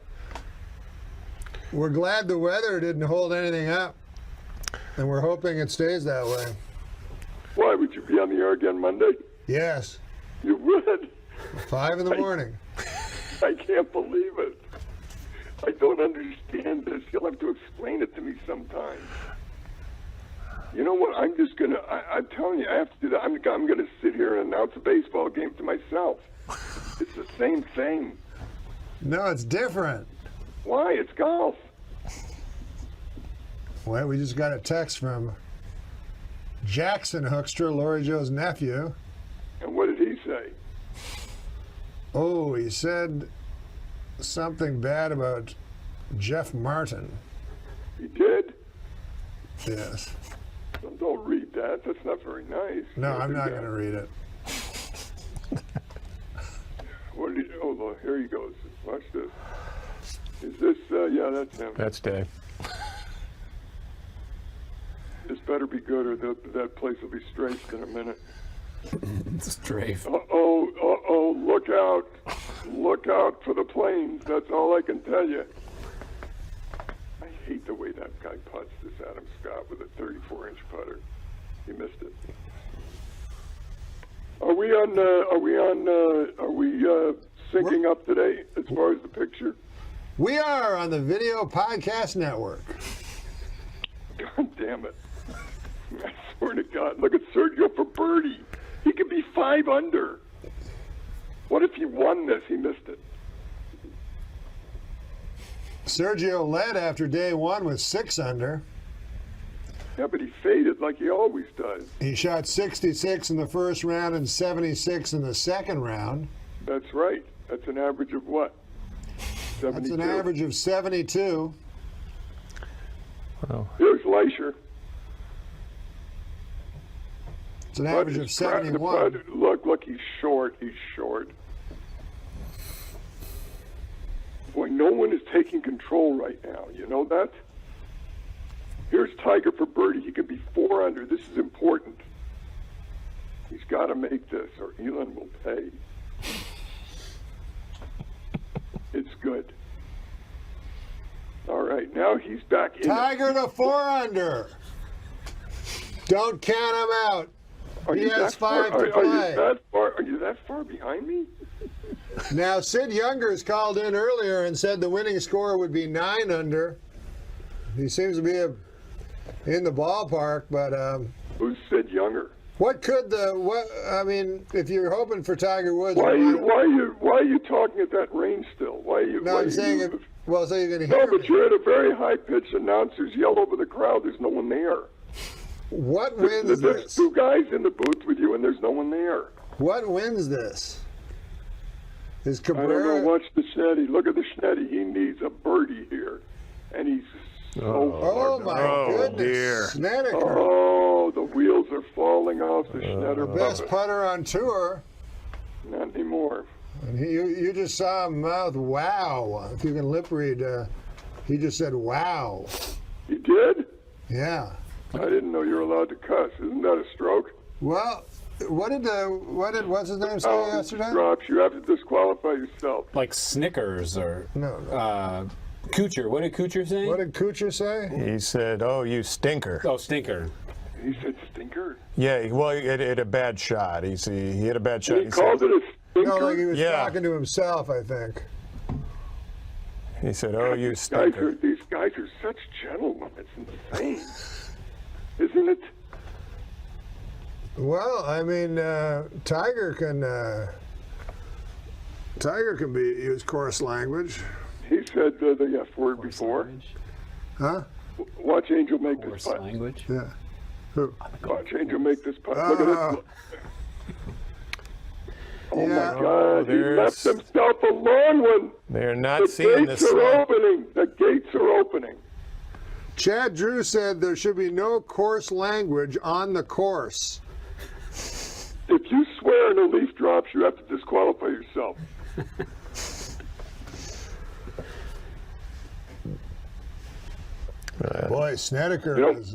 [SPEAKER 14] We're glad the weather didn't hold anything up, and we're hoping it stays that way.
[SPEAKER 10] Why, would you be on the air again Monday?
[SPEAKER 14] Yes.
[SPEAKER 10] You would?
[SPEAKER 14] 5 in the morning.
[SPEAKER 10] I can't believe it. I don't understand this. You'll have to explain it to me sometime. You know what? I'm just going to, I'm telling you, I have to do that. I'm going to sit here and announce a baseball game to myself. It's the same thing.
[SPEAKER 14] No, it's different.
[SPEAKER 10] Why? It's golf.
[SPEAKER 14] Well, we just got a text from Jackson Hoekstra, Lori Joe's nephew.
[SPEAKER 10] And what did he say?
[SPEAKER 14] Oh, he said something bad about Jeff Martin.
[SPEAKER 10] He did?
[SPEAKER 14] Yes.
[SPEAKER 10] Well, don't read that. That's not very nice.
[SPEAKER 14] No, I'm not going to read it.
[SPEAKER 10] What did he, oh, well, here he goes. Watch this. Is this, yeah, that's him.
[SPEAKER 8] That's Dave.
[SPEAKER 10] This better be good or that place will be strafed in a minute.
[SPEAKER 11] Strafe.
[SPEAKER 10] Uh-oh, look out. Look out for the planes. That's all I can tell you. I hate the way that guy putts this Adam Scott with a 34-inch putter. He missed it. Are we syncing up today as far as the picture?
[SPEAKER 14] We are on the Video Podcast Network.
[SPEAKER 10] God damn it. I swear to God. Look at Sergio for birdie. He could be 5 under. What if he won this? He missed it.
[SPEAKER 14] Sergio led after day 1 with 6 under.
[SPEAKER 10] Yeah, but he faded like he always does.
[SPEAKER 14] He shot 66 in the first round and 76 in the second round.
[SPEAKER 10] That's right. That's an average of what? 72.
[SPEAKER 14] That's an average of 72.
[SPEAKER 8] Well,
[SPEAKER 10] here's Leisure.
[SPEAKER 14] It's an average of 71.
[SPEAKER 10] Look, he's short. He's short. Boy, no one is taking control right now. You know that? Here's Tiger for birdie. He could be 4 under. This is important. He's got to make this, or Elon will pay. It's good. All right, now he's back in.
[SPEAKER 14] Tiger to 4 under. Don't count him out. He has 5 to play.
[SPEAKER 10] Are you that far behind me?
[SPEAKER 14] Now, Sid Younger's called in earlier and said the winning score would be 9 under. He seems to be in the ballpark, but
[SPEAKER 10] who's Sid Younger?
[SPEAKER 14] What could I mean, if you're hoping for Tiger Woods,
[SPEAKER 10] why are you talking at that range still? Why are you?
[SPEAKER 14] No, I'm saying so you're going to hear.
[SPEAKER 10] No, but you're at a very high pitched. Announcers yell over the crowd. There's no one there.
[SPEAKER 14] What wins
[SPEAKER 10] There's
[SPEAKER 14] this?
[SPEAKER 10] 2 guys in the booth with you, and there's no one there.
[SPEAKER 14] What wins this? Is Cabrera?
[SPEAKER 10] I don't know. Watch the Schnetty. Look at the Schnetty. He needs a birdie here, and he's
[SPEAKER 14] Oh my goodness!
[SPEAKER 8] Dear.
[SPEAKER 14] Snedeker.
[SPEAKER 10] Oh, the wheels are falling off the Schnetter.
[SPEAKER 14] Best putter on tour.
[SPEAKER 10] Not anymore.
[SPEAKER 14] And you just saw him mouth wow. If you can lip read, he just said wow.
[SPEAKER 10] He did?
[SPEAKER 14] Yeah.
[SPEAKER 10] I didn't know you were allowed to cuss. Isn't that a stroke?
[SPEAKER 14] Well, what's his name say yesterday?
[SPEAKER 10] Drops. You have to disqualify yourself.
[SPEAKER 11] Like Snickers or
[SPEAKER 14] no.
[SPEAKER 11] Coocher. What did Coocher say?
[SPEAKER 14] What did Coocher say?
[SPEAKER 8] He said, "Oh, you stinker."
[SPEAKER 11] Oh, stinker.
[SPEAKER 10] He said stinker?
[SPEAKER 8] Yeah, well, he hit a bad shot. He hit a bad shot.
[SPEAKER 10] He called it a stinker?
[SPEAKER 14] No, like he was talking to himself, I think.
[SPEAKER 8] He said, "Oh, you stinker."
[SPEAKER 10] These guys are such gentlemen. It's insane. Isn't it?
[SPEAKER 14] Well, I mean, Tiger can use coarse language.
[SPEAKER 10] He said the F word before.
[SPEAKER 14] Huh?
[SPEAKER 10] Watch Angel make this putt.
[SPEAKER 11] Language?
[SPEAKER 14] Yeah. Who?
[SPEAKER 10] Watch Angel make this putt. Look at this. Oh my God! He left himself a long one.
[SPEAKER 8] They're not seeing this.
[SPEAKER 10] The gates are opening. The gates are opening.
[SPEAKER 14] Chad Drew said there should be no coarse language on the course.
[SPEAKER 10] If you swear and a leaf drops, you have to disqualify yourself.
[SPEAKER 14] Boy, Snedeker is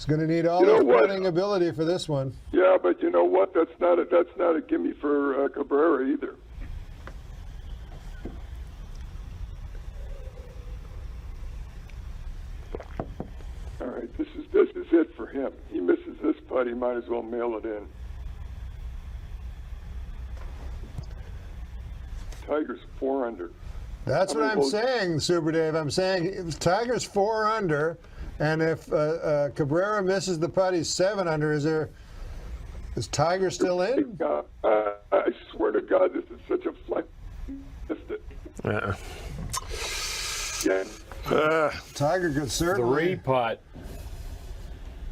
[SPEAKER 14] going to need all his putting ability for this one.
[SPEAKER 10] Yeah, but you know what? That's not a gimme for Cabrera either. All right, this is it for him. He misses this putt, he might as well mail it in. Tiger's 4 under.
[SPEAKER 14] That's what I'm saying, Super Dave. I'm saying Tiger's 4 under, and if Cabrera misses the putt, he's 7 under. Is Tiger still in?
[SPEAKER 10] I swear to God, this is such a flex. Yeah.
[SPEAKER 14] Tiger could certainly.
[SPEAKER 11] 3 putt.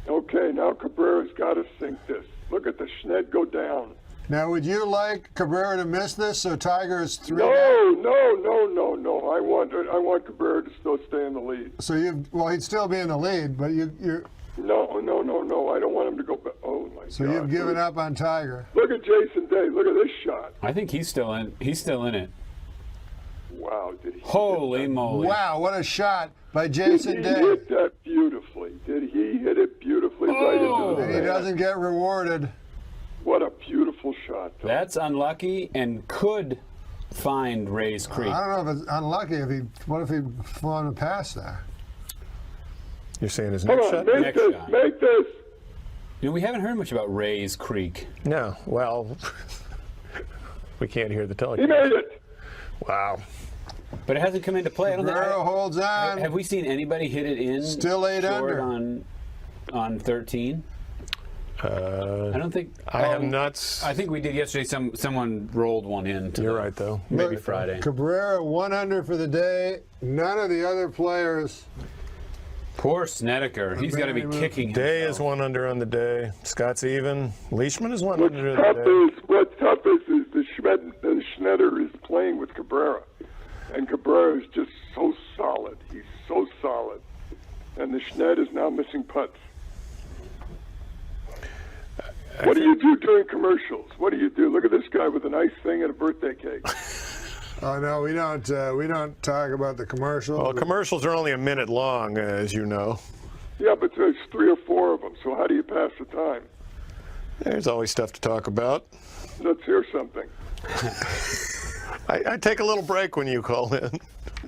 [SPEAKER 10] Okay, now Cabrera's got to sink this. Look at the Schned go down.
[SPEAKER 14] Now, would you like Cabrera to miss this so Tiger is 3?
[SPEAKER 10] No. I want Cabrera to still stay in the lead.
[SPEAKER 14] So he'd still be in the lead, but you're.
[SPEAKER 10] No. I don't want him to go back. Oh my God.
[SPEAKER 14] So you've given up on Tiger.
[SPEAKER 10] Look at Jason Day. Look at this shot.
[SPEAKER 11] I think he's still in. He's still in it.
[SPEAKER 10] Wow, did he?
[SPEAKER 11] Holy moly!
[SPEAKER 14] Wow, what a shot by Jason Day.
[SPEAKER 10] Did he hit that beautifully? Did he hit it beautifully right into the
[SPEAKER 14] And he doesn't get rewarded.
[SPEAKER 10] What a beautiful shot. Though.
[SPEAKER 11] That's unlucky and could find Ray's Creek.
[SPEAKER 14] I don't know if it's unlucky. What if he'd flown past there?
[SPEAKER 8] You're saying his
[SPEAKER 10] Come
[SPEAKER 8] next
[SPEAKER 10] on,
[SPEAKER 8] shot?
[SPEAKER 10] make this. Make this.
[SPEAKER 11] You know, we haven't heard much about Ray's Creek.
[SPEAKER 8] No. Well, we can't hear the telecast.
[SPEAKER 10] He made it.
[SPEAKER 8] Wow.
[SPEAKER 11] But it hasn't come into play. I don't think.
[SPEAKER 14] Holds on.
[SPEAKER 11] Have we seen anybody hit it in?
[SPEAKER 14] Still 8
[SPEAKER 11] short
[SPEAKER 14] under
[SPEAKER 11] on 13. I don't think.
[SPEAKER 8] I have not.
[SPEAKER 11] I think we did yesterday. Someone rolled one in.
[SPEAKER 8] You're right, though.
[SPEAKER 11] Maybe Friday.
[SPEAKER 14] Cabrera 1 under for the day. None of the other players.
[SPEAKER 11] Poor Snedeker. He's got to be kicking.
[SPEAKER 8] Day
[SPEAKER 11] himself.
[SPEAKER 8] is 1 under on the day. Scott's even. Leishman is 1 under on the day.
[SPEAKER 10] What's tough is the Schneider is playing with Cabrera. And Cabrera is just so solid. He's so solid. And the Schneider is now missing putts. What do you do during commercials? What do you do? Look at this guy with a nice thing and a birthday cake.
[SPEAKER 14] Oh no, we don't talk about the commercials.
[SPEAKER 8] Well, commercials are only a minute long, as you know.
[SPEAKER 10] Yeah, but there's 3 or 4 of them, so how do you pass the time?
[SPEAKER 8] There's always stuff to talk about.
[SPEAKER 10] Let's hear something.
[SPEAKER 8] I take a little break when you call in.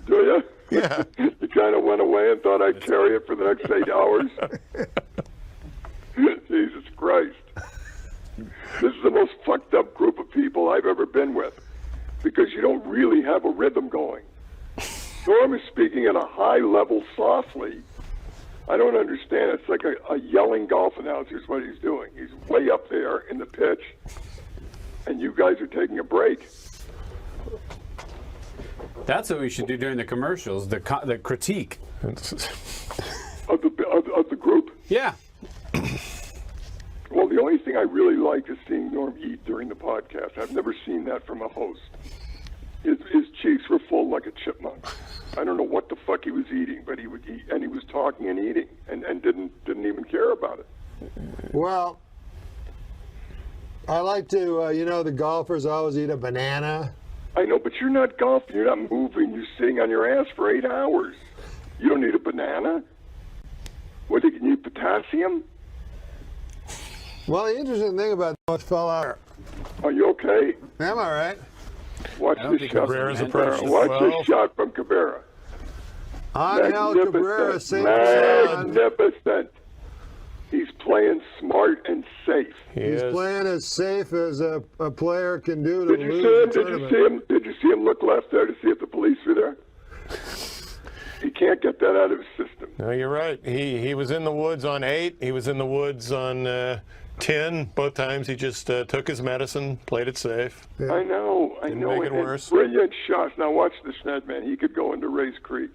[SPEAKER 10] Do you?
[SPEAKER 8] Yeah.
[SPEAKER 10] You kind of went away and thought I'd carry it for the next 8 hours? Jesus Christ. This is the most fucked up group of people I've ever been with, because you don't really have a rhythm going. Norm is speaking at a high level softly. I don't understand. It's like a yelling golf announcer is what he's doing. He's way up there in the pitch, and you guys are taking a break.
[SPEAKER 11] That's what we should do during the commercials, the critique.
[SPEAKER 10] Of the group?
[SPEAKER 11] Yeah.
[SPEAKER 10] Well, the only thing I really like is seeing Norm eat during the podcast. I've never seen that from a host. His cheeks were full like a chipmunk. I don't know what the fuck he was eating, but he would eat, and he was talking and eating, and didn't even care about it.
[SPEAKER 14] Well, I like to, the golfers always eat a banana.
[SPEAKER 10] I know, but you're not golfing. You're not moving. You're sitting on your ass for 8 hours. You don't need a banana. What, you need potassium?
[SPEAKER 14] Well, the interesting thing about what fell out.
[SPEAKER 10] Are you okay?
[SPEAKER 14] I'm all right.
[SPEAKER 10] Watch this shot.
[SPEAKER 8] Cabrera's approached as
[SPEAKER 10] Watch
[SPEAKER 8] well.
[SPEAKER 10] this shot from Cabrera.
[SPEAKER 14] Angel Cabrera, same shot.
[SPEAKER 10] Magnificent. He's playing smart and safe.
[SPEAKER 14] He's playing as safe as a player can do to
[SPEAKER 10] Did you
[SPEAKER 14] lose
[SPEAKER 10] see him?
[SPEAKER 14] a
[SPEAKER 10] Did
[SPEAKER 14] tournament.
[SPEAKER 10] you see him? Did you see him look left there to see if the police were there? He can't get that out of his system.
[SPEAKER 8] No, you're right. He was in the woods on 8. He was in the woods on 10. Both times he just took his medicine, played it safe.
[SPEAKER 14] Yeah.
[SPEAKER 10] I know.
[SPEAKER 8] Didn't make it
[SPEAKER 10] and
[SPEAKER 8] worse.
[SPEAKER 10] Brilliant shots. Now watch the Sned man. He could go into Race Creek.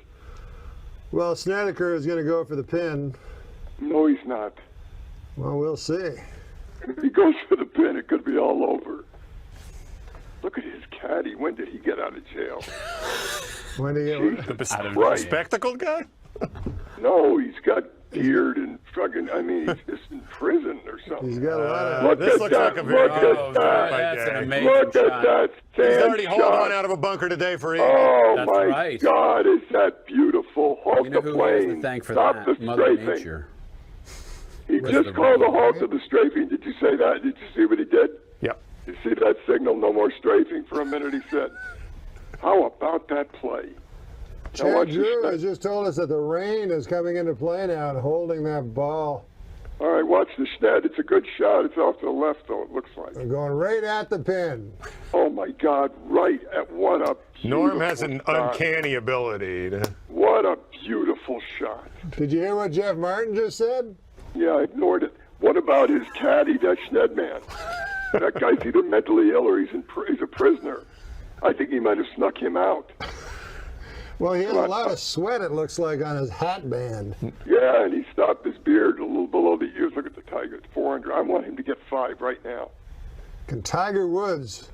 [SPEAKER 14] Well, Snedeker is going to go for the pin.
[SPEAKER 10] No, he's not.
[SPEAKER 14] Well, we'll see.
[SPEAKER 10] If he goes for the pin, it could be all over. Look at his caddy. When did he get out of jail?
[SPEAKER 14] When did he get
[SPEAKER 10] Christ.
[SPEAKER 8] Spectacled guy?
[SPEAKER 10] No, he's got beard and fucking, he's just in prison or something.
[SPEAKER 14] He's got a lot of...
[SPEAKER 10] Look
[SPEAKER 8] this
[SPEAKER 10] at
[SPEAKER 8] looks
[SPEAKER 10] that.
[SPEAKER 8] like a very
[SPEAKER 10] Look at that.
[SPEAKER 11] That's an amazing
[SPEAKER 10] Look at
[SPEAKER 11] shot.
[SPEAKER 10] that
[SPEAKER 8] He's
[SPEAKER 10] sand
[SPEAKER 8] already hauled
[SPEAKER 10] shot.
[SPEAKER 8] one out of a bunker today for eating.
[SPEAKER 10] Oh,
[SPEAKER 11] That's
[SPEAKER 10] my
[SPEAKER 11] right.
[SPEAKER 10] God, is that beautiful. Halt
[SPEAKER 11] You know
[SPEAKER 10] the
[SPEAKER 11] who he has to
[SPEAKER 10] plane.
[SPEAKER 11] thank for
[SPEAKER 10] Stop
[SPEAKER 11] that?
[SPEAKER 10] the
[SPEAKER 11] Mother
[SPEAKER 10] strafing.
[SPEAKER 11] Nature.
[SPEAKER 10] He
[SPEAKER 11] With
[SPEAKER 10] just
[SPEAKER 11] the
[SPEAKER 10] called a
[SPEAKER 11] rain.
[SPEAKER 10] halt to the strafing. Did you say that? Did you see what he did?
[SPEAKER 8] Yep.
[SPEAKER 10] You see that signal? No more strafing for a minute, he said. How about that play? Now
[SPEAKER 14] Chad
[SPEAKER 10] watch
[SPEAKER 14] Drew
[SPEAKER 10] this.
[SPEAKER 14] has just told us that the rain is coming into play now and holding that ball.
[SPEAKER 10] All right, watch the Sned. It's a good shot. It's off to the left, though, it looks like.
[SPEAKER 14] They're going right at the pin.
[SPEAKER 10] Oh, my God, right at what a beautiful
[SPEAKER 8] Norm has an
[SPEAKER 10] shot.
[SPEAKER 8] uncanny ability to...
[SPEAKER 10] What a beautiful shot.
[SPEAKER 14] Did you hear what Jeff Martin just said?
[SPEAKER 10] Yeah, I ignored it. What about his caddy, that Sned man? That guy's either mentally ill or he's a prisoner. I think he might have snuck him out.
[SPEAKER 14] Well, he has a lot of sweat, it looks like, on his hat band.
[SPEAKER 10] Yeah, and he stopped his beard a little below the ears. Look at the Tiger. It's 400. I want him to get 5 right now.
[SPEAKER 14] Can Tiger Woods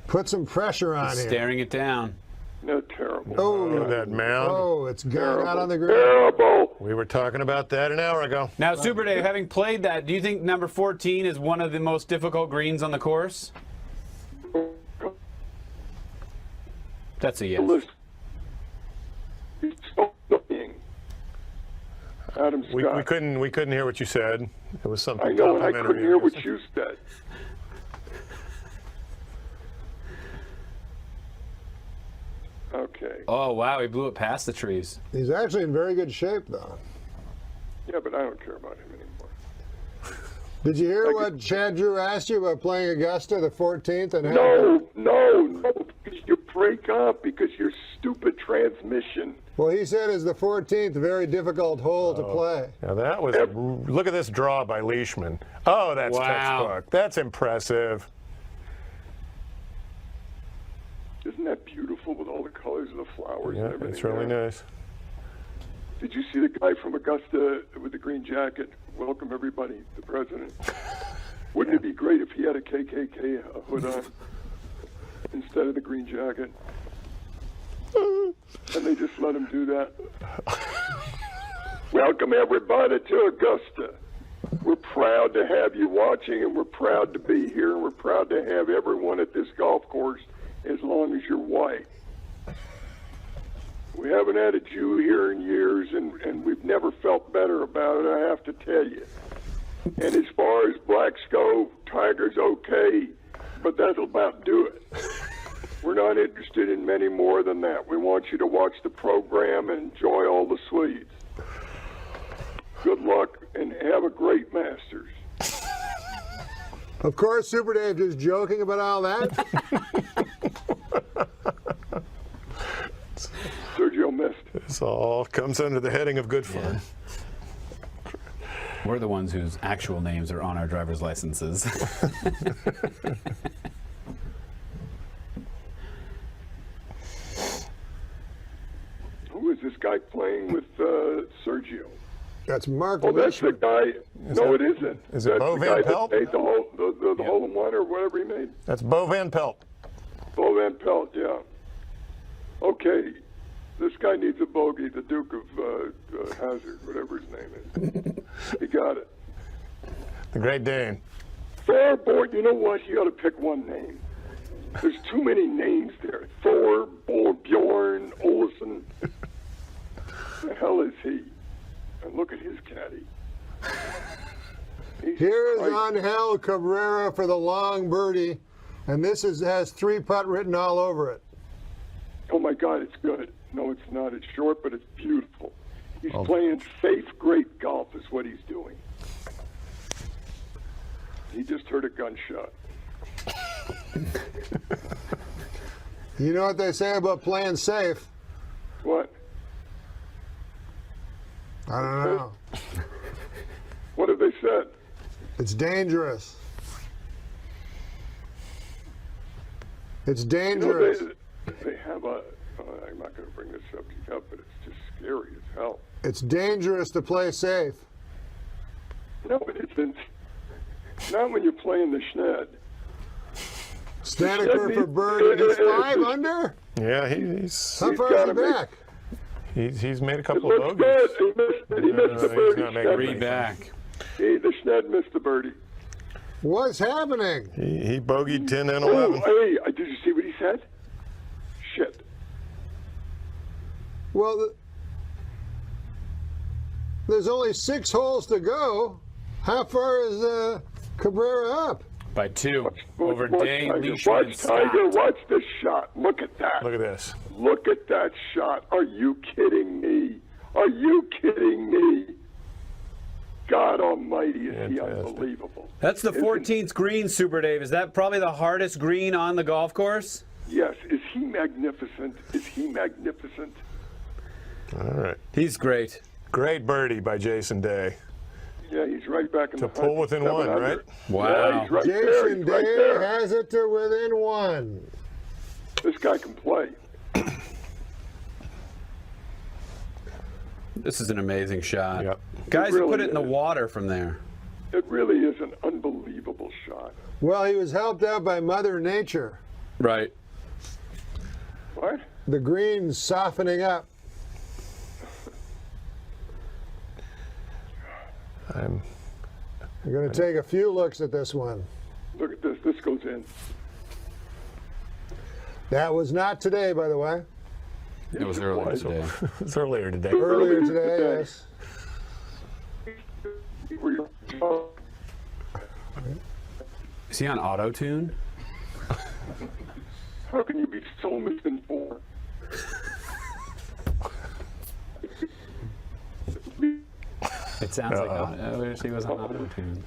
[SPEAKER 14] put some pressure on him?
[SPEAKER 11] Staring it down.
[SPEAKER 10] No, terrible.
[SPEAKER 8] Look at that mound.
[SPEAKER 14] Oh, it's going out on the ground.
[SPEAKER 10] Terrible.
[SPEAKER 8] We were talking about that an hour ago.
[SPEAKER 11] Now, Super Dave, having played that, do you think number 14 is one of the most difficult greens on the course? That's a yes.
[SPEAKER 10] It's so annoying. Adam Scott.
[SPEAKER 8] We couldn't hear what you said. It was something
[SPEAKER 10] I know, and I
[SPEAKER 8] complimentary.
[SPEAKER 10] couldn't hear what you said. Okay.
[SPEAKER 11] Oh, wow, he blew it past the trees.
[SPEAKER 14] He's actually in very good shape, though.
[SPEAKER 10] Yeah, but I don't care about him anymore.
[SPEAKER 14] Did you hear what Chad Drew asked you about playing Augusta the 14th? And
[SPEAKER 10] No, because you break up because your stupid transmission.
[SPEAKER 14] Well, he said is the 14th a very difficult hole to play.
[SPEAKER 8] Now that was, look at this draw by Leishman. Oh, that's
[SPEAKER 11] Wow.
[SPEAKER 8] textbook. That's impressive.
[SPEAKER 10] Isn't that beautiful with all the colors of the flowers
[SPEAKER 8] Yeah,
[SPEAKER 10] and everything?
[SPEAKER 8] it's really
[SPEAKER 10] there?
[SPEAKER 8] nice.
[SPEAKER 10] Did you see the guy from Augusta with the green jacket? Welcome everybody, the president. Wouldn't it be great if he had a KKK hood on instead of the green jacket? And they just let him do that. Welcome everybody to Augusta. We're proud to have you watching, and we're proud to be here, and we're proud to have everyone at this golf course as long as you're white. We haven't had a Jew here in years, and we've never felt better about it, I have to tell you. And as far as blacks go, Tiger's okay, but that'll about do it. We're not interested in many more than that. We want you to watch the program and enjoy all the sweets. Good luck, and have a great Masters.
[SPEAKER 14] Of course, Super Dave just joking about all that.
[SPEAKER 10] Sergio missed.
[SPEAKER 8] This all comes under the heading of good fun.
[SPEAKER 11] We're the ones whose actual names are on our driver's licenses.
[SPEAKER 10] Who is this guy playing with Sergio?
[SPEAKER 14] That's Mark.
[SPEAKER 10] Oh, that's the guy. No, it isn't.
[SPEAKER 8] Is it
[SPEAKER 10] That's
[SPEAKER 8] Bo
[SPEAKER 10] the
[SPEAKER 8] Van
[SPEAKER 10] guy
[SPEAKER 8] Pelt?
[SPEAKER 10] that made the hole in one or whatever he made.
[SPEAKER 8] That's Bo Van Pelt.
[SPEAKER 10] Bo Van Pelt, yeah. Okay, this guy needs a bogey. The Duke of Hazard, whatever his name is. He got it.
[SPEAKER 8] The Great Dane.
[SPEAKER 10] Thor, boy, you know what? You got to pick one name. There's too many names there. Thor, Bjorn, Olsen. The hell is he? And look at his caddy.
[SPEAKER 14] Here's Angel Cabrera for the long birdie, and this has 3-putt written all over it.
[SPEAKER 10] Oh my God, it's good. No, it's not. It's short, but it's beautiful. He's playing safe, great golf is what he's doing. He just heard a gunshot.
[SPEAKER 14] You know what they say about playing safe?
[SPEAKER 10] What?
[SPEAKER 14] I don't know.
[SPEAKER 10] What have they said?
[SPEAKER 14] It's dangerous. It's dangerous.
[SPEAKER 10] You know, they have a, I'm not going to bring this subject up, but it's just scary as hell.
[SPEAKER 14] It's dangerous to play safe.
[SPEAKER 10] No, it isn't. Not when you're playing the Schned.
[SPEAKER 14] Staniker for birdie. He's 5 under?
[SPEAKER 8] Yeah, he's...
[SPEAKER 14] How far is he back?
[SPEAKER 8] He's made a couple of bogeys.
[SPEAKER 10] He missed the birdie.
[SPEAKER 11] Read back.
[SPEAKER 10] The Schned missed the birdie.
[SPEAKER 14] What's happening?
[SPEAKER 8] He bogeyed 10 and 11.
[SPEAKER 10] Oh, hey, did you see what he said? Shit.
[SPEAKER 14] Well, there's only 6 holes to go. How far is Cabrera up?
[SPEAKER 11] By 2 over Day, Leishman,
[SPEAKER 10] Watch
[SPEAKER 11] and Scott.
[SPEAKER 10] Tiger, watch this shot. Look at that.
[SPEAKER 8] Look at this.
[SPEAKER 10] Look at that shot. Are you kidding me? Are you kidding me? God almighty, is he unbelievable.
[SPEAKER 11] That's the 14th green, Super Dave. Is that probably the hardest green on the golf course?
[SPEAKER 10] Yes. Is he magnificent? Is he magnificent?
[SPEAKER 8] All right.
[SPEAKER 11] He's great.
[SPEAKER 8] Great birdie by Jason Day.
[SPEAKER 10] Yeah, he's right back in
[SPEAKER 8] to
[SPEAKER 10] the
[SPEAKER 8] pull within 1, right?
[SPEAKER 11] Wow.
[SPEAKER 10] Yeah, he's right there.
[SPEAKER 14] Jason
[SPEAKER 10] He's
[SPEAKER 14] Day
[SPEAKER 10] right there.
[SPEAKER 14] has it to within 1.
[SPEAKER 10] This guy can play.
[SPEAKER 11] This is an amazing shot.
[SPEAKER 8] Yep.
[SPEAKER 11] Guys
[SPEAKER 10] really
[SPEAKER 11] put it in the
[SPEAKER 10] is.
[SPEAKER 11] water from there.
[SPEAKER 10] It really is an unbelievable shot.
[SPEAKER 14] Well, he was helped out by Mother Nature.
[SPEAKER 11] Right.
[SPEAKER 10] What?
[SPEAKER 14] The green's softening up.
[SPEAKER 8] I'm
[SPEAKER 14] going to take a few looks at this one.
[SPEAKER 10] Look at this. This goes in.
[SPEAKER 14] That was not today, by the way.
[SPEAKER 11] It was earlier today.
[SPEAKER 8] It was earlier today.
[SPEAKER 14] Earlier today, yes.
[SPEAKER 11] Is he on auto-tune?
[SPEAKER 10] How can you be so misinformed?
[SPEAKER 11] It sounds like he was on auto-tune.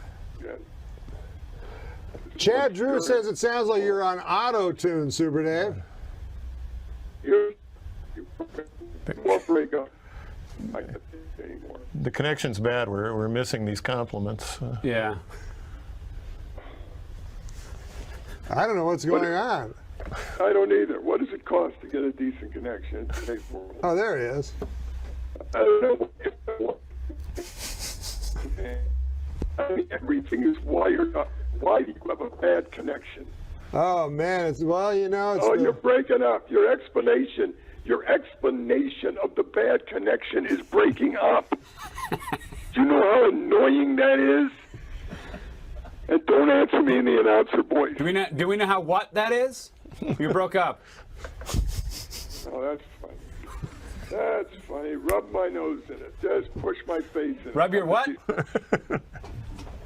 [SPEAKER 14] Chad Drew says it sounds like you're on auto-tune, Super Dave.
[SPEAKER 8] The connection's bad. We're missing these compliments.
[SPEAKER 11] Yeah.
[SPEAKER 14] I don't know what's going on.
[SPEAKER 10] I don't either. What does it cost to get a decent connection in today's world?
[SPEAKER 14] Oh, there he is.
[SPEAKER 10] I don't know. I mean, everything is wired up. Why do you have a bad connection?
[SPEAKER 14] Oh man, it's
[SPEAKER 10] you're breaking up. Your explanation of the bad connection is breaking up. Do you know how annoying that is? And don't answer me in the announcer voice.
[SPEAKER 11] Do we know how what that is? You broke up.
[SPEAKER 10] Oh, that's funny. That's funny. Rub my nose in it. Just push my face in it.
[SPEAKER 11] Rub your what?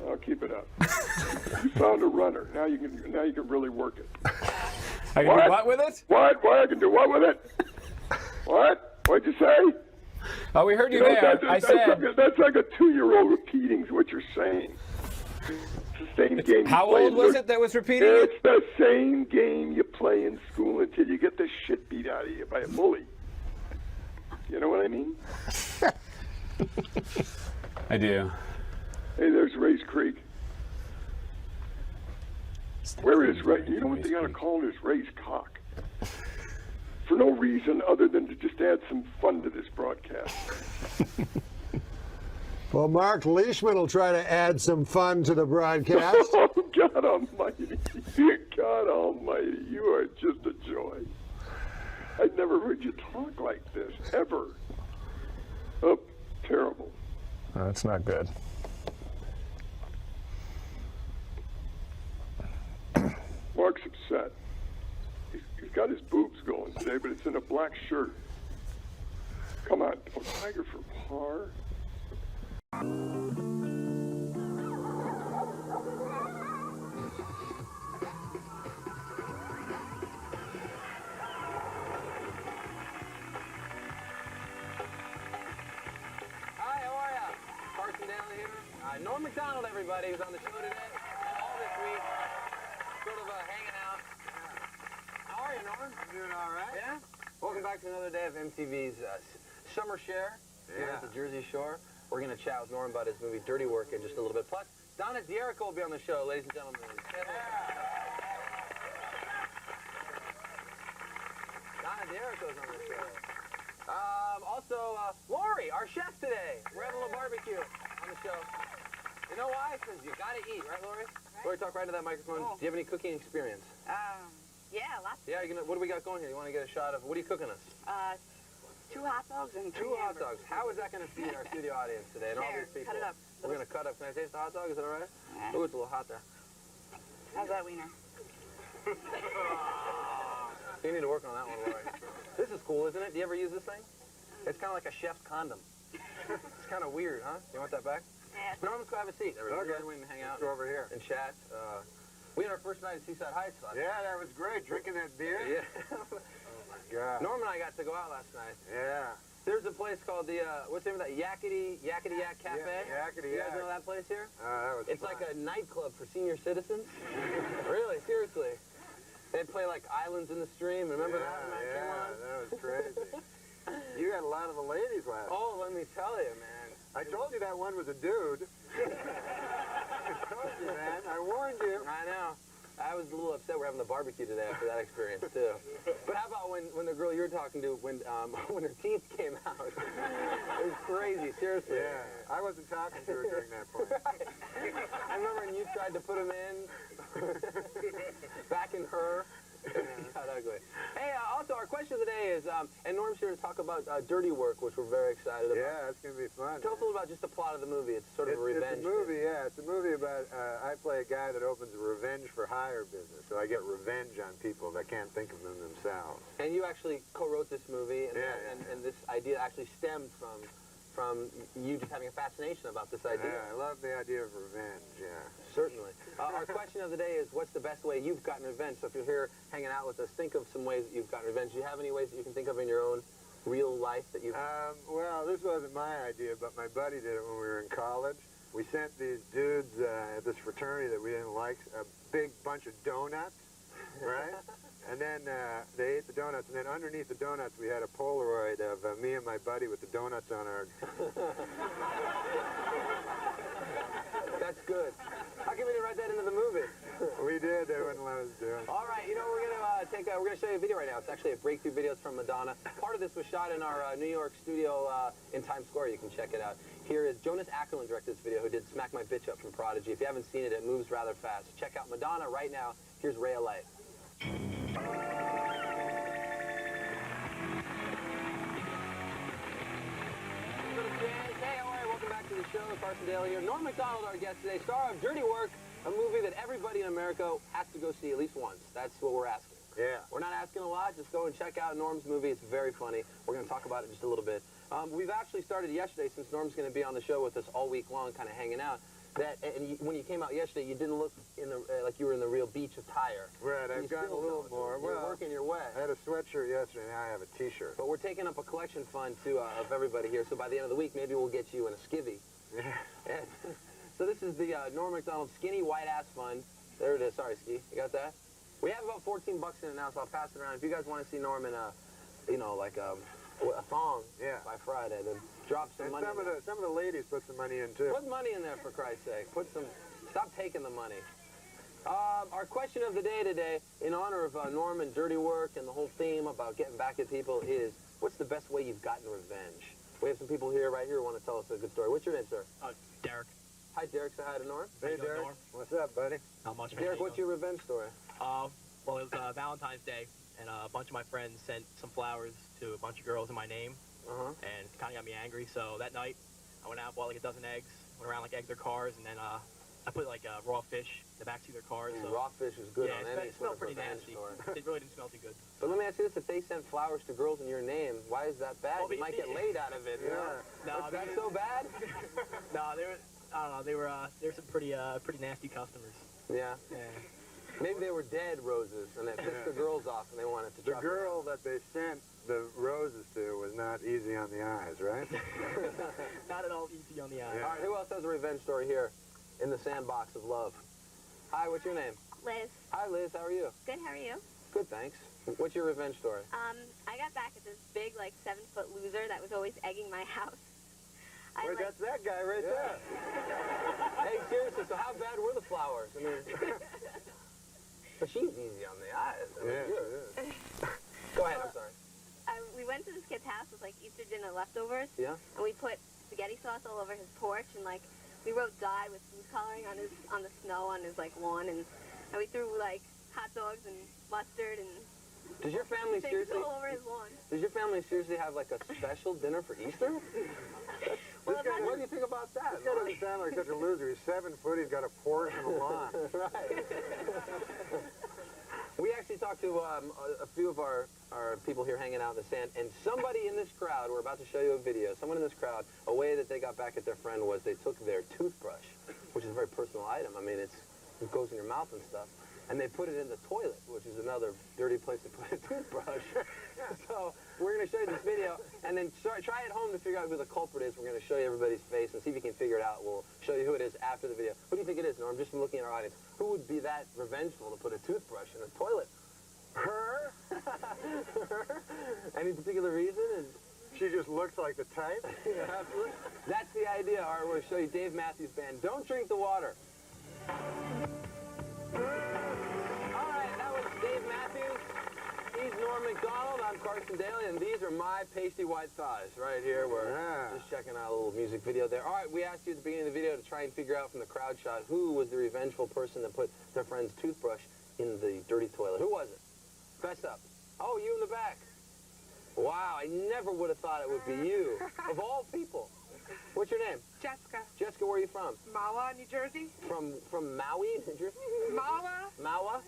[SPEAKER 10] I'll keep it up. You found a runner. Now you can really work it.
[SPEAKER 11] I can do what with it?
[SPEAKER 10] What? I can do what with it? What? What'd you say?
[SPEAKER 11] Oh, we heard you there. I said.
[SPEAKER 10] That's like a 2-year-old repeating what you're saying. It's the same game.
[SPEAKER 11] How old was it that was repeating it?
[SPEAKER 10] It's the same game you play in school until you get the shit beat out of you by a bully. You know what I mean?
[SPEAKER 11] I do.
[SPEAKER 10] Hey, there's Ray's Creek. Where is Ray? You know what they ought to call it is Ray's Cock. For no reason other than to just add some fun to this broadcast.
[SPEAKER 14] Well, Mark Leishman will try to add some fun to the broadcast.
[SPEAKER 10] Oh, God almighty. God almighty. You are just a joy. I'd never heard you talk like this, ever. Oh, terrible.
[SPEAKER 8] That's not good.
[SPEAKER 10] Mark's upset. He's got his boobs going today, but it's in a black shirt. Come on, oh, Tiger for par.
[SPEAKER 13] Hi, how are ya? Carson Daly here. Norm Macdonald, everybody, who's on the show today. All this week, sort of hanging out. How are you, Norm? Doing all right. Yeah? Welcome back to another day of MTV's Summer Share here at the Jersey Shore. We're going to chat with Norm about his movie Dirty Work in just a little bit. Plus, Donna D'Erico will be on the show, ladies and gentlemen. Donna D'Erico's on the show. Also, Lori, our chef today. We're having a little barbecue on the show. You know why? Because you got to eat, right, Lori? Right. Lori, talk right to that microphone. Do you have any cooking experience?
[SPEAKER 15] Yeah, lots.
[SPEAKER 13] Yeah, what do we got going here? You want to get a shot of, what are you cooking us?
[SPEAKER 15] 2 hot dogs and 3
[SPEAKER 13] 2 hot dogs. How is that going to feed our studio audience today and all these people?
[SPEAKER 15] Cut it up.
[SPEAKER 13] We're going to cut up. Can I taste the hot dog? Is that all right?
[SPEAKER 15] Yeah.
[SPEAKER 13] Oh, it's a little hot there.
[SPEAKER 15] How's that wiener?
[SPEAKER 13] You need to work on that one, Lori. This is cool, isn't it? Do you ever use this thing? It's kind of like a chef's condom. It's kind of weird, huh? You want that back?
[SPEAKER 15] Yeah.
[SPEAKER 13] No, let's go have a seat. Everybody. Okay. We can hang out.
[SPEAKER 4] Let's go over here.
[SPEAKER 13] And chat. We had our first night at Seaside Heights last night.
[SPEAKER 4] Yeah, that was great. Drinking that beer.
[SPEAKER 13] Yeah.
[SPEAKER 4] Oh, my God.
[SPEAKER 13] Norm and I got to go out last night.
[SPEAKER 4] Yeah.
[SPEAKER 13] There's a place called the, what's the name of that? Yakety Yak Cafe?
[SPEAKER 4] Yeah, Yakety
[SPEAKER 13] You guys
[SPEAKER 4] Yak.
[SPEAKER 13] know that place here?
[SPEAKER 4] That was
[SPEAKER 13] It's
[SPEAKER 4] fun.
[SPEAKER 13] like a nightclub for senior citizens. Really, seriously. They'd play like Islands in the Stream. Remember that when that came on?
[SPEAKER 4] That was crazy. You had a lot of the ladies last night.
[SPEAKER 13] Oh, let me tell you, man.
[SPEAKER 4] I told you that one was a dude. I told you, man. I warned you.
[SPEAKER 13] I know. I was a little upset we're having the barbecue today after that experience, too. But how about when the girl you were talking to, when her teeth came out? It was crazy, seriously.
[SPEAKER 4] Yeah, I wasn't talking to her during that point.
[SPEAKER 13] I remember when you tried to put them in, back in her. Got ugly. Hey, also, our question of the day is, and Norm's here to talk about Dirty Work, which we're very excited about.
[SPEAKER 4] Yeah, that's going to be fun.
[SPEAKER 13] Tell us a little about just the plot of the movie. It's sort of a revenge.
[SPEAKER 4] It's a movie, yeah. It's a movie about, I play a guy that opens a revenge for hire business. So I get revenge on people that can't think of them themselves.
[SPEAKER 13] And you actually co-wrote this movie, and this idea actually stemmed from you just having a fascination about this idea.
[SPEAKER 4] Yeah, I love the idea of revenge, yeah.
[SPEAKER 13] Certainly. Our question of the day is, what's the best way you've gotten revenge? So if you're here hanging out with us, think of some ways that you've gotten revenge. Do you have any ways that you can think of in your own real life that you've...
[SPEAKER 4] Well, this wasn't my idea, but my buddy did it when we were in college. We sent these dudes at this fraternity that we didn't like a big bunch of donuts, right? And then they ate the donuts, and then underneath the donuts we had a Polaroid of me and my buddy with the donuts on our...
[SPEAKER 13] That's good. How come we didn't write that into the movie?
[SPEAKER 4] We did. They wouldn't let us do it.
[SPEAKER 13] All right, you know, we're gonna show you a video right now. It's actually a breakthrough video. It's from Madonna. Part of this was shot in our New York studio in Times Square. You can check it out. Here is Jonas Ackerlund directed this video, who did Smack My Bitch Up from Prodigy. If you haven't seen it, it moves rather fast. Check out Madonna right now. Here's Ray of Light. Hey, how are you? Welcome back to the show. Carson Daly here. Norm Macdonald, our guest today, star of Dirty Work, a movie that everybody in America has to go see at least once. That's what we're asking. Yeah. We're not asking a lot. Just go and check out Norm's movie. It's very funny. We're going to talk about it in just a little bit. We've actually started yesterday, since Norm's going to be on the show with us all week long, kind of hanging out. When you came out yesterday, you didn't look like you were in the real beach attire.
[SPEAKER 4] Right, I've gotten a little more.
[SPEAKER 13] You're working your way.
[SPEAKER 4] I had a sweatshirt yesterday, now I have a T-shirt.
[SPEAKER 13] But we're taking up a collection fund, too, of everybody here. So by the end of the week, maybe we'll get you in a skivvy.
[SPEAKER 4] Yeah.
[SPEAKER 13] So this is the Norm Macdonald Skinny White Ass Fund. There it is. Sorry, Ski. You got that? We have about 14 bucks in it now, so I'll pass it around. If you guys want to see Norm in a thong by Friday, then drop some money.
[SPEAKER 4] Some of the ladies put some money in, too.
[SPEAKER 13] Put money in there, for Christ's sake. Stop taking the money. Our question of the day today, in honor of Norm and dirty work and the whole theme about getting back at people, is what's the best way you've gotten revenge? We have some people right here who want to tell us a good story. What's your name, sir?
[SPEAKER 16] Derek.
[SPEAKER 13] Hi, Derek. Say hi to Norm.
[SPEAKER 4] Hey, Derek.
[SPEAKER 16] Norm?
[SPEAKER 4] What's up, buddy?
[SPEAKER 16] Not much.
[SPEAKER 13] Derek, what's your revenge story?
[SPEAKER 16] Well, it was Valentine's Day, and a bunch of my friends sent some flowers to a bunch of girls in my name, and it kind of got me angry. So that night, I went out, bought like a dozen eggs, went around like egged their cars, and then I put like raw fish in the backseat of their cars. So
[SPEAKER 13] raw fish is good on any
[SPEAKER 16] it smelled
[SPEAKER 13] sort of
[SPEAKER 16] pretty
[SPEAKER 13] revenge
[SPEAKER 16] nasty.
[SPEAKER 13] story.
[SPEAKER 16] It really didn't smell too good.
[SPEAKER 13] But let me ask you this: if they sent flowers to girls in your name, why is that bad?
[SPEAKER 16] Well,
[SPEAKER 13] you might get laid out of it. You know?
[SPEAKER 16] No,
[SPEAKER 13] is that so bad?
[SPEAKER 16] No, I don't know. They were some pretty nasty customers.
[SPEAKER 13] Yeah.
[SPEAKER 16] Yeah.
[SPEAKER 13] Maybe they were dead roses, and it pissed the girls off, and they wanted to.
[SPEAKER 4] The girl that they sent the roses to was not easy on the eyes, right?
[SPEAKER 16] Not at all easy on the eyes.
[SPEAKER 13] Yeah. All right, who else has a revenge story here in the sandbox of love? Hi, what's your name?
[SPEAKER 19] Liz.
[SPEAKER 13] Hi, Liz. How are you?
[SPEAKER 19] Good, how are you?
[SPEAKER 13] Good, thanks. What's your revenge story?
[SPEAKER 19] I got back at this big, 7-foot loser that was always egging my house.
[SPEAKER 4] Wait, that's that guy right there.
[SPEAKER 13] Hey, seriously, so how bad were the flowers? I mean, but she's easy on the eyes. I mean, Go ahead, I'm sorry.
[SPEAKER 19] We went to this kid's house with, Easter dinner leftovers.
[SPEAKER 13] Yeah?
[SPEAKER 19] And we put spaghetti sauce all over his porch, and, we wrote "die" with food coloring on the snow on his, lawn, and we threw, hot dogs and mustard and
[SPEAKER 13] Does your family
[SPEAKER 19] things
[SPEAKER 13] seriously?
[SPEAKER 19] all over his lawn.
[SPEAKER 13] Does your family seriously have a special dinner for Easter? What do you think about that?
[SPEAKER 4] This guy doesn't sound like such a loser. He's 7 foot. He's got a Porsche and a lawn.
[SPEAKER 13] Right. We actually talked to a few of our people here hanging out in the sand, and somebody in this crowd, we're about to show you a video, someone in this crowd, a way that they got back at their friend was they took their toothbrush, which is a very personal item. I mean, it goes in your mouth and stuff, and they put it in the toilet, which is another dirty place to put a toothbrush. So we're going to show you this video, and then try at home to figure out who the culprit is. We're going to show you everybody's face and see if you can figure it out. We'll show you who it is after the video. Who do you think it is, Norm? Just from looking at our audience. Who would be that revengeful to put a toothbrush in a toilet? Her? Any particular reason?
[SPEAKER 4] She just looks like the type.
[SPEAKER 13] Yeah, absolutely. That's the idea. All right, we're going to show you Dave Matthews Band. Don't drink the water. All right, that was Dave Matthews. He's Norm Macdonald. I'm Carson Daly, and these are my pasty white thighs right here. We're just checking out a little music video there. All right, we asked you at the beginning of the video to try and figure out from the crowd shot who was the revengeful person that put their friend's toothbrush in the dirty toilet. Who was it? Fess up. Oh, you in the back. Wow, I never would have thought it would be you. Of all people. What's your name?
[SPEAKER 21] Jessica.
[SPEAKER 13] Jessica, where are you from?
[SPEAKER 21] Mawa, New Jersey.
[SPEAKER 13] From Maui, New Jersey?
[SPEAKER 21] Mawa.
[SPEAKER 13] Mawa?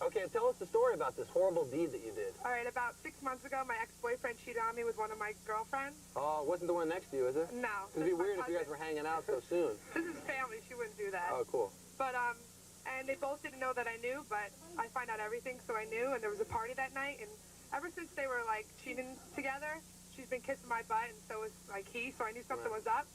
[SPEAKER 13] Okay, tell us the story about this horrible deed that you did.
[SPEAKER 21] All right, about 6 months ago, my ex-boyfriend cheated on me with one of my girlfriends.
[SPEAKER 13] Oh, it wasn't the one next to you, is it?
[SPEAKER 21] No.
[SPEAKER 13] It'd be weird if you guys were hanging out so soon.
[SPEAKER 21] This is family. She wouldn't do that.
[SPEAKER 13] Oh, cool.
[SPEAKER 21] But, and they both didn't know that I knew, but I find out everything, so I knew, and there was a party that night, and ever since they were, cheating together, she's been kissing my butt, and so was, he, so I knew something was up.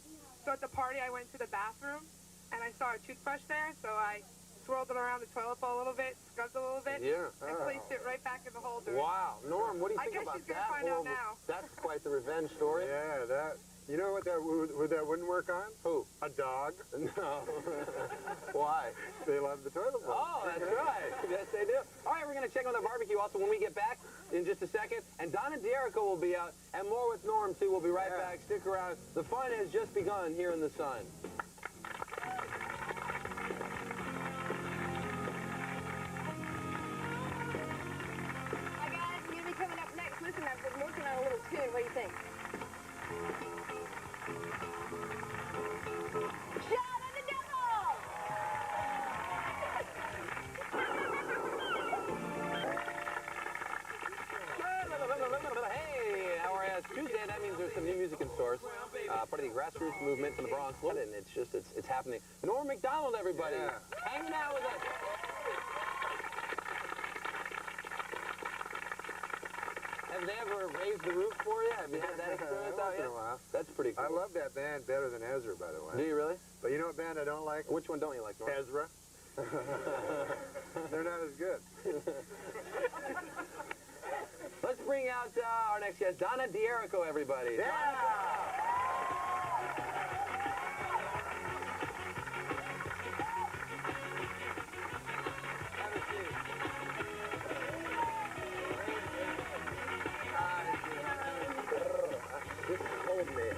[SPEAKER 21] So at the party, I went to the bathroom, and I saw a toothbrush there, so I swirled it around the toilet bowl a little bit, scrubbed it a little bit, and placed it right back in the holder.
[SPEAKER 13] Wow. Norm, what do you think about that?
[SPEAKER 21] I guess she's going to find out now.
[SPEAKER 13] That's quite the revenge story.
[SPEAKER 4] Yeah, that... You know what that wouldn't work on?
[SPEAKER 13] Who?
[SPEAKER 4] A dog.
[SPEAKER 13] No. Why?
[SPEAKER 4] They love the toilet bowl.
[SPEAKER 13] Oh, that's right. Yes, they do. All right, we're going to check on the barbecue also when we get back in just a second. And Don and De'Erica will be out, and more with Norm, too. We'll be right back. Stick around. The fun has just begun here in the sun.
[SPEAKER 19] Hi, guys. I'm going to be coming up next. Listen, I've been working on a little tune. What do you think? Shout at the devil!
[SPEAKER 13] this movement from the Bronx, and it's happening. Norm Macdonald, everybody, hanging out with us. Have they ever raised the roof for you? Have you had that experience out yet? That's pretty cool.
[SPEAKER 4] I love that band better than Ezra, by the way.
[SPEAKER 13] Do you really?
[SPEAKER 4] But you know what band I don't like?
[SPEAKER 13] Which one don't you like, Norm?
[SPEAKER 4] Ezra. They're not as good.
[SPEAKER 13] Let's bring out our next guest, Donna D'Erico, everybody.
[SPEAKER 4] Yeah!
[SPEAKER 13] Have a seat. This is cold, man.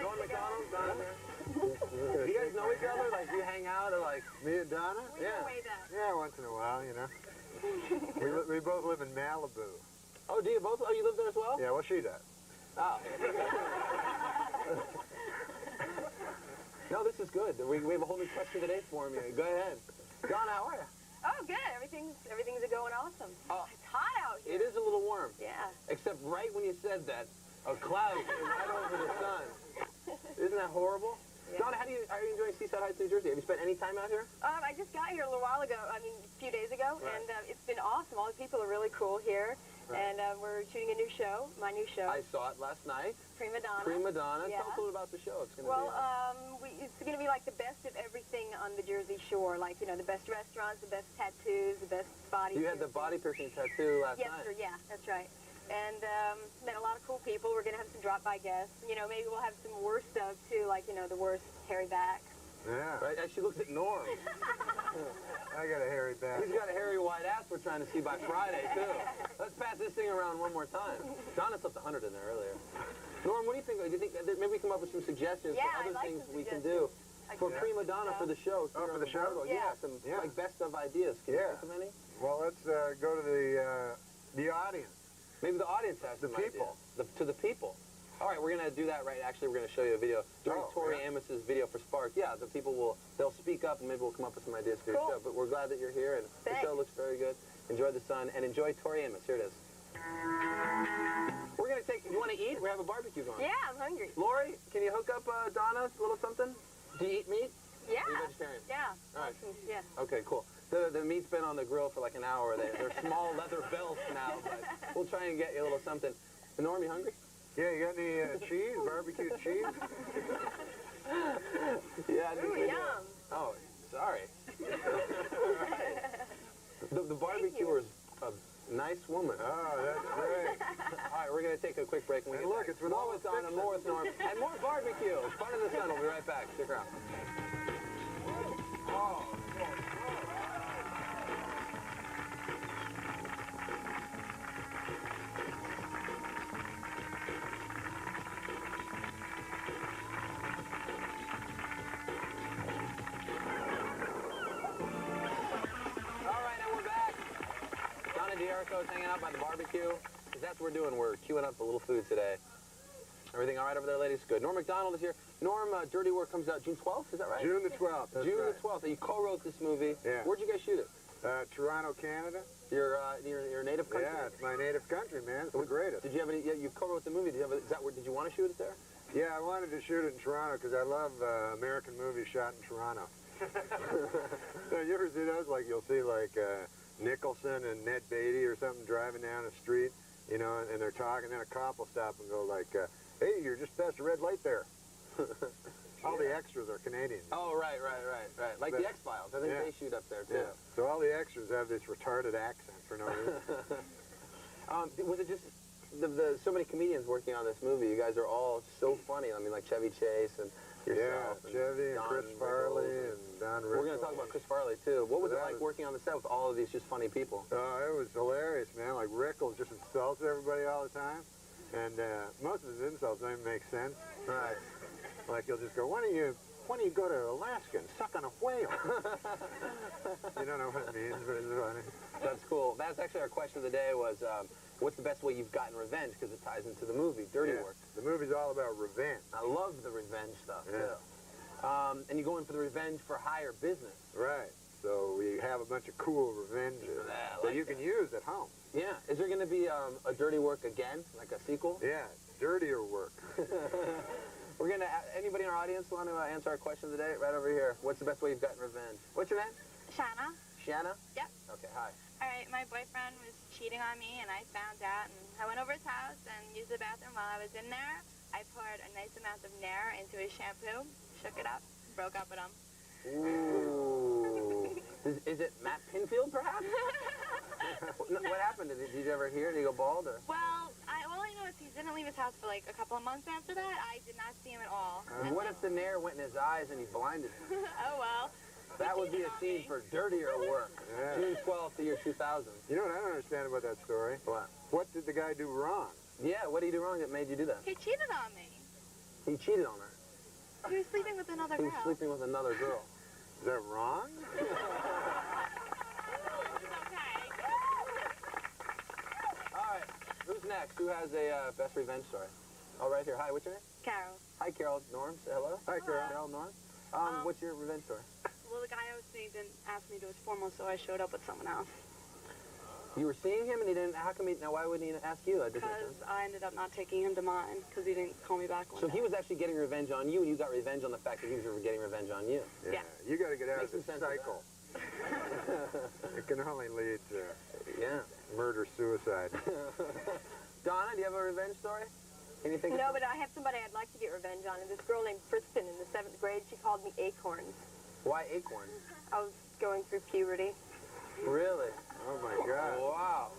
[SPEAKER 13] Norm Macdonald, Donna D'Erico. Do you guys know each other? Like, do you hang out or like...
[SPEAKER 4] Me and Donna? Yeah, once in a while, you know. we both live in Malibu.
[SPEAKER 13] Oh, do you both? Oh, you live there as well?
[SPEAKER 4] Yeah, well, she does.
[SPEAKER 13] Oh. No, this is good. We have a whole new question today for you. Go ahead. Donna, how are you?
[SPEAKER 19] Oh, good. Everything's going awesome. It's hot out here.
[SPEAKER 13] It is a little warm.
[SPEAKER 19] Yeah.
[SPEAKER 13] Except right when you said that, a cloud came right over the sun. Isn't that horrible? Yeah. Donna, are you enjoying Seaside Heights, New Jersey? Have you spent any time out here?
[SPEAKER 19] I just got here a little while ago, a few days ago, and it's been awesome. All the people are really cool here, and we're shooting a new show, my new show.
[SPEAKER 13] I saw it last night.
[SPEAKER 19] Prima Donna.
[SPEAKER 13] Prima Donna.
[SPEAKER 19] Yeah.
[SPEAKER 13] Tell us a little about the show. It's going to
[SPEAKER 19] it's going to be like the best of everything on the Jersey Shore, like, you know, the best restaurants, the best tattoos, the best body
[SPEAKER 13] You had the body piercing tattoo last night.
[SPEAKER 19] Yes, sir, yeah, that's right. And met a lot of cool people. We're going to have some drop-by guests. You know, maybe we'll have some worse stuff, too, like, you know, the worst hairy back.
[SPEAKER 4] Yeah.
[SPEAKER 13] Right? And she looks at Norm.
[SPEAKER 4] I got a hairy back.
[SPEAKER 13] He's got a hairy white ass we're trying to see by Friday, too. Let's pass this thing around one more time. Donna slipped 100 in there earlier. Norm, what do you think? Do you think maybe we come up with some suggestions for other things we can do for Prima Donna for the show?
[SPEAKER 4] Oh, for the show?
[SPEAKER 13] Yeah, some like best of ideas. Can you think of any?
[SPEAKER 4] Well, let's go to the audience.
[SPEAKER 13] Maybe the audience has some
[SPEAKER 4] people.
[SPEAKER 13] To the people. All right, we're going to do that right. Actually, we're going to show you a video. During Tori Amos's video for Spark, the people they'll speak up and maybe we'll come up with some ideas for your show. But we're glad that you're here and the show looks very good. Enjoy the sun and enjoy Tori Amos. Here it is. We're going to you want to eat? We have a barbecue going.
[SPEAKER 19] Yeah, I'm hungry.
[SPEAKER 13] Lori, can you hook up Donna a little something? Do you eat meat?
[SPEAKER 19] Yeah.
[SPEAKER 13] Are you vegetarian?
[SPEAKER 19] Yeah.
[SPEAKER 13] All right.
[SPEAKER 19] Yeah.
[SPEAKER 13] Okay, cool. The meat's been on the grill for like an hour. They're small leather belts now, but we'll try and get you a little something. Norm, you hungry?
[SPEAKER 4] Yeah, you got any cheese, barbecue cheese?
[SPEAKER 13] Yeah, I think
[SPEAKER 19] Ooh,
[SPEAKER 13] we do.
[SPEAKER 19] yum.
[SPEAKER 13] Oh, sorry. The barbecuer is a nice woman.
[SPEAKER 4] Oh, that's great.
[SPEAKER 13] All right, we're going to take a quick break. When we get back.
[SPEAKER 4] It's with all
[SPEAKER 13] with Donna, more with Norm, and more barbecue. Fun in the sun. We'll be right back. Stick around.
[SPEAKER 4] Oh.
[SPEAKER 13] D'Erico's hanging out by the barbecue. That's what we're doing. We're queuing up a little food today. Everything all right over there, ladies? Good. Norm Macdonald is here. Norm, Dirty Work comes out June 12th, is that right?
[SPEAKER 4] June the 12th.
[SPEAKER 13] June the 12th. You co-wrote this movie.
[SPEAKER 4] Yeah.
[SPEAKER 13] Where'd you guys shoot it?
[SPEAKER 4] Toronto, Canada.
[SPEAKER 13] Your native country?
[SPEAKER 4] Yeah, it's my native country, man. It's the greatest.
[SPEAKER 13] Did you have any? You co-wrote the movie. Did you want to shoot it there?
[SPEAKER 4] Yeah, I wanted to shoot it in Toronto because I love American movies shot in Toronto. So you ever see those? Like you'll see like Nicholson and Ned Beatty or something driving down the street, you know, and they're talking, then a cop will stop and go like, hey, you're just past a red light there. All the extras are Canadian.
[SPEAKER 13] Oh, right. Like the X-Files. I think they shoot up there, too.
[SPEAKER 4] Yeah. So all the extras have this retarded accent for no reason.
[SPEAKER 13] Was it just so many comedians working on this movie? You guys are all so funny. I mean, like Chevy Chase and yourself.
[SPEAKER 4] Yeah, Chevy and Chris Farley and Don Rickles.
[SPEAKER 13] We're going to talk about Chris Farley, too. What was it like working on the set with all of these just funny people?
[SPEAKER 4] It was hilarious, man. Like Rickles just insults everybody all the time. And most of his insults don't even make sense.
[SPEAKER 13] Right.
[SPEAKER 4] Like he'll just go, why don't you go to Alaska and suck on a whale? You don't know what it means, but it's funny.
[SPEAKER 13] That's cool. That's actually our question of the day was, what's the best way you've gotten revenge? Because it ties into the movie, Dirty Work.
[SPEAKER 4] The movie's all about revenge.
[SPEAKER 13] I love the revenge stuff, too. And you go in for the revenge for hire business.
[SPEAKER 4] Right. So we have a bunch of cool revenges that you can use at home.
[SPEAKER 13] Yeah. Is there going to be a Dirty Work again, like a sequel?
[SPEAKER 4] Yeah. Dirtier Work.
[SPEAKER 13] We're gonna. Anybody in our audience want to answer our question today? Right over here. What's the best way you've gotten revenge? What's your name?
[SPEAKER 19] Shanna.
[SPEAKER 13] Shanna?
[SPEAKER 19] Yep.
[SPEAKER 13] Okay, hi.
[SPEAKER 19] All right, my boyfriend was cheating on me, and I found out, and I went over his house and used the bathroom while I was in there. I poured a nice amount of Nair into his shampoo, shook it up, broke up with him.
[SPEAKER 13] Ooh. Is it Matt Pinfield, perhaps? What happened? Did you ever hear? Did he go bald? Or?
[SPEAKER 19] Well, all I know is he didn't leave his house for like a couple of months after that. I did not see him at all.
[SPEAKER 13] What if the Nair went in his eyes and he blinded him?
[SPEAKER 19] Oh, well.
[SPEAKER 13] That would be a scene for dirtier work.
[SPEAKER 4] Yeah.
[SPEAKER 13] June 12th, the year 2000.
[SPEAKER 4] You know what I don't understand about that story?
[SPEAKER 13] What?
[SPEAKER 4] What did the guy do wrong?
[SPEAKER 13] Yeah, what did he do wrong that made you do that?
[SPEAKER 19] He cheated on me.
[SPEAKER 13] He cheated on her.
[SPEAKER 19] He was sleeping with another
[SPEAKER 13] He
[SPEAKER 19] girl.
[SPEAKER 13] was sleeping with another girl.
[SPEAKER 4] Is that wrong?
[SPEAKER 13] All right, who's next? Who has a best revenge story? Oh, right here. Hi, what's your name?
[SPEAKER 19] Carol.
[SPEAKER 13] Hi, Carol. Norm, say hello.
[SPEAKER 4] Hi, Carol.
[SPEAKER 13] Carol, Norm. What's your revenge story?
[SPEAKER 15] Well, the guy I was seeing didn't ask me to his formal, so I showed up with someone else.
[SPEAKER 13] You were seeing him and he didn't, how come he, now why wouldn't he ask you?
[SPEAKER 15] Because I ended up not taking him to mine, because he didn't call me back one
[SPEAKER 13] So
[SPEAKER 15] day.
[SPEAKER 13] he was actually getting revenge on you, and you got revenge on the fact that he was getting revenge on you.
[SPEAKER 15] Yeah.
[SPEAKER 4] You got to get out
[SPEAKER 13] Makes
[SPEAKER 4] of
[SPEAKER 13] some
[SPEAKER 4] this
[SPEAKER 13] sense.
[SPEAKER 4] cycle. It can only lead to murder, suicide.
[SPEAKER 13] Donna, do you have a revenge story? Anything?
[SPEAKER 17] No, but I have somebody I'd like to get revenge on. And this girl named Kristen in the 7th grade, she called me Acorns.
[SPEAKER 13] Why acorn?
[SPEAKER 17] I was going through puberty.
[SPEAKER 13] Really?
[SPEAKER 4] Oh, my God.
[SPEAKER 13] Wow.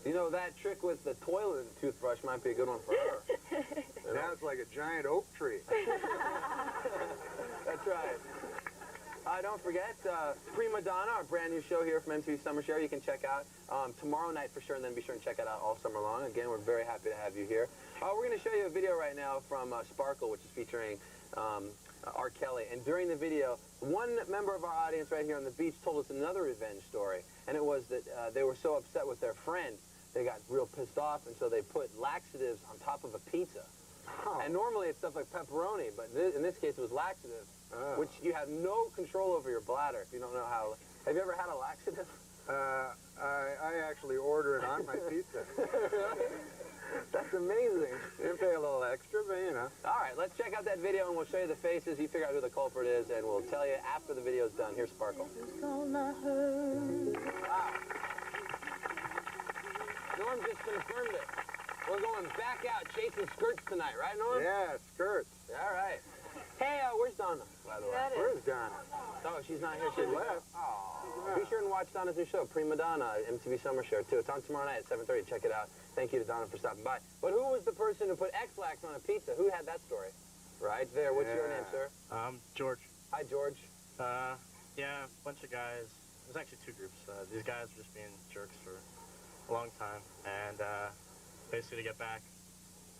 [SPEAKER 13] You know, that trick with the toilet toothbrush might be a good one for her.
[SPEAKER 4] Now it's like a giant oak tree.
[SPEAKER 13] That's right. Don't forget, Prima Donna, our brand new show here from MTV Summer Show, you can check out tomorrow night for sure, and then be sure and check it out all summer long. Again, we're very happy to have you here. We're going to show you a video right now from Sparkle, which is featuring R. Kelly. And during the video, one member of our audience right here on the beach told us another revenge story. And it was that they were so upset with their friend, they got real pissed off, and so they put laxatives on top of a pizza. Oh. And normally it's stuff like pepperoni, but in this case it was laxative, which you have no control over your bladder if you don't know how. Have you ever had a laxative?
[SPEAKER 4] I actually order it on my pizza.
[SPEAKER 13] That's amazing.
[SPEAKER 4] You pay a little extra, but you know.
[SPEAKER 13] All right, let's check out that video and we'll show you the faces. You figure out who the culprit is, and we'll tell you after the video's done. Here's Sparkle. Wow. Norm just confirmed it. We're going back out chasing skirts tonight, right, Norm?
[SPEAKER 4] Yeah, skirts.
[SPEAKER 13] All right. Hey, where's Donna, by the way?
[SPEAKER 4] Where's Donna?
[SPEAKER 13] Oh, she's not here. She left. Oh. Be sure and watch Donna's new show, Prima Donna, MTV Summer Show, too. It's on tomorrow night at 7:30. Check it out. Thank you to Donna for stopping by. But who was the person who put X-Lax on a pizza? Who had that story? Right there. What's your name, sir?
[SPEAKER 16] George.
[SPEAKER 13] Hi, George.
[SPEAKER 16] Yeah, a bunch of guys. There's actually two groups. These guys were just being jerks for a long time. And basically to get back,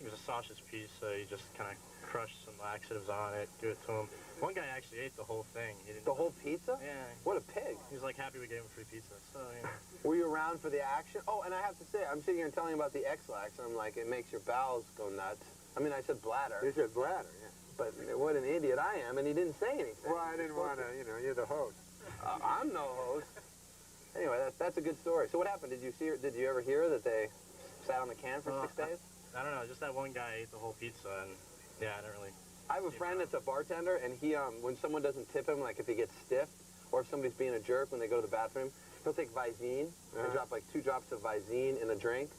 [SPEAKER 16] it was a sausage piece, so you just kind of crushed some laxatives on it, give it to him. One guy actually ate the whole thing. He didn't
[SPEAKER 13] The whole pizza?
[SPEAKER 16] Yeah.
[SPEAKER 13] What a pig.
[SPEAKER 16] He was like happy we gave him free pizza. So, yeah.
[SPEAKER 13] Were you around for the action? Oh, and I have to say, I'm sitting here and telling you about the X-Lax, and I'm like, it makes your bowels go nuts. I mean, I said bladder.
[SPEAKER 4] You said bladder, yeah.
[SPEAKER 13] But what an idiot I am, and he didn't say anything.
[SPEAKER 4] Well, I didn't want to, you know, you're the host.
[SPEAKER 13] I'm no host. Anyway, that's a good story. So what happened? Did you ever hear that they sat on the can for 6 days?
[SPEAKER 16] I don't know. Just that one guy ate the whole pizza, and yeah, I don't really.
[SPEAKER 13] I have a friend that's a bartender, and he, when someone doesn't tip him, like if he gets stiffed, or if somebody's being a jerk when they go to the bathroom, he'll take Visine and drop like 2 drops of Visine in a drink,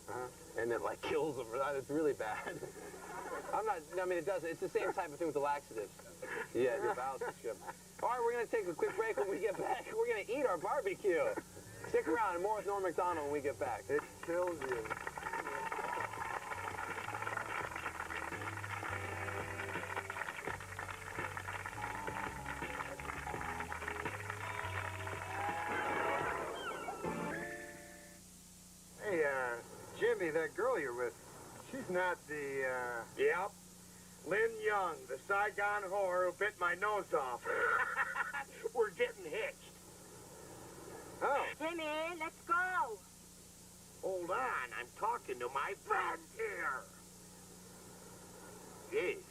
[SPEAKER 13] and it like kills them. It's really bad. I mean, it doesn't. It's the same type of thing with the laxatives. Yeah, your bowels are shit. All right, we're going to take a quick break. When we get back, we're going to eat our barbecue. Stick around, and more with Norm Macdonald when we get back.
[SPEAKER 4] It kills you. Hey, Jimmy, that girl you're with, she's not the,
[SPEAKER 18] Yep. Lynn Young, the Saigon whore who bit my nose off. We're getting hitched.
[SPEAKER 4] Oh.
[SPEAKER 17] Jimmy, let's go.
[SPEAKER 18] Hold on, I'm talking to my friend here. Jeez.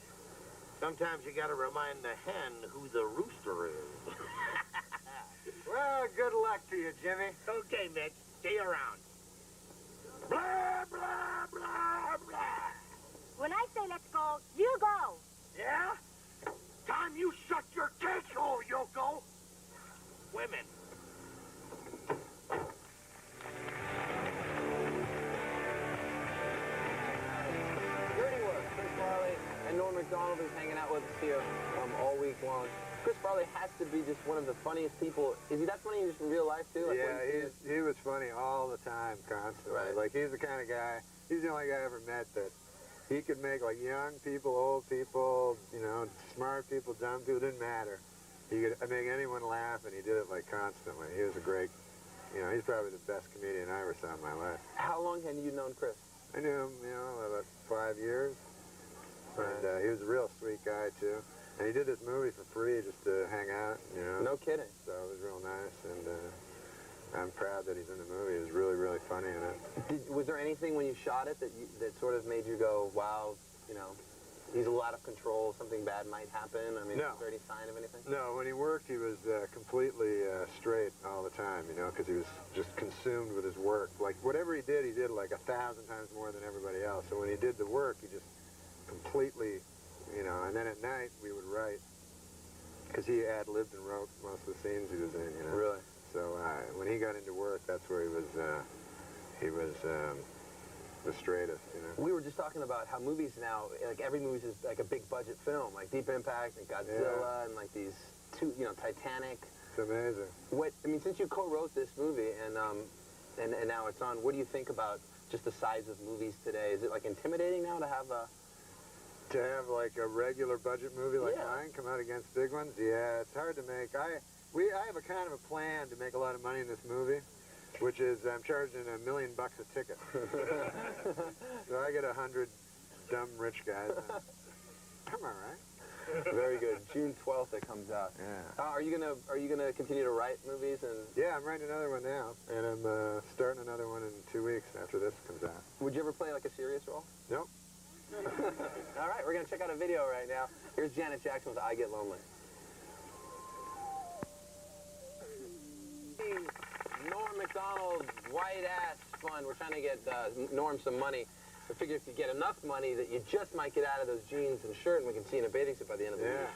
[SPEAKER 18] Sometimes you gotta remind the hen who the rooster is.
[SPEAKER 4] Well, good luck to you, Jimmy.
[SPEAKER 18] Okay, Mitch, stay around. Blah, blah, blah, blah.
[SPEAKER 17] When I say let's go, you go.
[SPEAKER 18] Yeah? Time you shut your cake hole, Yoko! Women.
[SPEAKER 13] Dirty Work. Chris Farley and Norm Macdonald is hanging out with us here all week long. Chris Farley has to be just one of the funniest people. Is he that funny just in real life, too? Like
[SPEAKER 4] Yeah, he was funny all the time, constantly.
[SPEAKER 13] Right.
[SPEAKER 4] Like, he's the kind of guy, he's the only guy I ever met that he could make, like, young people, old people, you know, smart people, dumb people, didn't matter. He could make anyone laugh, and he did it, like, constantly. He was a great, you know, he's probably the best comedian I ever saw in my life.
[SPEAKER 13] How long had you known Chris?
[SPEAKER 4] I knew him, you know, about 5 years. And he was a real sweet guy, too. And he did this movie for free just to hang out, you know.
[SPEAKER 13] No kidding.
[SPEAKER 4] So it was real nice, and I'm proud that he's in the movie. He was really, really funny in it.
[SPEAKER 13] Was there anything when you shot it that sort of made you go, wow, you know, he's a lot of control, something bad might happen? I mean,
[SPEAKER 4] No.
[SPEAKER 13] is there any sign of anything?
[SPEAKER 4] No, when he worked, he was completely straight all the time, you know, because he was just consumed with his work. Like, whatever he did like 1,000 times more than everybody else. So when he did the work, he just completely, you know, and then at night we would write, because he ad-libbed and wrote most of the scenes he was in, you know.
[SPEAKER 13] Really?
[SPEAKER 4] So when he got into work, that's where he was the straightest, you know.
[SPEAKER 13] We were just talking about how movies now, like every movie is like a big budget film, like Deep Impact and Godzilla and like these two, you know, Titanic.
[SPEAKER 4] It's amazing.
[SPEAKER 13] I mean, since you co-wrote this movie and now it's on, what do you think about just the size of movies today? Is it like intimidating now to have a...
[SPEAKER 4] To have like a regular budget movie like mine come out against big ones? Yeah, it's hard to make. I have a kind of a plan to make a lot of money in this movie, which is I'm charging $1 million a ticket. So I get 100 dumb rich guys. I'm all right.
[SPEAKER 13] Very good. June 12th it comes out.
[SPEAKER 4] Yeah.
[SPEAKER 13] Are you gonna continue to write movies and?
[SPEAKER 4] Yeah, I'm writing another one now, and I'm starting another one in 2 weeks after this comes out.
[SPEAKER 13] Would you ever play like a serious role?
[SPEAKER 4] Nope.
[SPEAKER 13] All right, we're gonna check out a video right now. Here's Janet Jackson with "I Get Lonely." Norm Macdonald, white ass fund. We're trying to get Norm some money. I figure if you get enough money that you just might get out of those jeans and shirt, and we can see you in a bathing suit by the end of the week.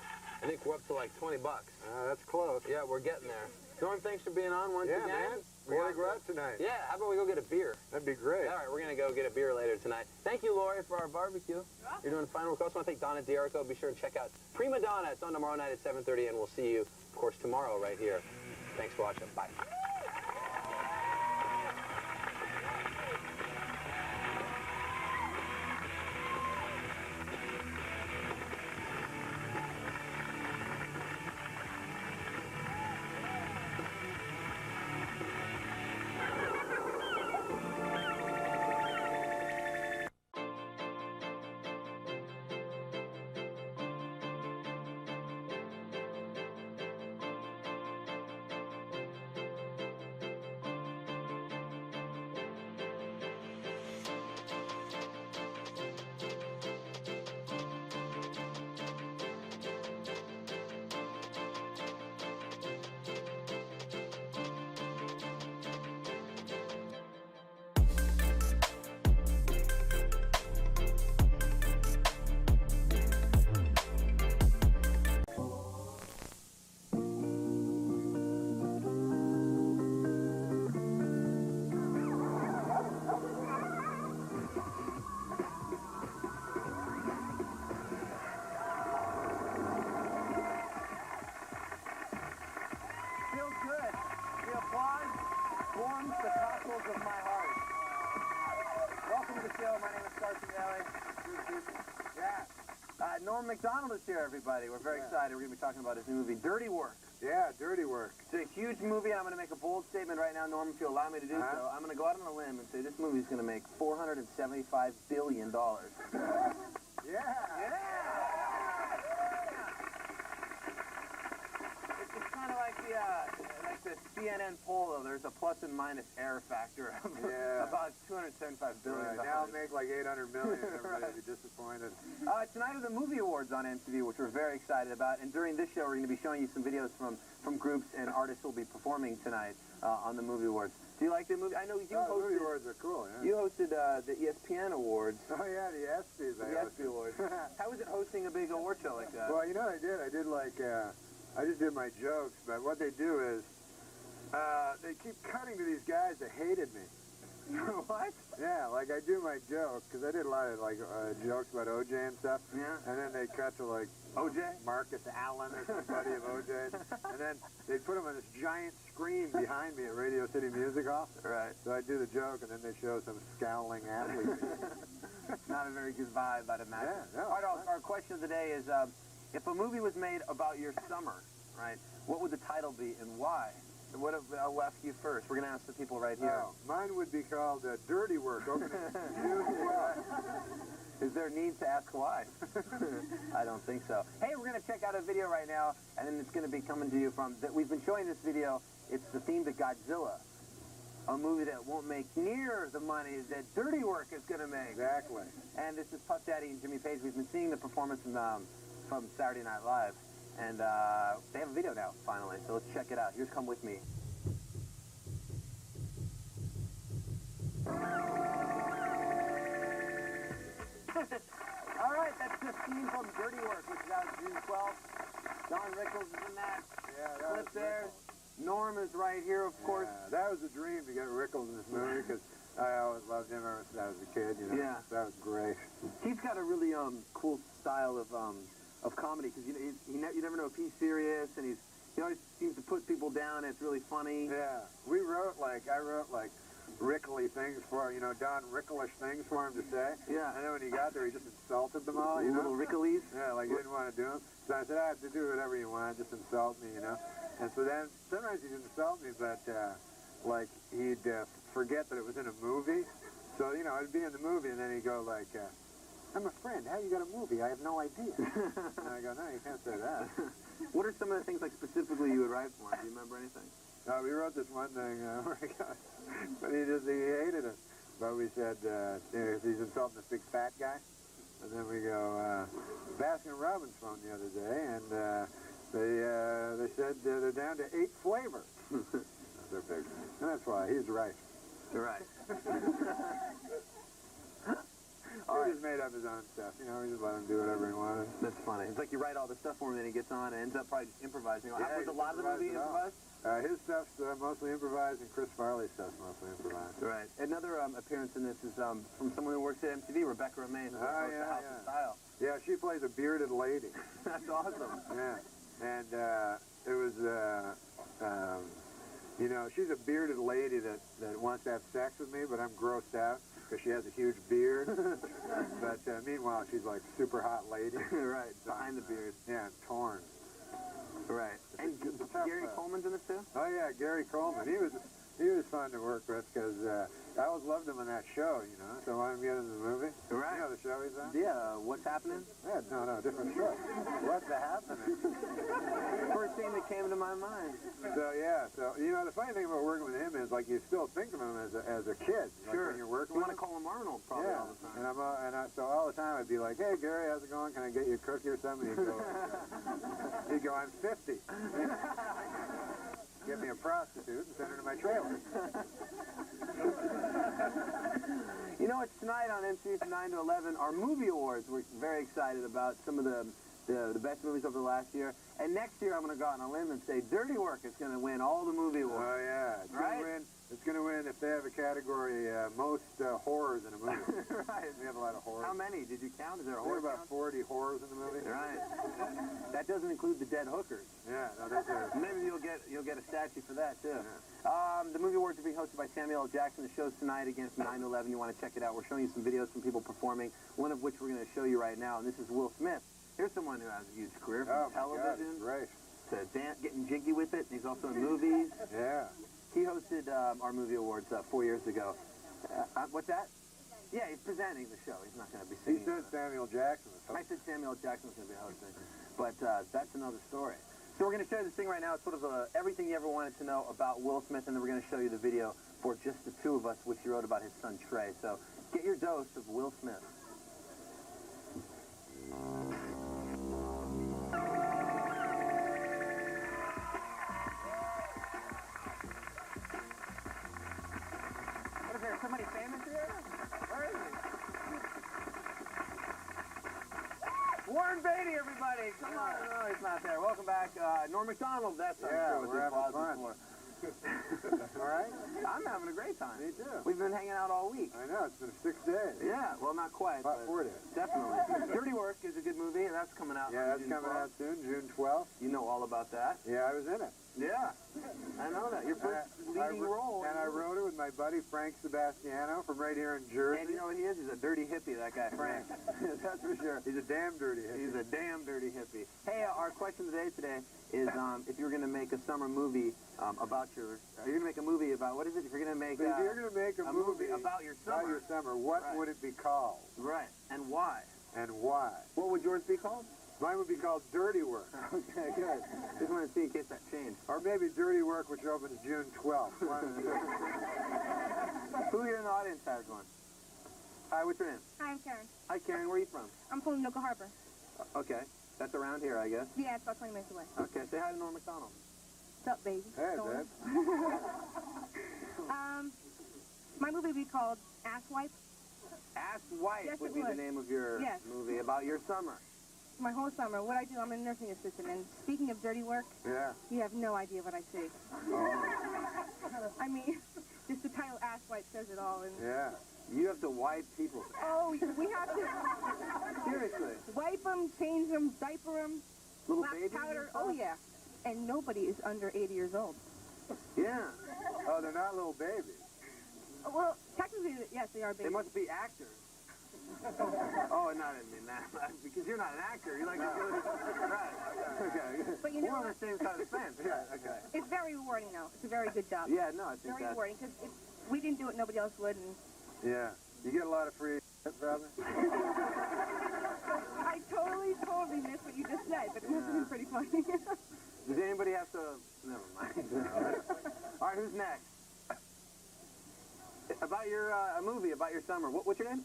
[SPEAKER 13] I think we're up to like $20.
[SPEAKER 4] That's close.
[SPEAKER 13] Yeah, we're getting there. Norm, thanks for being on once again.
[SPEAKER 4] Man. We gotta go out tonight.
[SPEAKER 13] Yeah, how about we go get a beer?
[SPEAKER 4] That'd be great.
[SPEAKER 13] All right, we're gonna go get a beer later tonight. Thank you, Lori, for our barbecue. You're doing fine. We also want to thank Donna D'Erico. Be sure to check out Prima Donna. It's on tomorrow night at 7:30, and we'll see you, of course, tomorrow right here. Thanks for watching. Bye. Norm Macdonald is here, everybody. We're very excited. We're going to be talking about his new movie, Dirty Work.
[SPEAKER 4] Yeah, Dirty Work.
[SPEAKER 13] It's a huge movie, and I'm going to make a bold statement right now, Norm, if you allow me to do so. I'm going to go out on a limb and say this movie is going to make $475 billion.
[SPEAKER 4] Yeah.
[SPEAKER 13] It's kind of like the CNN CNN poll, though, there's a plus and minus error factor of about 275 billion.
[SPEAKER 4] Right. Now I'll make like 800 million and everybody will be disappointed.
[SPEAKER 13] Tonight are the movie awards on MTV, which we're very excited about. And during this show, we're going to be showing you some videos from groups and artists who will be performing tonight on the movie awards. Do you like the movie? I know you hosted.
[SPEAKER 4] Movie awards are cool, yeah.
[SPEAKER 13] You hosted the ESPN awards.
[SPEAKER 4] Oh yeah, the ESPYs.
[SPEAKER 13] The ESPY awards. How was it hosting a big award show like that?
[SPEAKER 4] Well, you know what I did? I did like, I just did my jokes, but what they do is, they keep cutting to these guys that hated me.
[SPEAKER 13] What?
[SPEAKER 4] Yeah, like I do my joke, because I did a lot of like jokes about OJ and stuff.
[SPEAKER 13] Yeah.
[SPEAKER 4] And then they cut to like
[SPEAKER 13] OJ?
[SPEAKER 4] Marcus Allen or somebody of OJ. And then they put him on this giant screen behind me at Radio City Music Hall.
[SPEAKER 13] Right.
[SPEAKER 4] So I do the joke, and then they show some scowling athlete.
[SPEAKER 13] Not a very good vibe, I'd imagine.
[SPEAKER 4] Yeah, no,
[SPEAKER 13] All right, our question of the day is, if a movie was made about your summer, right, what would the title be and why? I'll ask you first. We're going to ask the people right here.
[SPEAKER 4] Oh, mine would be called Dirty Work.
[SPEAKER 13] Is there a need to ask why? I don't think so. Hey, we're going to check out a video right now, and then it's going to be coming to you from... We've been showing this video. It's the theme to Godzilla, a movie that won't make near the money that Dirty Work is going to make.
[SPEAKER 4] Exactly.
[SPEAKER 13] And this is Puff Daddy and Jimmy Page. We've been seeing the performance from Saturday Night Live. And they have a video now, finally, so let's check it out. Here's Come With Me. All right, that's the scene from Dirty Work, which is out June 12th. Don Rickles is in that clip there. Norm is right here, of course.
[SPEAKER 4] That was a dream to get Rickles in this movie, because I always loved him ever since I was a kid, you know.
[SPEAKER 13] Yeah.
[SPEAKER 4] That was great.
[SPEAKER 13] He's got a really cool style of comedy, because you never know if he's serious, and he always seems to put people down, and it's really funny.
[SPEAKER 4] Yeah, I wrote Rickly things for, Don Ricklish things for him to say.
[SPEAKER 13] Yeah.
[SPEAKER 4] And then when he got there, he just insulted them all,
[SPEAKER 13] Little Ricklies?
[SPEAKER 4] Yeah, like he didn't want to do them. So I said, I have to do whatever you want, just insult me, And so then, sometimes he'd insult me, but, he'd forget that it was in a movie. So, I'd be in the movie, and then he'd go like, I'm a friend. How you got a movie? I have no idea. And I go, no, you can't say that.
[SPEAKER 13] What are some of the things, specifically you would write for him? Do you remember anything?
[SPEAKER 4] We wrote this one thing where but he hated it. But we said, he's insulting this big fat guy. And then we go, Baskin-Robbins phoned the other day, and they said they're down to 8 flavors. They're big. And that's why. He's right.
[SPEAKER 13] You're right.
[SPEAKER 4] He just made up his own stuff. We just let him do whatever he wanted.
[SPEAKER 13] That's funny. It's like you write all the stuff for him, and then he gets on and ends up probably just improvising.
[SPEAKER 4] Yeah,
[SPEAKER 13] was a lot of the movie improvised?
[SPEAKER 4] His stuff's mostly improvised, and Chris Farley's stuff's mostly improvised.
[SPEAKER 13] Right. Another appearance in this is from someone who works at MTV, Rebecca Romaine, who hosts the House of Style.
[SPEAKER 4] Yeah, she plays a bearded lady.
[SPEAKER 13] That's awesome.
[SPEAKER 4] Yeah. And it was, she's a bearded lady that wants to have sex with me, but I'm grossed out because she has a huge beard. But meanwhile, she's like super hot lady.
[SPEAKER 13] Right, behind the beard.
[SPEAKER 4] Yeah, and torn.
[SPEAKER 13] Right. And Gary Coleman's in it too?
[SPEAKER 4] Oh yeah, Gary Coleman. He was fun to work with because I always loved him on that show, So I wanted to get into the movie.
[SPEAKER 13] Right.
[SPEAKER 4] You know the show he's on?
[SPEAKER 13] Yeah, What's Happening?
[SPEAKER 4] Yeah, no, different show. What's Happening?
[SPEAKER 13] First thing that came to my mind.
[SPEAKER 4] So yeah, the funny thing about working with him is you still think of him as a kid.
[SPEAKER 13] Sure.
[SPEAKER 4] When you're working
[SPEAKER 13] you
[SPEAKER 4] with
[SPEAKER 13] want to call him Arnold probably all the time.
[SPEAKER 4] And so all the time I'd be like, hey Gary, how's it going? Can I get you a cookie or something? He'd go, I'm 50. Get me a prostitute and send her to my trailer.
[SPEAKER 13] It's tonight on MTV from 9 to 11, our movie awards. We're very excited about some of the best movies over the last year. And next year, I'm going to go out on a limb and say Dirty Work is going to win all the movie awards.
[SPEAKER 4] Oh, yeah. It's going to win if they have a category, most horrors in a movie.
[SPEAKER 13] Right.
[SPEAKER 4] We have a lot of horrors.
[SPEAKER 13] How many? Did you count? Is there a
[SPEAKER 4] There
[SPEAKER 13] horror
[SPEAKER 4] are about 40 horrors in the movie.
[SPEAKER 13] Right. That doesn't include the dead hookers.
[SPEAKER 4] Yeah, no, those are...
[SPEAKER 13] Maybe you'll get a statue for that, too. Yeah. The movie awards are being hosted by Samuel L. Jackson. The show's tonight again from 9 to 11. You want to check it out. We're showing you some videos from people performing, one of which we're going to show you right now, and this is Will Smith. Here's someone who has a huge career from television
[SPEAKER 4] God,
[SPEAKER 13] to getting jiggy with it. He's also in movies.
[SPEAKER 4] Yeah.
[SPEAKER 13] He hosted our movie awards 4 years ago. What's that? Yeah, he's presenting the show. He's not going to be singing.
[SPEAKER 4] He said Samuel Jackson was hosting.
[SPEAKER 13] I said Samuel Jackson was going to be hosting. But that's another story. So we're going to show you this thing right now. It's sort of everything you ever wanted to know about Will Smith, and then we're going to show you the video for Just the Two of Us, which he wrote about his son Trey. So get your dose of Will Smith. What is there? Somebody famous here? Where is he? Warren Beatty, everybody! Come on! No, he's not there. Welcome back. Norm Macdonald, that's I'm sure with
[SPEAKER 4] we're
[SPEAKER 13] his
[SPEAKER 4] having
[SPEAKER 13] applause
[SPEAKER 4] fun.
[SPEAKER 13] before.
[SPEAKER 4] All right?
[SPEAKER 13] I'm having a great time.
[SPEAKER 4] Me too.
[SPEAKER 13] We've been hanging out all week.
[SPEAKER 4] I know, it's been 6 days.
[SPEAKER 13] Yeah, well, not quite.
[SPEAKER 4] About
[SPEAKER 13] but
[SPEAKER 4] 4 days.
[SPEAKER 13] Definitely. Dirty Work is a good movie, and that's coming out.
[SPEAKER 4] Yeah,
[SPEAKER 13] on
[SPEAKER 4] that's
[SPEAKER 13] June
[SPEAKER 4] coming
[SPEAKER 13] 12th.
[SPEAKER 4] out soon, June 12th.
[SPEAKER 13] You know all about that.
[SPEAKER 4] Yeah, I was in it.
[SPEAKER 13] Yeah, I know that. Your first leading role.
[SPEAKER 4] And I wrote it with my buddy Frank Sebastiano from right here in Jersey.
[SPEAKER 13] And you know what he is? He's a dirty hippie, that guy, Frank. That's for sure.
[SPEAKER 4] He's a damn dirty hippie.
[SPEAKER 13] He's a damn dirty hippie. Hey, our question today is if you're going to make a summer movie about you're going to make a movie about, what is it? If you're going to make
[SPEAKER 4] if you're going to make a movie
[SPEAKER 13] about your summer.
[SPEAKER 4] What would it be called?
[SPEAKER 13] Right. And why?
[SPEAKER 4] And why?
[SPEAKER 13] What would yours be called?
[SPEAKER 4] Mine would be called Dirty Work.
[SPEAKER 13] Okay, good. Just want to see in case that changed.
[SPEAKER 4] Or maybe Dirty Work, which opens June 12th.
[SPEAKER 13] Who here in the audience has one? Hi, what's your name?
[SPEAKER 3] Hi, I'm Karen.
[SPEAKER 13] Hi, Karen. Where are you from?
[SPEAKER 3] I'm from Noka Harbor.
[SPEAKER 13] Okay. That's around here, I guess.
[SPEAKER 3] Yeah, it's about 20 minutes away.
[SPEAKER 13] Okay. Say hi to Norm Macdonald.
[SPEAKER 3] What's up, baby?
[SPEAKER 4] Hey,
[SPEAKER 3] Going?
[SPEAKER 4] babe.
[SPEAKER 3] My movie would be called Ass Wipe.
[SPEAKER 13] Ass Wipe
[SPEAKER 3] Yes,
[SPEAKER 13] would
[SPEAKER 3] it
[SPEAKER 13] be the
[SPEAKER 3] would.
[SPEAKER 13] name of your
[SPEAKER 3] Yes.
[SPEAKER 13] movie about your summer.
[SPEAKER 3] My whole summer, what I do, I'm a nursing assistant, and speaking of dirty work,
[SPEAKER 4] Yeah.
[SPEAKER 3] you have no idea what I see. I mean, just the title Ass Wipe says it all. And
[SPEAKER 4] Yeah.
[SPEAKER 13] You have to wipe people's ass.
[SPEAKER 3] oh, we have to
[SPEAKER 13] Seriously.
[SPEAKER 3] wipe them, change them, diaper them,
[SPEAKER 13] Little
[SPEAKER 3] wax
[SPEAKER 13] babies
[SPEAKER 3] powder.
[SPEAKER 13] and stuff?
[SPEAKER 3] Oh, yeah. And nobody is under 80 years old.
[SPEAKER 13] Yeah.
[SPEAKER 4] Oh, they're not little babies.
[SPEAKER 3] Well, technically, yes, they are babies.
[SPEAKER 13] They must be actors. Oh, no, I didn't mean that. Because you're not an actor. You're like a good... Right. Okay.
[SPEAKER 3] But you know
[SPEAKER 13] We're on
[SPEAKER 3] what?
[SPEAKER 13] the same side of the fence. Yeah, okay.
[SPEAKER 3] It's very rewarding, though. It's a very good job.
[SPEAKER 13] Yeah, no, I think
[SPEAKER 3] Very
[SPEAKER 13] that's...
[SPEAKER 3] rewarding, because if we didn't do it, nobody else would. And
[SPEAKER 4] Yeah. You get a lot of free probably?
[SPEAKER 3] I totally missed what you just said, but it must have been pretty funny.
[SPEAKER 13] Does anybody have to... Never mind. All right, who's next? About your a movie about your summer. What's your name?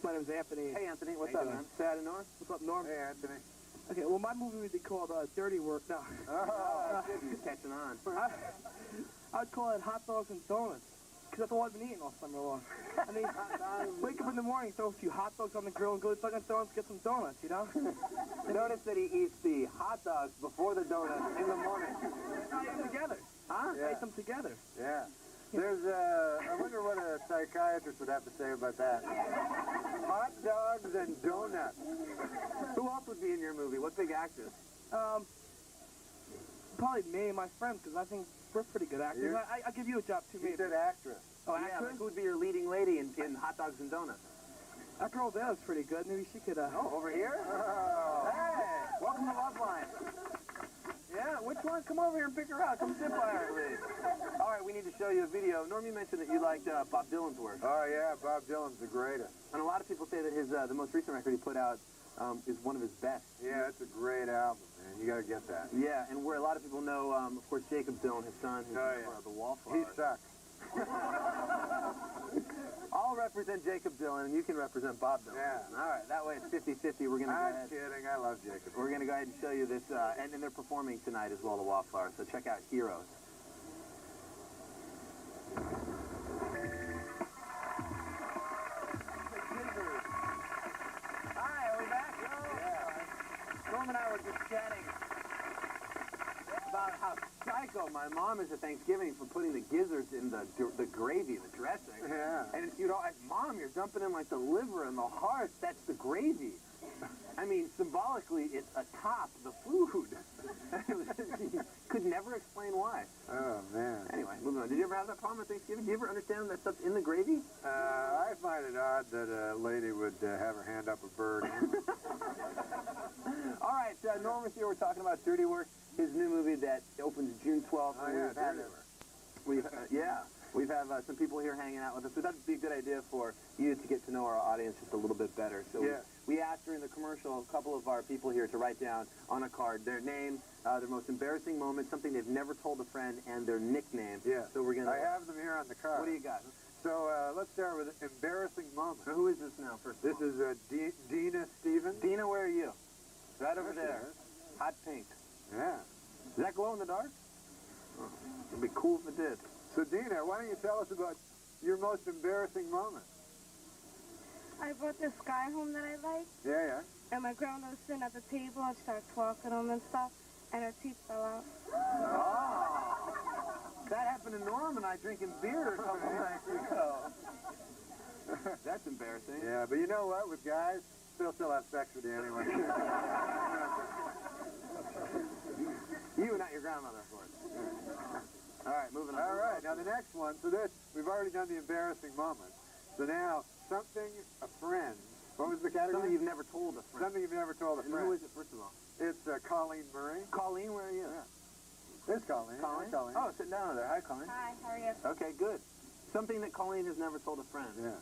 [SPEAKER 7] My name's Anthony.
[SPEAKER 13] Hey, Anthony. What's
[SPEAKER 7] How
[SPEAKER 13] up,
[SPEAKER 7] you
[SPEAKER 13] man?
[SPEAKER 7] doing?
[SPEAKER 13] Say hi to Norm.
[SPEAKER 7] What's up, Norm?
[SPEAKER 4] Hey, Anthony.
[SPEAKER 7] Okay, well, my movie would be called Dirty Work. No.
[SPEAKER 13] Oh, you're catching on.
[SPEAKER 7] I'd call it Hot Dogs and Donuts, because that's all I've been eating all summer long. I mean, wake up in the morning, throw a few hot dogs on the grill, and go to Dunkin' Donuts, get some donuts, you know?
[SPEAKER 13] Notice that he eats the hot dogs before the donuts in the morning.
[SPEAKER 7] I eat them together.
[SPEAKER 13] Huh?
[SPEAKER 7] I eat them together.
[SPEAKER 4] Yeah. There's I wonder what a psychiatrist would have to say about that. Hot dogs and donuts.
[SPEAKER 13] Who else would be in your movie? What big actress?
[SPEAKER 7] Probably me and my friends, because I think we're pretty good actors. I'll give you a job, too,
[SPEAKER 4] He
[SPEAKER 7] maybe.
[SPEAKER 4] said actress.
[SPEAKER 7] Oh,
[SPEAKER 13] Yeah,
[SPEAKER 7] actress?
[SPEAKER 13] like who would be your leading lady in Hot Dogs and Donuts?
[SPEAKER 7] That girl there is pretty good. Maybe she could,
[SPEAKER 13] Oh, over here?
[SPEAKER 4] Oh.
[SPEAKER 13] Hey, welcome to Love Line. Yeah, which one? Come over here and pick her out. Come sit by her, please. All right, we need to show you a video. Norm, you mentioned that you liked Bob Dylan's work.
[SPEAKER 4] Oh, yeah, Bob Dylan's the greatest.
[SPEAKER 13] And a lot of people say that his the most recent record he put out is one of his best.
[SPEAKER 4] Yeah, it's a great album, man. You got to get that.
[SPEAKER 13] Yeah, and where a lot of people know, of course, Jacob Dylan, his son, who's
[SPEAKER 4] Oh,
[SPEAKER 13] a member of the Wallflowers.
[SPEAKER 4] He sucks.
[SPEAKER 13] I'll represent Jacob Dylan, and you can represent Bob Dylan.
[SPEAKER 4] Yeah.
[SPEAKER 13] All right, that way it's 50-50. We're going to go
[SPEAKER 4] I'm
[SPEAKER 13] ahead.
[SPEAKER 4] kidding. I love Jacob.
[SPEAKER 13] We're going to go ahead and show you this, and they're performing tonight as well, the Wallflowers, so check out Heroes. Hi, are we back? Yeah. Norm and I were just chatting about how psycho my mom is at Thanksgiving for putting the gizzards in the gravy, the dressing.
[SPEAKER 4] Yeah.
[SPEAKER 13] And you know, Mom, you're dumping in like the liver and the heart. That's the gravy. I mean, symbolically, it's atop the food. Could never explain why.
[SPEAKER 4] Oh, man.
[SPEAKER 13] Anyway, moving on. Did you ever have that problem at Thanksgiving? Do you ever understand that stuff's in the gravy?
[SPEAKER 4] I find it odd that a lady would have her hand up a bird.
[SPEAKER 13] All right, Norm is here. We're talking about Dirty Work, his new movie that opens June 12th.
[SPEAKER 4] Oh, yeah, Dirty Work.
[SPEAKER 13] We've had some people here hanging out with us. We thought it'd be a good idea for you to get to know our audience just a little bit better. So we asked during the commercial a couple of our people here to write down on a card their name, their most embarrassing moment, something they've never told a friend, and their nickname.
[SPEAKER 4] Yeah.
[SPEAKER 13] So we're gonna.
[SPEAKER 4] I have them here on the card.
[SPEAKER 13] What do you got?
[SPEAKER 4] So let's start with embarrassing moment.
[SPEAKER 13] Who is this now? First.
[SPEAKER 4] This is Dina Stevens.
[SPEAKER 13] Dina, where are you? Right over
[SPEAKER 4] There she
[SPEAKER 13] there.
[SPEAKER 4] is.
[SPEAKER 13] Hot pink.
[SPEAKER 4] Yeah.
[SPEAKER 13] Does that glow in the dark? Oh, it'd be cool if it did.
[SPEAKER 4] So Dina, why don't you tell us about your most embarrassing moment?
[SPEAKER 3] I brought this guy home that I like,
[SPEAKER 4] Yeah, yeah.
[SPEAKER 3] and my grandma was sitting at the table. I started talking to him and stuff, and her teeth fell out.
[SPEAKER 13] Oh. That happened to Norm and I drinking beer a couple nights ago. That's embarrassing.
[SPEAKER 4] Yeah, but you know what? With guys, they'll still have sex with you anyway.
[SPEAKER 13] You, not your grandmother, of course. All right, moving on.
[SPEAKER 4] All right, now the next one. So this, we've already done the embarrassing moment. So now, something a friend. What was the category?
[SPEAKER 13] Something you've never told a friend.
[SPEAKER 4] Something you've never told a
[SPEAKER 13] And
[SPEAKER 4] friend.
[SPEAKER 13] who is it, first of all?
[SPEAKER 4] It's Colleen Murray.
[SPEAKER 13] Colleen, where are you?
[SPEAKER 4] Yeah. There's Colleen.
[SPEAKER 13] Colleen?
[SPEAKER 4] Hi, Colleen.
[SPEAKER 13] Oh, sitting down over there. Hi, Colleen.
[SPEAKER 3] Hi, how are you?
[SPEAKER 13] Okay, good. Something that Colleen has never told a friend.
[SPEAKER 4] Yeah.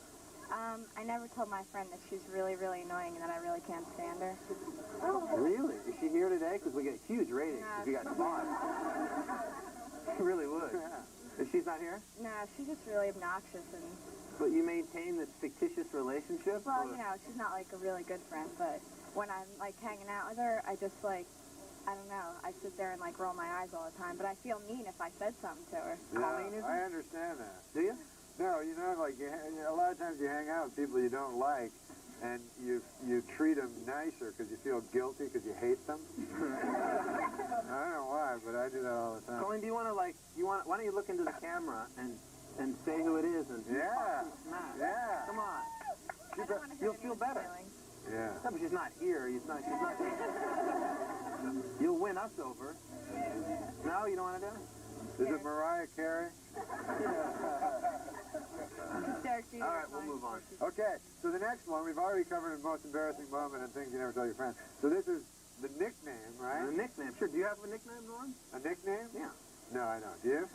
[SPEAKER 3] I never told my friend that she's really, really annoying and that I really can't stand her.
[SPEAKER 13] Really? Is she here today? Because we get huge ratings if you got spots. She really would.
[SPEAKER 4] Yeah.
[SPEAKER 13] If she's not here?
[SPEAKER 3] Nah, she's just really obnoxious and...
[SPEAKER 13] But you maintain this fictitious relationship?
[SPEAKER 3] Well,
[SPEAKER 13] or?
[SPEAKER 3] you know, she's not like a really good friend, but when I'm like hanging out with her, I just like, I don't know, I sit there and like roll my eyes all the time, but I feel mean if I said something to her.
[SPEAKER 4] Yeah,
[SPEAKER 13] Colleen, is
[SPEAKER 4] I
[SPEAKER 13] it?
[SPEAKER 4] understand that.
[SPEAKER 13] Do you?
[SPEAKER 4] No, you know, like a lot of times you hang out with people you don't like, and you treat them nicer because you feel guilty because you hate them. I don't know why, but I do that all the time.
[SPEAKER 13] Colleen, do you want to like, why don't you look into the camera and say who it is and
[SPEAKER 4] Yeah.
[SPEAKER 13] smack?
[SPEAKER 4] Yeah.
[SPEAKER 13] Come on.
[SPEAKER 3] I don't want to
[SPEAKER 13] You'll
[SPEAKER 3] hurt
[SPEAKER 13] feel
[SPEAKER 3] anyone's
[SPEAKER 13] better.
[SPEAKER 3] feelings.
[SPEAKER 4] Yeah.
[SPEAKER 13] No, but she's not here. She's not. You'll win us over. No, you don't want to do it?
[SPEAKER 4] Is it Mariah Carey?
[SPEAKER 13] All right, we'll move on.
[SPEAKER 4] Okay, so the next one, we've already covered the most embarrassing moment and things you never tell your friends. So this is the nickname, right?
[SPEAKER 13] The nickname. Sure. Do you have a nickname, Norm?
[SPEAKER 4] A nickname?
[SPEAKER 13] Yeah.
[SPEAKER 4] No, I don't. Do you?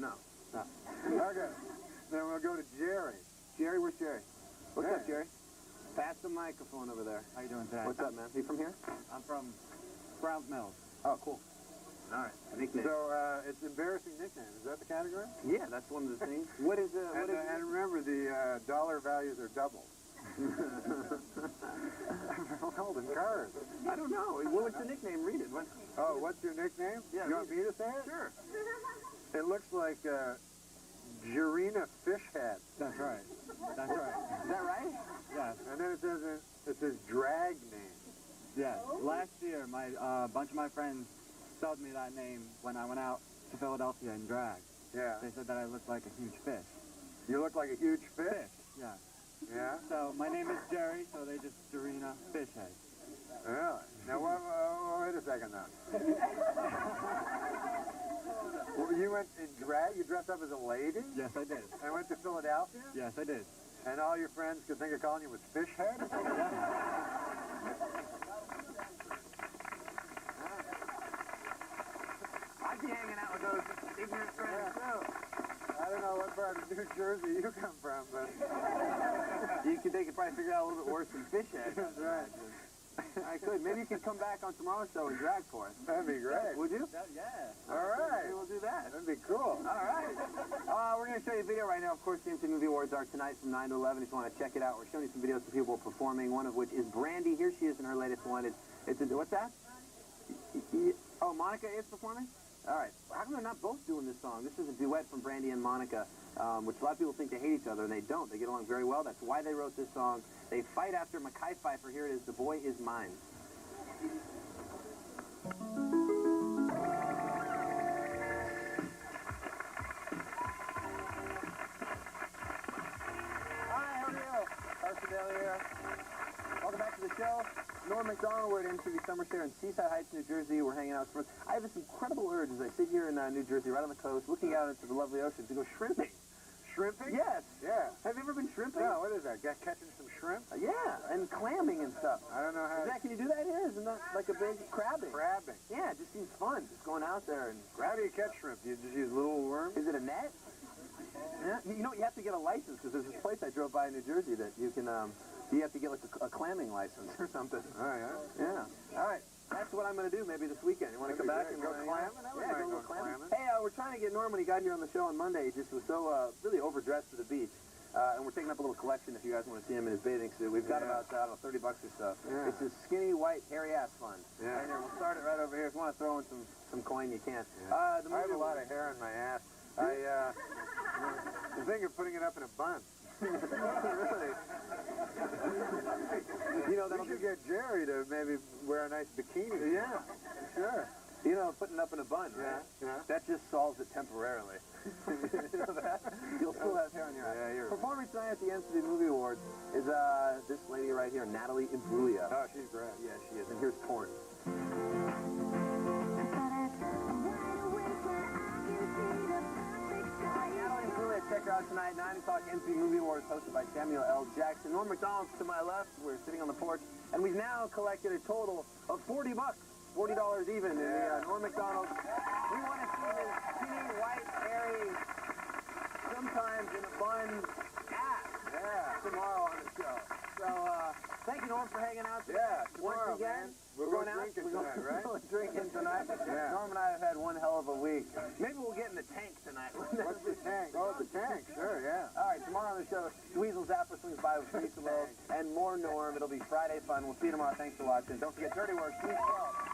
[SPEAKER 13] No.
[SPEAKER 4] No. Okay. Then we'll go to Jerry.
[SPEAKER 13] Jerry, where's Jerry? What's
[SPEAKER 4] Hey.
[SPEAKER 13] up, Jerry? Pass the microphone over there.
[SPEAKER 7] How you doing today?
[SPEAKER 13] What's up, man? You from here?
[SPEAKER 7] I'm from Browns Mills.
[SPEAKER 13] Oh, cool. All right. Nickname.
[SPEAKER 4] So it's embarrassing nickname. Is that the category?
[SPEAKER 13] Yeah, that's one of the things. What is it?
[SPEAKER 4] And remember, the dollar values are double. I'm holding cards.
[SPEAKER 13] I don't know. What's the nickname? Read it.
[SPEAKER 4] Oh, what's your nickname?
[SPEAKER 13] Yeah,
[SPEAKER 4] you want me to say it?
[SPEAKER 13] Sure.
[SPEAKER 4] It looks like Jurina Fishhead.
[SPEAKER 7] That's right. That's right.
[SPEAKER 13] Is that right?
[SPEAKER 7] Yes.
[SPEAKER 4] And then it says drag name.
[SPEAKER 7] Yes. Last year, my bunch of my friends subbed me that name when I went out to Philadelphia in drag.
[SPEAKER 4] Yeah.
[SPEAKER 7] They said that I looked like a huge fish.
[SPEAKER 4] You look like a huge fish?
[SPEAKER 7] Yeah.
[SPEAKER 4] Yeah?
[SPEAKER 7] So my name is Jerry, so they just Jurina Fishhead.
[SPEAKER 4] Really? Now, wait a second now. Well, you went in drag? You dressed up as a lady?
[SPEAKER 7] Yes, I did.
[SPEAKER 4] And went to Philadelphia?
[SPEAKER 7] Yes, I did.
[SPEAKER 4] And all your friends could think of calling you with Fishhead?
[SPEAKER 13] I'd be hanging out with those ignorant friends, too.
[SPEAKER 4] I don't know what part of New Jersey you come from, but...
[SPEAKER 13] They could probably figure it out a little bit worse than Fishhead.
[SPEAKER 4] That's right.
[SPEAKER 13] I could. Maybe you could come back on tomorrow's show and drag for us.
[SPEAKER 4] That'd be great.
[SPEAKER 13] Would you?
[SPEAKER 7] Yeah.
[SPEAKER 4] All right.
[SPEAKER 13] Maybe we'll do that.
[SPEAKER 4] That'd be cool.
[SPEAKER 13] All right. We're going to show you a video right now. Of course, the MTV Movie Awards are tonight from 9 to 11. If you want to check it out, we're showing you some videos of people performing, one of which is Brandy. Here she is in her latest one. What's that? Oh, Monica is performing? All right. How come they're not both doing this song? This is a duet from Brandy and Monica, which a lot of people think they hate each other, and they don't. They get along very well. That's why they wrote this song. They fight after Mackay Pfeiffer. Here it is, The Boy Is Mine. Hi, how are you? Carson Daly here. Welcome back to the show. Norm Macdonald, we're at MTV Summer Fair in Seaside Heights, New Jersey. We're hanging out. I have this incredible urge as I sit here in New Jersey, right on the coast, looking out into the lovely ocean, to go shrimping.
[SPEAKER 4] Shrimping?
[SPEAKER 13] Yes.
[SPEAKER 4] Yeah.
[SPEAKER 13] Have you ever been shrimping?
[SPEAKER 4] No, what is that? Catching some shrimp?
[SPEAKER 13] Yeah, and clamming and stuff.
[SPEAKER 4] I don't know how.
[SPEAKER 13] Can you do that here? Isn't that like a big crabbing?
[SPEAKER 4] Crabbing.
[SPEAKER 13] Yeah, it just seems fun, just going out there and...
[SPEAKER 4] How do you catch shrimp? Do you just use little worms?
[SPEAKER 13] Is it a net? Yeah. You know, you have to get a license, because there's this place I drove by in New Jersey that you can, you have to get like a clamming license or something.
[SPEAKER 4] Oh, yeah?
[SPEAKER 13] Yeah. All right.
[SPEAKER 1] That's what I'm going to do maybe this weekend. You want to come back and
[SPEAKER 4] go clamming?
[SPEAKER 1] Yeah, go clamming. Hey, we're trying to get Norm when he got here on the show on Monday. He just was so really overdressed for the beach. And we're taking up a little collection if you guys want to see him in his bathing suit. We've got about, I don't know, $30 or so.
[SPEAKER 4] Yeah.
[SPEAKER 1] It's his skinny, white, hairy ass fund.
[SPEAKER 4] Yeah.
[SPEAKER 1] Right here. We'll start it right over here. If you want to throw in some coin, you can.
[SPEAKER 4] Yeah. I have a lot of hair in my ass. I think of putting it up in a bun. Really?
[SPEAKER 1] You know, that'll
[SPEAKER 4] should get Jerry to maybe wear a nice bikini.
[SPEAKER 1] Yeah, sure. You know, putting it up in a bun, right?
[SPEAKER 4] Yeah.
[SPEAKER 1] That just solves it temporarily. You know that? You'll still have hair on your ass.
[SPEAKER 4] Yeah, you're
[SPEAKER 1] Performing tonight at the NCAA Movie Awards is this lady right here, Natalie Imbruglia.
[SPEAKER 4] Oh, she's great.
[SPEAKER 1] Yeah, she is. And here's Corn. Natalie Imbruglia, check her out tonight, 9 o'clock NCAA Movie Awards, hosted by Samuel L. Jackson. Norm Macdonald's to my left. We're sitting on the porch, and we've now collected a total of $40. $40 even in the Norm Macdonald. We want to see his skinny, white, hairy, sometimes in a bun ass tomorrow on the show. So, thank you, Norm, for hanging out.
[SPEAKER 4] Yeah, tomorrow,
[SPEAKER 1] once again.
[SPEAKER 4] man. We're going drinking tonight, right?
[SPEAKER 1] We're drinking tonight.
[SPEAKER 4] Yeah.
[SPEAKER 1] Norm and I have had one hell of a week. Maybe we'll get in the tank tonight.
[SPEAKER 4] What's the tank? Oh, the tank. Sure, yeah.
[SPEAKER 1] All right, tomorrow on the show, Dweezil Zappa swings by with Lisa Lowe and more Norm. It'll be Friday fun. We'll see you tomorrow. Thanks for watching. Don't forget Dirty Work, Tuesday 12.